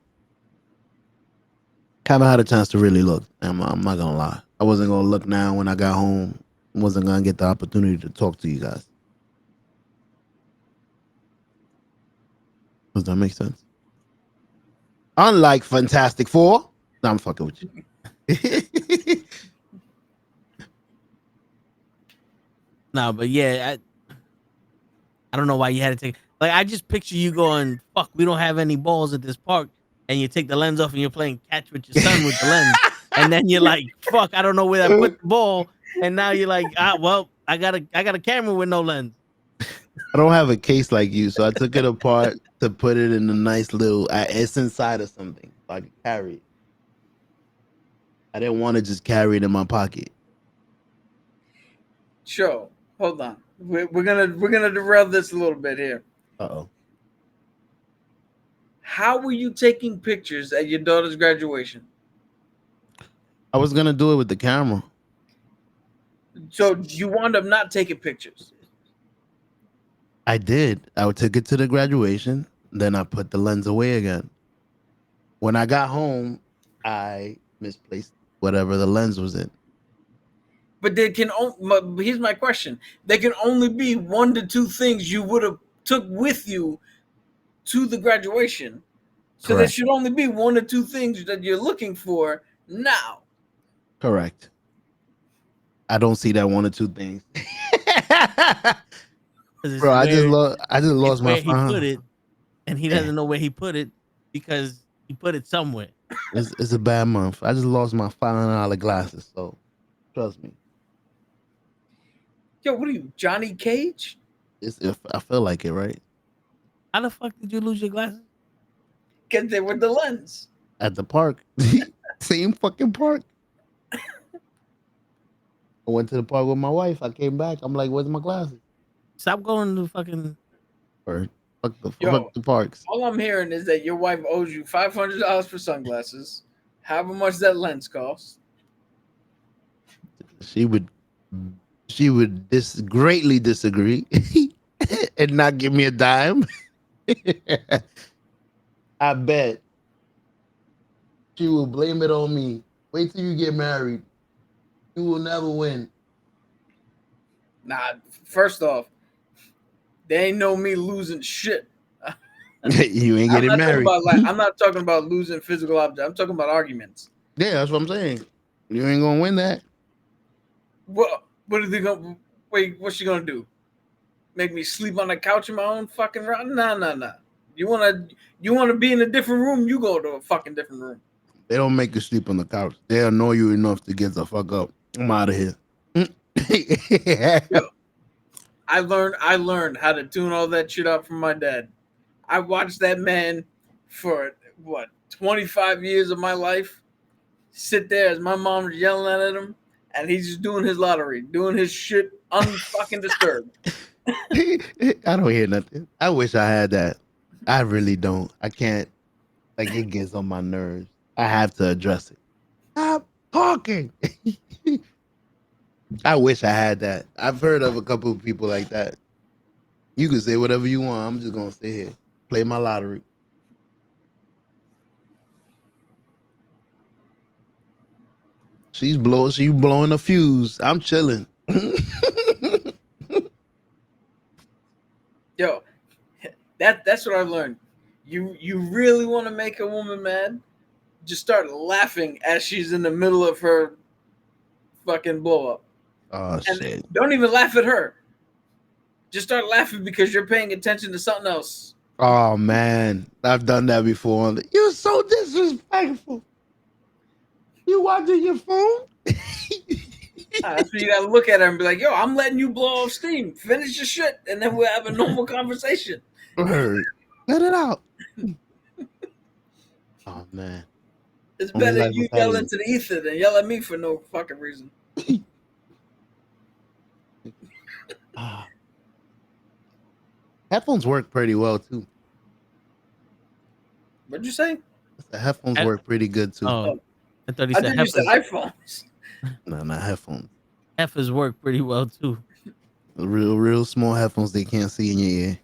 Haven't had a chance to really look. I'm not gonna lie. I wasn't gonna look now when I got home. I wasn't gonna get the opportunity to talk to you guys. Does that make sense? Unlike Fantastic Four. No, I'm fucking with you. no, but yeah, I don't know why you had to take. Like, I just picture you going, "Fuck, we don't have any balls at this park," and you take the lens off and you're playing catch with your son with the lens, and then you're like, "Fuck, I don't know where I put the ball," and now you're like, well, I got a camera with no lens. I don't have a case like you, so I took it apart to put it in a nice little. It's inside of something, so I could carry it. I didn't want to just carry it in my pocket. Sure, hold on. We're gonna derail this a little bit here. Uh-oh. How were you taking pictures at your daughter's graduation? I was gonna do it with the camera. So you wound up not taking pictures. I did. I took it to the graduation. Then I put the lens away again. When I got home, I misplaced whatever the lens was in. But here's my question. There can only be 1 to 2 things you would have took with you to the graduation. So Correct. there should only be 1 or 2 things that you're looking for now. Correct. I don't see that 1 or 2 things. Bro, I just lost my phone. He put it, and he doesn't know where he put it because he put it somewhere. It's a bad month. I just lost my $500 glasses, so trust me. Yo, what are you, Johnny Cage? I feel like it, right? How the fuck did you lose your glasses? Because they were the lens. At the park. Same fucking park. I went to the park with my wife. I came back. I'm like, where's my glasses? Stop going to fucking... Fuck the parks. All I'm hearing is that your wife owes you $500 for sunglasses. However much that lens costs. She would greatly disagree and not give me a dime. I bet she will blame it on me. Wait till you get married. You will never win. Nah, first off, they ain't know me losing shit. You ain't getting married. I'm not talking about losing physical objects. I'm talking about arguments. Yeah, that's what I'm saying. You ain't gonna win that. What are they gonna wait? What's she gonna do? Make me sleep on the couch in my own fucking room? Nah. You wanna be in a different room? You go to a fucking different room. They don't make you sleep on the couch. They annoy you enough to get the fuck up. I'm out of here. Yo, I learned how to tune all that shit up from my dad. I watched that man for what 25 years of my life sit there as my mom was yelling at him, and he's just doing his lottery, doing his shit unfucking disturbed. I don't hear nothing. I wish I had that. I really don't. I can't. Like, it gets on my nerves. I have to address it. Stop talking. I wish I had that. I've heard of a couple of people like that. You can say whatever you want. I'm just gonna sit here, play my lottery. She blowing a fuse. I'm chilling. Yo, that's what I've learned. You really want to make a woman mad? Just start laughing as she's in the middle of her fucking blow up. Oh And shit. don't even laugh at her. Just start laughing because you're paying attention to something else. Oh man, I've done that before. You're so disrespectful. You watching your phone? So you gotta look at her and be like, "Yo, I'm letting you blow off steam. Finish your shit, and then we'll have a normal conversation." Word. Let it out. Oh man. It's Only better life you of yell Helen. into the ether than yell at me for no fucking reason. Ah. Headphones work pretty well too. What'd you say? The headphones Head- work pretty good too. Oh, I thought he I said think you said heifers. iPhones. No, not headphones. Heifers work pretty well too. The real small headphones they can't see in your ear.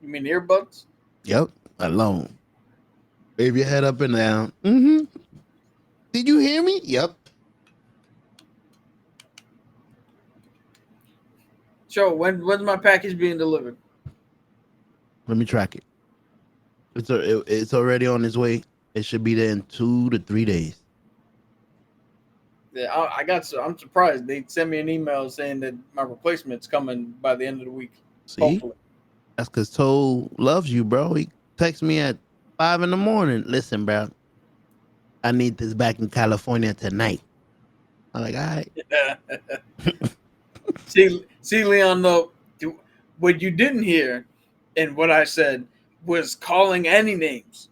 You mean earbuds? Yep, alone. Wave your head up and down. Mm-hmm. Did you hear me? Yep. Joe, when's my package being delivered? Let me track it. It's already on its way. It should be there in 2 to 3 days. Yeah, I'm surprised. They sent me an email saying that my replacement's coming by the end of the week. See? Hopefully. That's because Toe loves you, bro. He texts me at 5 in the morning. Listen, bro. I need this back in California tonight. I'm like, all right. See, Leon, though, what you didn't hear and what I said was calling any names.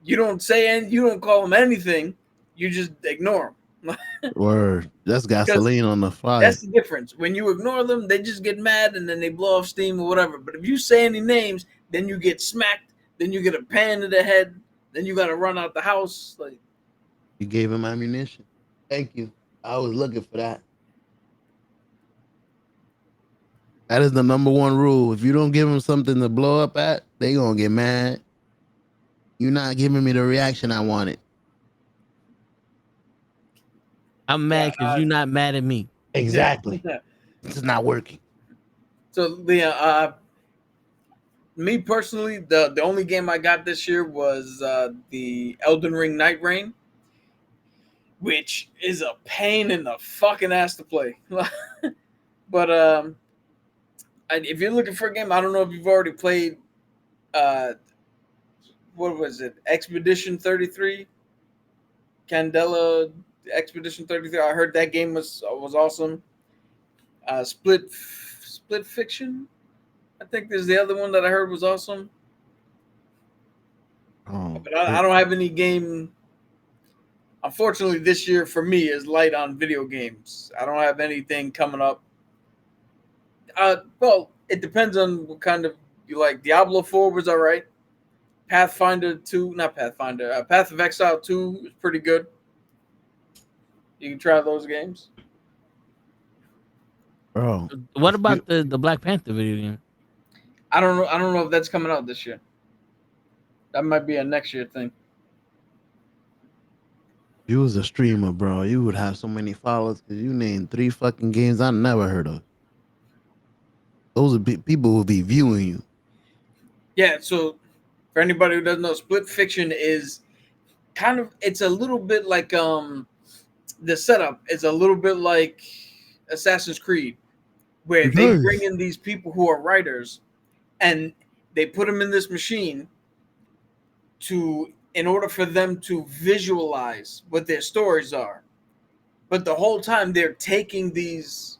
You don't call them anything. You just ignore them. Word. That's gasoline on the fire. That's the difference. When you ignore them, they just get mad and then they blow off steam or whatever. But if you say any names, then you get smacked. Then you get a pan to the head. Then you got to run out the house. Like, You gave him ammunition. Thank you. I was looking for that. That is the number one rule. If you don't give them something to blow up at, they gonna get mad. You're not giving me the reaction I wanted. I'm mad because you're not mad at me. Exactly. It's not working. So, Leon, me personally, the only game I got this year was the Elden Ring Night Rain, which is a pain in the fucking ass to play. But if you're looking for a game, I don't know if you've already played. What was it? Expedition 33, Candela Expedition 33. I heard that game was awesome. Split Fiction, I think there's the other one that I heard was awesome. Oh, But I don't have any game. Unfortunately, this year for me is light on video games. I don't have anything coming up. Well, it depends on what kind of you like. Diablo 4 was all right. Pathfinder 2, not Pathfinder. Path of Exile 2 is pretty good. You can try those games. bro. What about the Black Panther video game? I don't know if that's coming out this year. That might be a next year thing. If you was a streamer, bro, you would have so many followers because you named 3 fucking games I never heard of. Those would be people will be viewing you. Yeah, so for anybody who doesn't know, Split Fiction is kind of, it's a little bit like the setup is a little bit like Assassin's Creed, where they Nice. bring in these people who are writers and they put them in this machine to in order for them to visualize what their stories are. But the whole time they're taking these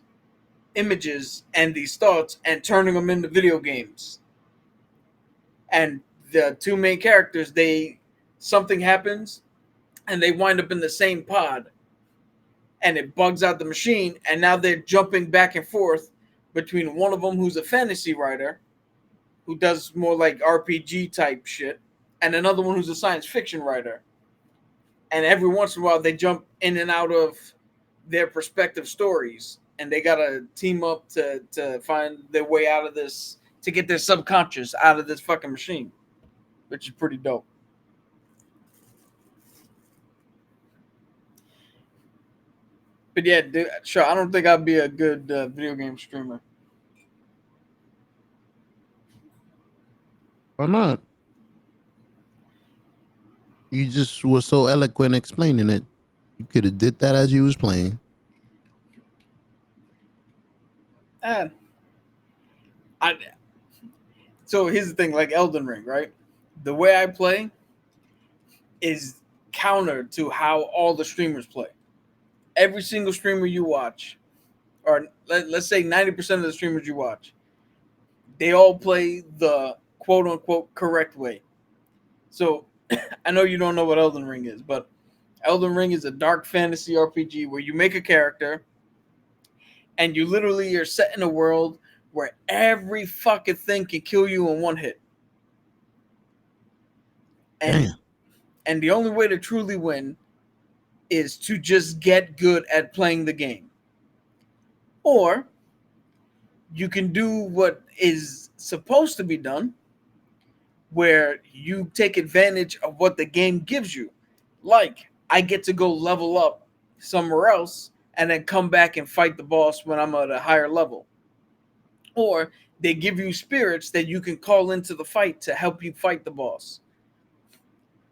images and these thoughts and turning them into video games. And the two main characters, something happens and they wind up in the same pod and it bugs out the machine, and now they're jumping back and forth between one of them who's a fantasy writer who does more like RPG type shit, and another one who's a science fiction writer. And every once in a while they jump in and out of their respective stories, and they gotta team up to find their way out of this, to get their subconscious out of this fucking machine, which is pretty dope. But yeah, dude, sure, I don't think I'd be a good video game streamer. Why not? You just were so eloquent explaining it. You could have did that as you was playing. So here's the thing, like Elden Ring, right? The way I play is counter to how all the streamers play. Every single streamer you watch, or let's say 90% of the streamers you watch, they all play the quote unquote correct way. So I know you don't know what Elden Ring is, but Elden Ring is a dark fantasy RPG where you make a character and you literally are set in a world where every fucking thing can kill you in one hit. And the only way to truly win is to just get good at playing the game. Or you can do what is supposed to be done, where you take advantage of what the game gives you. Like, I get to go level up somewhere else and then come back and fight the boss when I'm at a higher level. Or they give you spirits that you can call into the fight to help you fight the boss.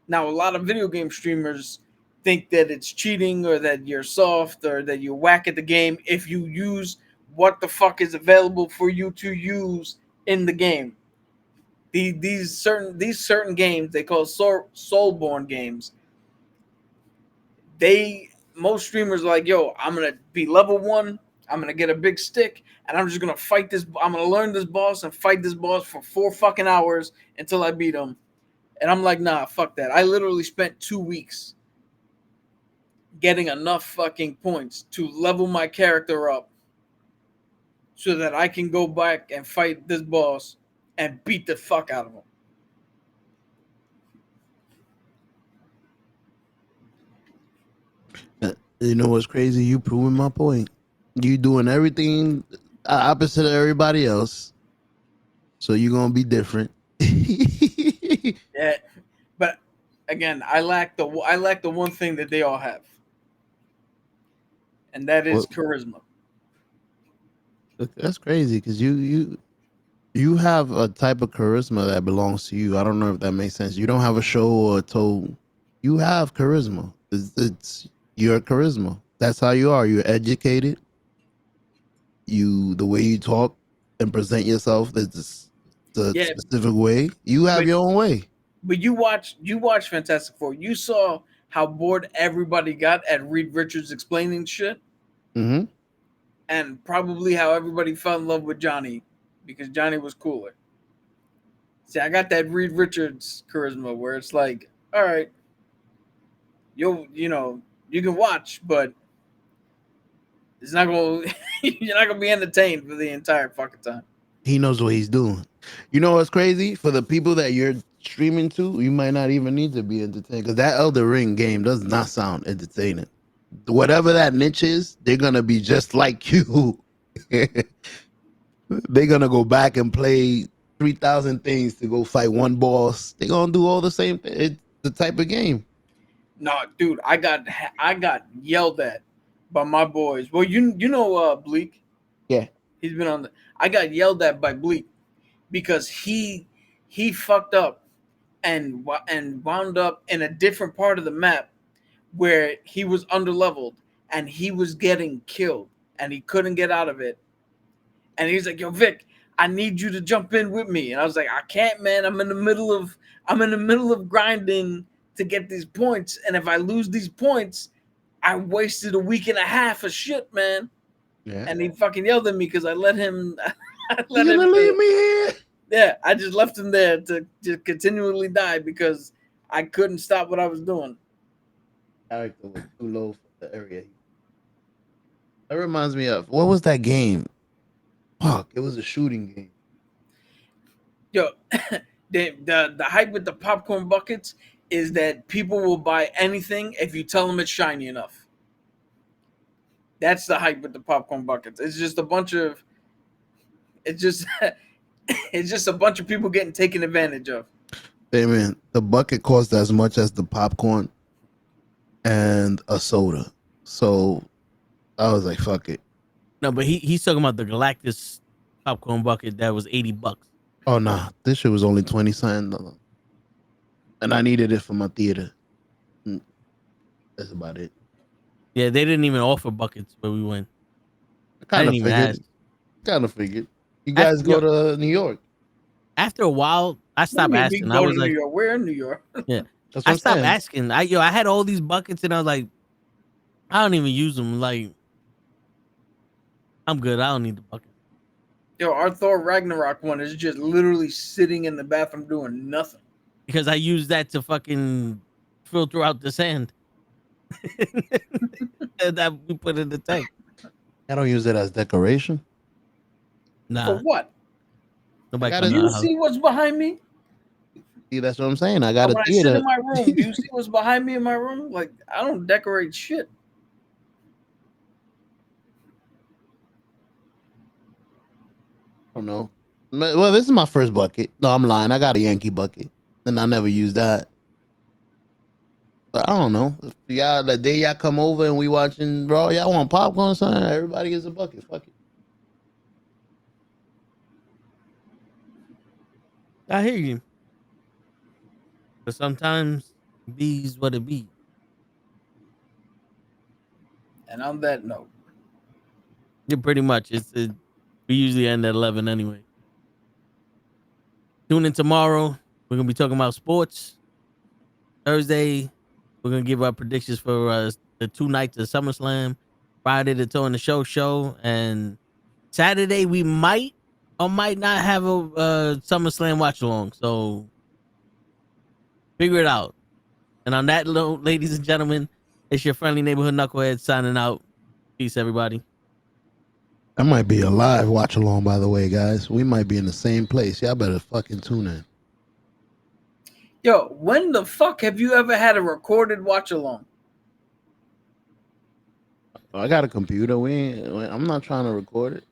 Now, a lot of video game streamers think that it's cheating or that you're soft or that you're whack at the game if you use what the fuck is available for you to use in the game. These certain games they call soulborn games. Most streamers are like, yo, I'm gonna be level 1, I'm gonna get a big stick, and I'm just gonna fight this. I'm gonna learn this boss and fight this boss for 4 fucking hours until I beat him. And I'm like, nah, fuck that. I literally spent 2 weeks getting enough fucking points to level my character up so that I can go back and fight this boss and beat the fuck out of him. You know what's crazy? You proving my point. You doing everything opposite of everybody else, so you're gonna be different. Yeah, but again, I lack the one thing that they all have, and that is charisma. That's crazy because you have a type of charisma that belongs to you. I don't know if that makes sense. You don't have a show or a toe. You have charisma. It's your charisma. That's how you are. You're educated. The way you talk and present yourself, there's a specific way. You have your own way. But you watch Fantastic Four. You saw how bored everybody got at Reed Richards explaining shit. Mm-hmm. And probably how everybody fell in love with Johnny because Johnny was cooler. See, I got that Reed Richards charisma where it's like, all right, you can watch, but it's not gonna you're not gonna be entertained for the entire fucking time. He knows what he's doing. You know what's crazy? For the people that you're streaming to, you might not even need to be entertained because that Elden Ring game does not sound entertaining. Whatever that niche is, they're gonna be just like you. They're gonna go back and play 3,000 things to go fight one boss. They're gonna do all the same thing. It's the type of game. No, dude, I got yelled at by my boys. Well, you know Bleak. Yeah, he's been on. I got yelled at by Bleak because he fucked up and wound up in a different part of the map where he was underleveled and he was getting killed and he couldn't get out of it. And he's like, yo, Vic, I need you to jump in with me. And I was like, I can't, man. I'm in the middle of grinding to get these points, and if I lose these points, I wasted a week and a half of shit, man. Yeah. And he fucking yelled at me because I let him. You gonna leave me here? Yeah, I just left him there to just continually die because I couldn't stop what I was doing. Character was too low for the area. That reminds me of what was that game? Fuck, it was a shooting game. Yo, the hype with the popcorn buckets is that people will buy anything if you tell them it's shiny enough. That's the hype with the popcorn buckets. It's just a bunch of. It's just. It's just a bunch of people getting taken advantage of. Hey man, the bucket cost as much as the popcorn and a soda. So I was like, fuck it. No, but he's talking about the Galactus popcorn bucket that was $80. Oh nah, this shit was only 20 cents. And I needed it for my theater. That's about it. Yeah, they didn't even offer buckets where we went. I I kind didn't of even figured. ask. Kind of figured. You guys go to New York. After a while, I stopped asking. I was like, New York. We're in New York. yeah. That's what I I'm stopped saying. asking. I had all these buckets and I was like, I don't even use them. Like, I'm good. I don't need the bucket. Yo, our Thor Ragnarok one is just literally sitting in the bathroom doing nothing. Because I use that to fucking filter out the sand. That we put in the tank. I don't use it as decoration. Nah. For what? Nobody gotta- comes Do to you our house. see what's behind me? See, that's what I'm saying. I got When a I sit theater. in my room, do you see what's behind me in my room? Like, I don't decorate shit. I don't know. Well, this is my first bucket. No, I'm lying. I got a Yankee bucket, and I never used that. But I don't know. If y'all, the day y'all come over and we watching Raw, y'all want popcorn or something? Everybody gets a bucket. Fuck it. I hear you. But sometimes bees what it be. And on that note, Yeah, pretty much. We usually end at 11 anyway. Tune in tomorrow. We're gonna be talking about sports. Thursday, we're gonna give our predictions for the 2 nights of SummerSlam. Friday, the Toe and the Show, and Saturday we might or might not have a SummerSlam watch along. So figure it out. And on that note, ladies and gentlemen, it's your friendly neighborhood knucklehead signing out. Peace, everybody. That might be a live watch along, by the way, guys. We might be in the same place. Y'all better fucking tune in. yo, when the fuck have you ever had a recorded watch along? I got a computer. I'm not trying to record it.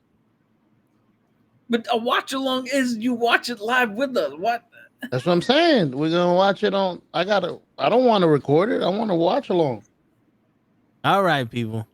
But a watch along is you watch it live with us. What? That's what I'm saying. We're gonna watch it on. I don't want to record it. I want to watch along. All right, people.